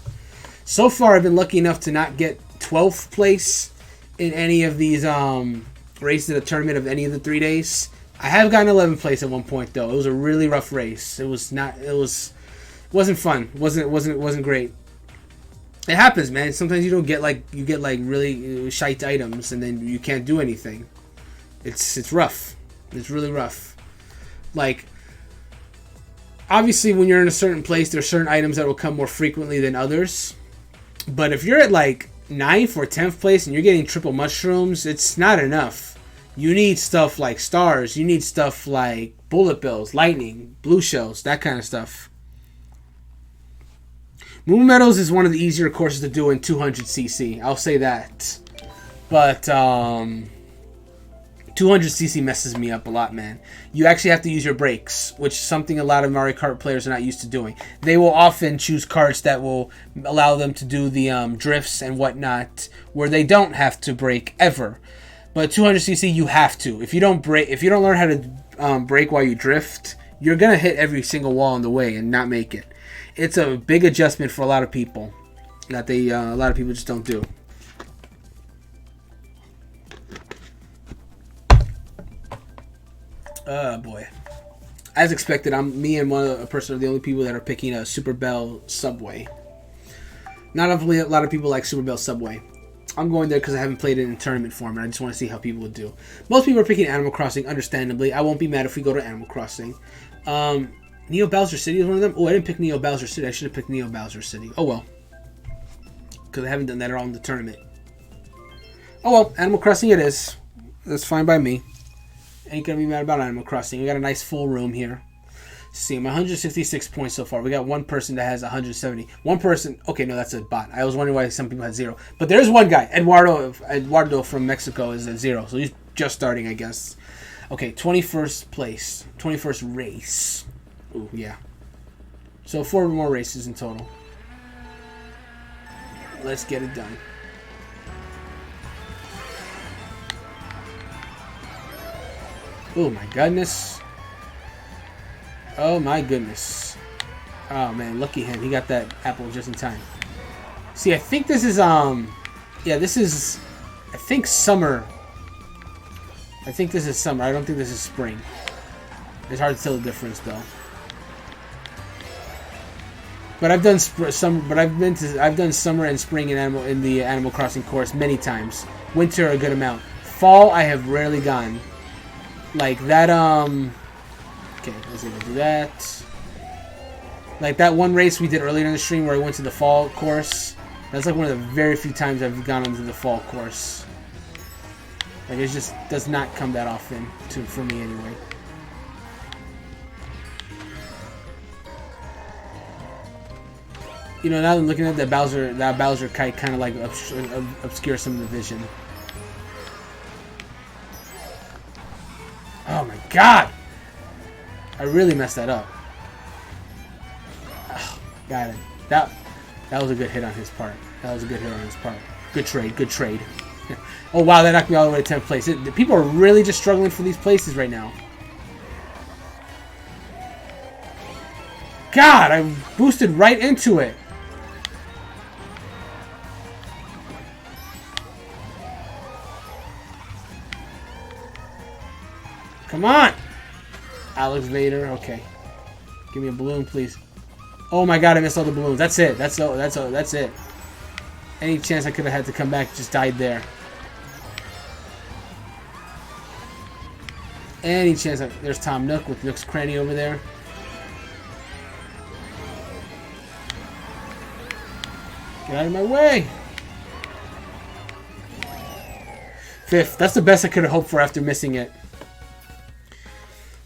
A: So far, I've been lucky enough to not get 12th place in any of these races in the tournament of any of the 3 days. I have gotten 11th place at one point though. It was a really rough race. It wasn't fun. It wasn't great. It happens, man. Sometimes you don't get really shite items, and then you can't do anything. It's rough. It's really rough. Obviously, when you're in a certain place, there's certain items that will come more frequently than others. But if you're at 9th or 10th place and you're getting triple mushrooms, it's not enough. You need stuff like stars. You need stuff like bullet bills, lightning, blue shells, that kind of stuff. Moon Meadows is one of the easier courses to do in 200cc. I'll say that. But 200cc messes me up a lot, man. You actually have to use your brakes, which is something a lot of Mario Kart players are not used to doing. They will often choose karts that will allow them to do the drifts and whatnot, where they don't have to brake ever. But 200cc, you have to. If you don't learn how to brake while you drift, you're gonna hit every single wall on the way and not make it. It's a big adjustment for a lot of people that a lot of people just don't do. Boy. As expected, me and one other person are the only people that are picking a Super Bell Subway. Not a lot of people like Super Bell Subway. I'm going there because I haven't played it in tournament form, and I just want to see how people would do. Most people are picking Animal Crossing, understandably. I won't be mad if we go to Animal Crossing. Neo Bowser City is one of them. Oh, I didn't pick Neo Bowser City. I should have picked Neo Bowser City. Oh, well. Because I haven't done that at all in the tournament. Oh, well. Animal Crossing it is. That's fine by me. Ain't going to be mad about Animal Crossing. We got a nice full room here. See, I'm 166 points so far. We got one person that has 170. One person... Okay, no, that's a bot. I was wondering why some people had 0. But there's one guy. Eduardo from Mexico is at 0. So he's just starting, I guess. Okay, 21st place. 21st race. Ooh, yeah. So 4 more races in total. Let's get it done. Oh, my goodness. Oh my goodness. Oh man, lucky him. He got that apple just in time. See, I think this is yeah, this is I think summer. I think this is summer. I don't think this is spring. It's hard to tell the difference though. But I've done I've done summer and spring in the Animal Crossing course many times. Winter a good amount. Fall I have rarely gone. Like that okay, let's even do that. Like that one race we did earlier in the stream where I went to the fall course. That's like one of the very few times I've gone into the fall course. Like it just does not come that often for me anyway. You know, now that I'm looking at that Bowser kite kind of like obscures some of the vision. Oh my god! I really messed that up. Oh, got it. That was a good hit on his part. That was a good hit on his part. Good trade. Good trade. Oh wow, that knocked me all the way to 10th place. People are really just struggling for these places right now. God, I boosted right into it. Come on! Alex Vader, okay. Give me a balloon, please. Oh my god, I missed all the balloons. That's it. That's it. Any chance I could have had to come back just died there. Any chance there's Tom Nook with Nook's Cranny over there. Get out of my way! 5th. That's the best I could have hoped for after missing it.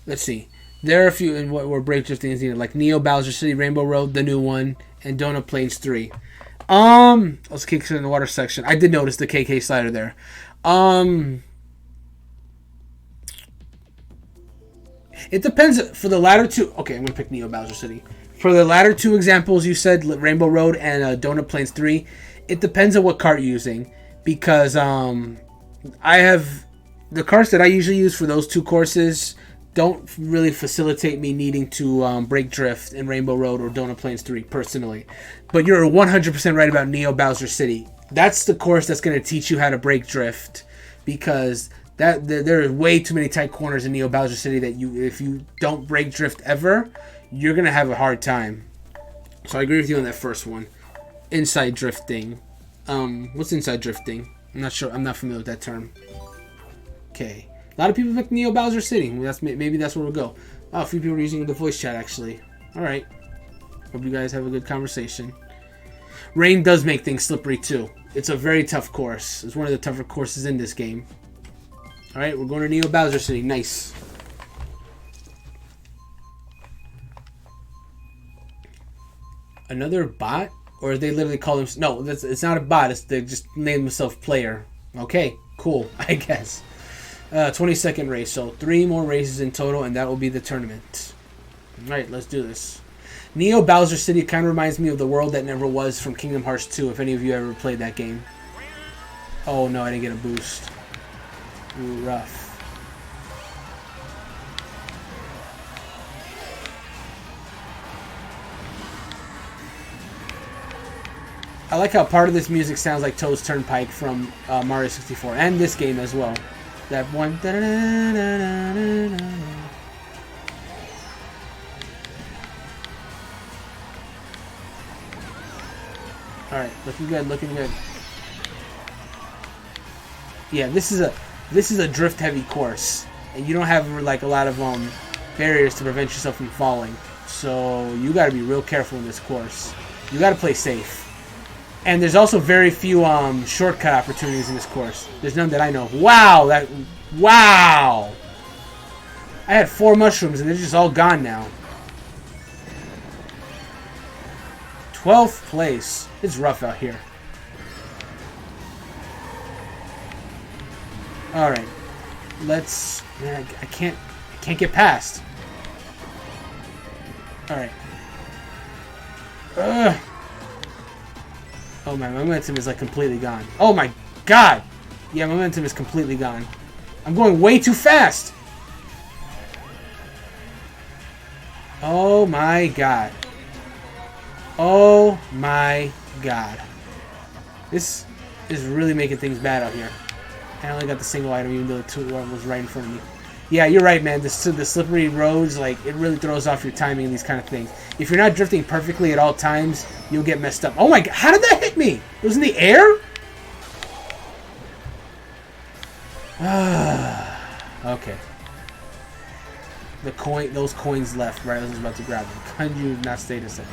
A: Let's see. There are a few in what were break drifting is needed, like Neo Bowser City, Rainbow Road, the new one, and Donut Plains 3. Let's kick it in the water section. I did notice the KK slider there. It depends for the latter two. Okay, I'm gonna pick Neo Bowser City. For the latter two examples, you said Rainbow Road and Donut Plains 3. It depends on what cart you're using, because I have the carts that I usually use for those two courses don't really facilitate me needing to break drift in Rainbow Road or Donut Plains 3 personally. But you're 100% right about Neo Bowser City. That's the course that's going to teach you how to break drift, because there are way too many tight corners in Neo Bowser City that if you don't break drift ever, you're going to have a hard time. So I agree with you on that first one. Inside drifting. What's inside drifting? I'm not sure. I'm not familiar with that term. Okay. A lot of people pick Neo Bowser City. Maybe that's where we'll go. Oh, a few people are using the voice chat, actually. Alright. Hope you guys have a good conversation. Rain does make things slippery, too. It's a very tough course. It's one of the tougher courses in this game. Alright, we're going to Neo Bowser City. Nice. Another bot? Or they literally call them... No, it's not a bot. They just name themselves player. Okay, cool, I guess. 22nd race, so 3 more races in total, and that will be the tournament. Alright, let's do this. Neo Bowser City kind of reminds me of the world that never was from Kingdom Hearts 2, if any of you ever played that game. Oh no, I didn't get a boost. Ooh, rough. I like how part of this music sounds like Toad's Turnpike from Mario 64 and this game as well. That one. All right, looking good, looking good. Yeah, this is a drift heavy course, and you don't have like a lot of barriers to prevent yourself from falling. So you got to be real careful in this course. You got to play safe. And there's also very few shortcut opportunities in this course. There's none that I know. Wow, wow. I had 4 mushrooms and they're just all gone now. 12th place. It's rough out here. All right, let's. Man, I can't get past. All right. Ugh. Oh, my momentum is like completely gone. Oh my god! Yeah, momentum is completely gone. I'm going way too fast! Oh my god. Oh my god. This is really making things bad out here. I only got the single item even though the 2 was right in front of me. Yeah, you're right, man. The slippery roads, like, it really throws off your timing and these kind of things. If you're not drifting perfectly at all times, you'll get messed up. Oh my god, how did that hit me? It was in the air? Okay. Those coins left, right? I was about to grab them. Can you not stay the same?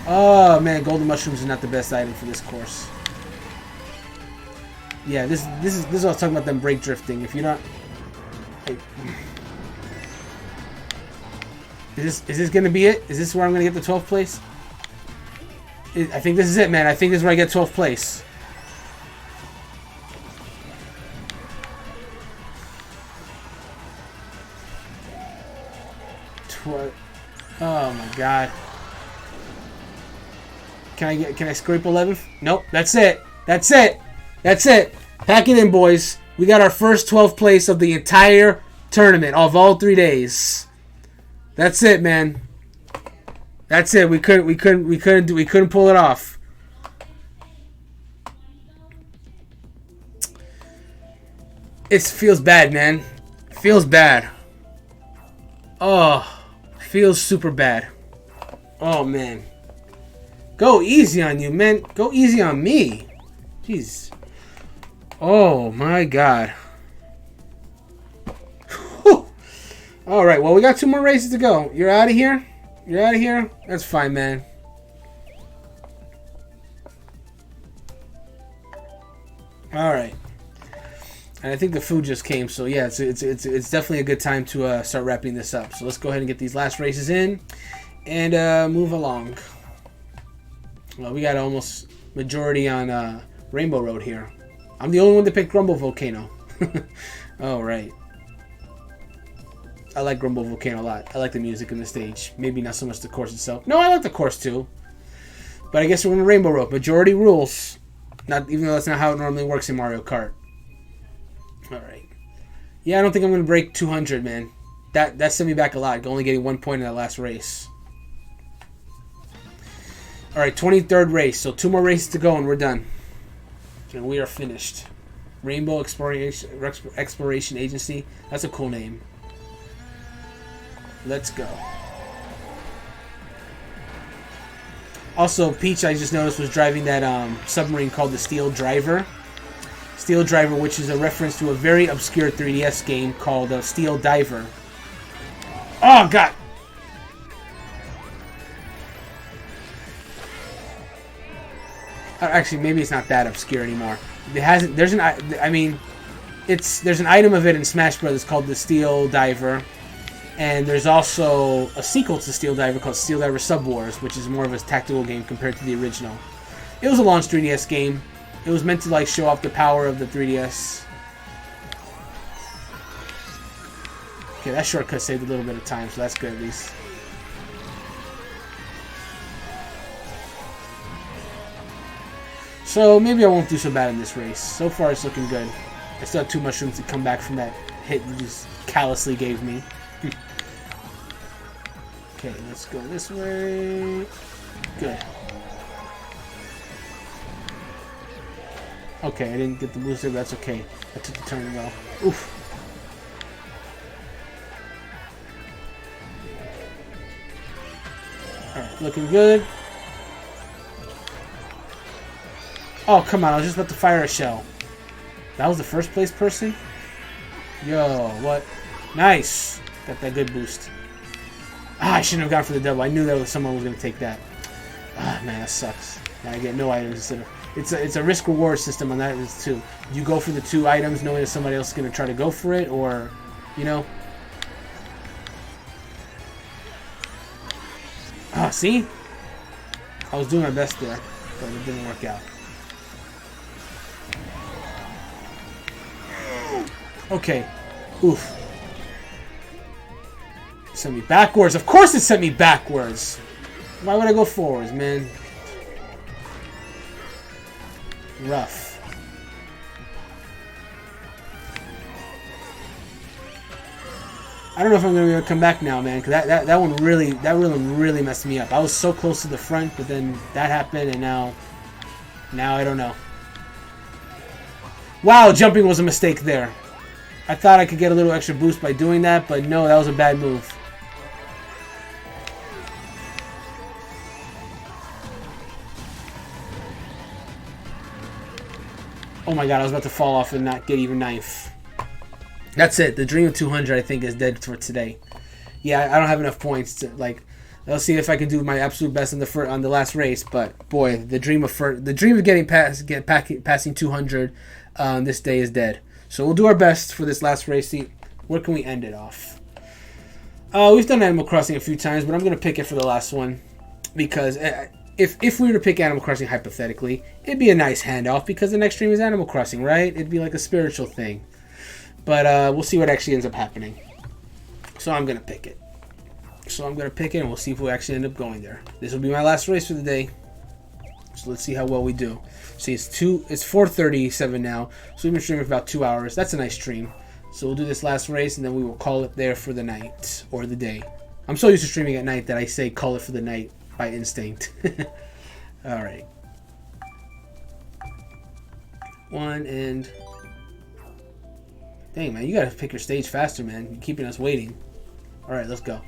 A: Oh man, golden mushrooms are not the best item for this course. Yeah, this is what I was talking about, them brake drifting. If you're not, is this gonna be it? Is this where I'm gonna get the 12th place? I think this is it, man. I think this is where I get 12th place. Oh my god. Can I scrape 11th? Nope. That's it. That's it. That's it. Pack it in, boys. We got our first 12th place of the entire tournament of all 3 days. That's it, man. That's it. We couldn't pull it off. It feels bad, man. It feels bad. Oh, feels super bad. Oh man. Go easy on you, man. Go easy on me. Jeez. Oh my god. Whew. All right. Well, we got 2 more races to go. You're out of here. You're out of here. That's fine, man. All right. And I think the food just came, so yeah, it's definitely a good time to start wrapping this up. So let's go ahead and get these last races in and move along. Well, we got almost majority on Rainbow Road here. I'm the only one that picked Grumble Volcano. All right. I like Grumble Volcano a lot. I like the music and the stage. Maybe not so much the course itself. No, I like the course too. But I guess we're in Rainbow Road. Majority rules. Not even though that's not how it normally works in Mario Kart. All right. Yeah, I don't think I'm going to break 200, man. That sent me back a lot, only getting 1 point in that last race. All right, 23rd race. So 2 more races to go, and we're done. And we are finished. Rainbow Exploration Agency. That's a cool name. Let's go. Also, Peach, I just noticed, was driving that submarine called the Steel Driver. Steel Driver, which is a reference to a very obscure 3DS game called Steel Diver. Oh, God! Actually, maybe it's not that obscure anymore. It hasn't. There's an. I mean, there's an item of it in Smash Brothers called the Steel Diver, and there's also a sequel to Steel Diver called Steel Diver Sub Wars, which is more of a tactical game compared to the original. It was a launch 3DS game. It was meant to like show off the power of the 3DS. Okay, that shortcut saved a little bit of time, so that's good at least. So maybe I won't do so bad in this race. So far it's looking good. I still have 2 mushrooms to come back from that hit you just callously gave me. Okay, let's go this way. Good. Okay, I didn't get the booster, but that's okay. I took the turn well. Oof. Alright, looking good. Oh, come on. I was just about to fire a shell. That was the first place person? Yo, what? Nice. Got that good boost. Ah, I shouldn't have gone for the double. I knew that someone was going to take that. Ah, man, that sucks. Now I get no items instead of... It's a risk-reward system on that too. You go for the 2 items knowing that somebody else is going to try to go for it, or, you know... Ah, see? I was doing my best there, but it didn't work out. Okay. Oof. It sent me backwards. Of course it sent me backwards. Why would I go forwards, man? Rough. I don't know if I'm gonna be able to come back now, man, because that one really messed me up. I was so close to the front, but then that happened, and now I don't know. Wow, jumping was a mistake there. I thought I could get a little extra boost by doing that, but no, that was a bad move. Oh my god, I was about to fall off and not get even knife. That's it. The Dream of 200, I think, is dead for today. Yeah, I don't have enough points to, like... I'll see if I can do my absolute best on the last race, but boy, the dream of getting passing 200 this day is dead. So we'll do our best for this last race. See, where can we end it off? We've done Animal Crossing a few times, but I'm gonna pick it for the last one because if we were to pick Animal Crossing hypothetically, it'd be a nice handoff because the next stream is Animal Crossing, right? It'd be like a spiritual thing. But we'll see what actually ends up happening. So I'm gonna pick it. And we'll see if we actually end up going there. This will be my last race for the day. So let's see how well we do. See, it's 4:37 now. So we've been streaming for about 2 hours. That's a nice stream. So we'll do this last race, and then we will call it there for the night or the day. I'm so used to streaming at night that I say call it for the night by instinct. All right. One and... Dang, man, you gotta pick your stage faster, man. You're keeping us waiting. All right, let's go.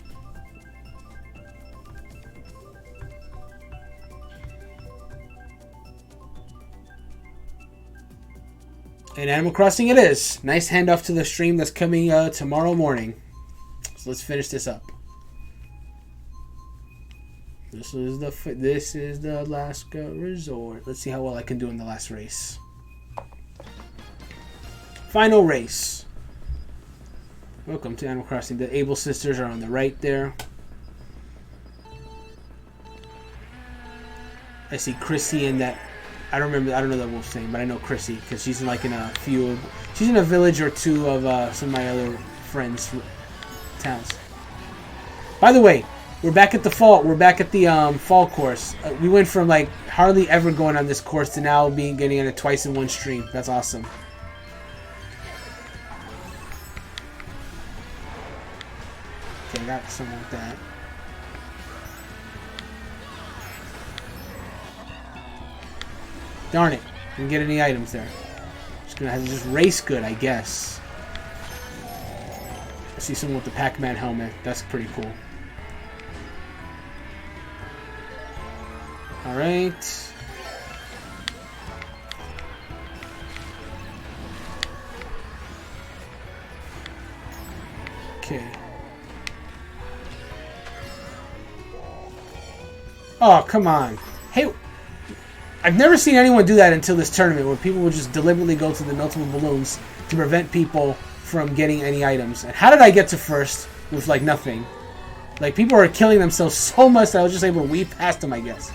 A: And Animal Crossing it is. Nice handoff to the stream that's coming tomorrow morning. So let's finish this up. This is the Alaska Resort. Let's see how well I can do in the last race. Final race. Welcome to Animal Crossing. The Able sisters are on the right there. I see Chrissy in that. I don't know that wolf's name, but I know Chrissy because she's in like she's in a village or two of some of my other friends' towns. By the way, we're back at the fall. We're back at the fall course. We went from like hardly ever going on this course to now getting on it twice in one stream. That's awesome. Okay, I got something like that. Darn it. Didn't get any items there. Just gonna have to just race good, I guess. I see someone with the Pac-Man helmet. That's pretty cool. Alright. Okay. Oh, come on. Hey, I've never seen anyone do that until this tournament, where people would just deliberately go to the multiple balloons to prevent people from getting any items. And how did I get to first with, like, nothing? Like, people are killing themselves so much that I was just able to weave past them, I guess.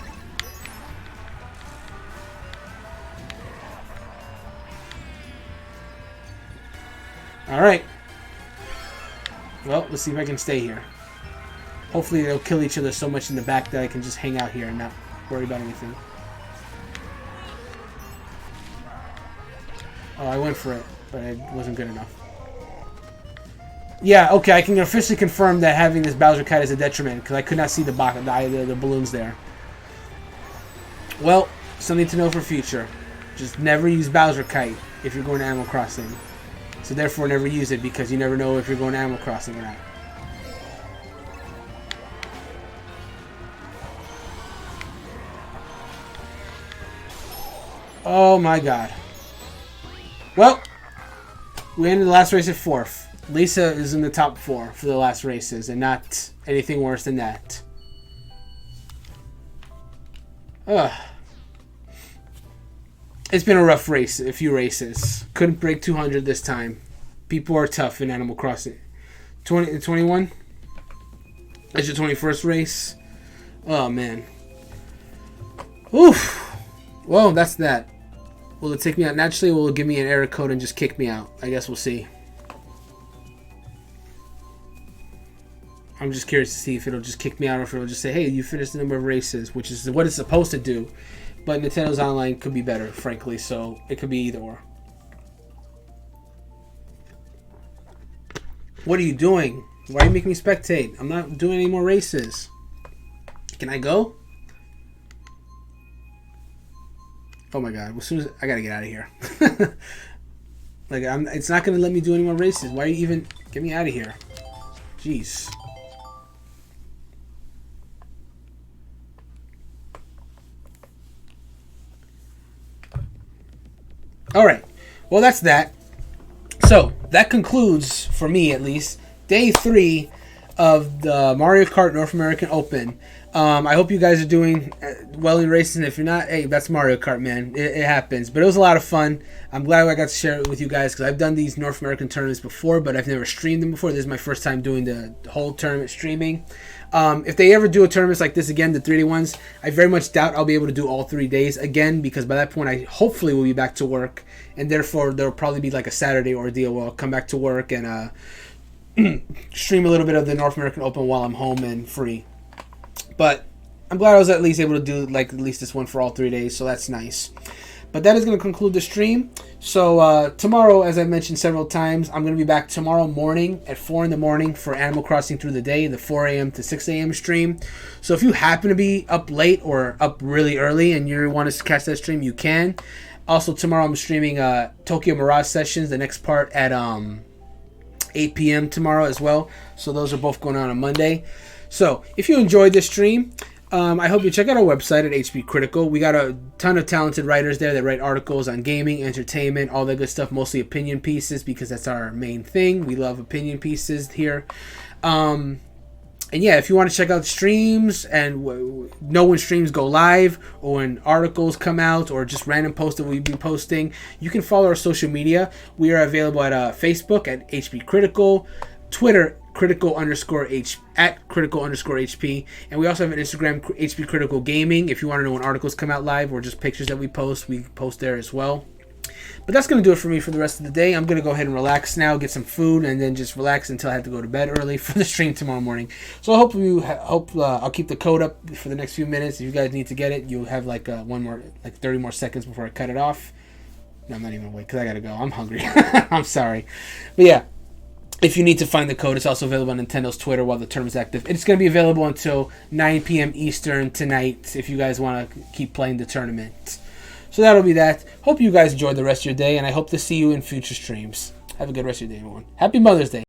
A: Alright. Well, let's see if I can stay here. Hopefully they'll kill each other so much in the back that I can just hang out here and not worry about anything. Oh, I went for it, but it wasn't good enough. Yeah, okay, I can officially confirm that having this Bowser kite is a detriment, because I could not see the balloons there. Well, something to know for future. Just never use Bowser Kite if you're going to Animal Crossing. So therefore, never use it because you never know if you're going to Animal Crossing or not. Oh my god. Well, we ended the last race at 4th. Lisa is in the top 4 for the last races, and not anything worse than that. Ugh. It's been a rough race, a few races. Couldn't break 200 this time. People are tough in Animal Crossing. 21? That's your 21st race? Oh, man. Oof. Well, that's that. Will it take me out naturally, or will it give me an error code and just kick me out? I guess we'll see. I'm just curious to see if it'll just kick me out or if it'll just say, hey, you finished the number of races, which is what it's supposed to do. But Nintendo's Online could be better, frankly, so it could be either or. What are you doing? Why are you making me spectate? I'm not doing any more races. Can I go? Oh my god, as soon as I gotta get out of here. Like, it's not gonna let me do any more races. Why are you even... Get me out of here. Jeez. Alright, well that's that. So, that concludes, for me at least, day 3 of the Mario Kart North American Open. I hope you guys are doing well in racing. If you're not, hey, that's Mario Kart, man. It happens. But it was a lot of fun. I'm glad I got to share it with you guys because I've done these North American tournaments before, but I've never streamed them before. This is my first time doing the whole tournament streaming. If they ever do a tournament like this again, the 3-day ones, I very much doubt I'll be able to do all 3 days again because by that point I hopefully will be back to work, and therefore there will probably be like a Saturday ordeal where I'll come back to work and stream a little bit of the North American Open while I'm home and free. But I'm glad I was at least able to do like at least this one for all 3 days, so that's nice. But that is going to conclude the stream. So tomorrow, as I mentioned several times, I'm going to be back tomorrow morning at 4 in the morning for Animal Crossing Through the Day, the 4 a.m. to 6 a.m. stream. So if you happen to be up late or up really early and you want to catch that stream, you can. Also tomorrow I'm streaming Tokyo Mirage Sessions, the next part at 8 p.m. tomorrow as well. So those are both going on Monday. So if you enjoyed this stream, I hope you check out our website at HP Critical. We got a ton of talented writers there that write articles on gaming, entertainment, all that good stuff, mostly opinion pieces because that's our main thing. We love opinion pieces here. And yeah, if you want to check out streams and know when streams go live or when articles come out or just random posts that we've been posting, you can follow our social media. We are available at Facebook at HP Critical, Twitter critical_HP, and we also have an Instagram, HP Critical Gaming. If you want to know when articles come out live or just pictures that we post there as well. But that's going to do it for me for the rest of the day. I'm going to go ahead and relax now, get some food, and then just relax until I have to go to bed early for the stream tomorrow morning. So I hope I'll keep the code up for the next few minutes. If you guys need to get it, you'll have like 30 more seconds before I cut it off. No, I'm not even awake because I got to go. I'm hungry. I'm sorry. But yeah. If you need to find the code, it's also available on Nintendo's Twitter while the term is active. It's going to be available until 9 p.m. Eastern tonight if you guys want to keep playing the tournament. So that'll be that. Hope you guys enjoyed the rest of your day, and I hope to see you in future streams. Have a good rest of your day, everyone. Happy Mother's Day.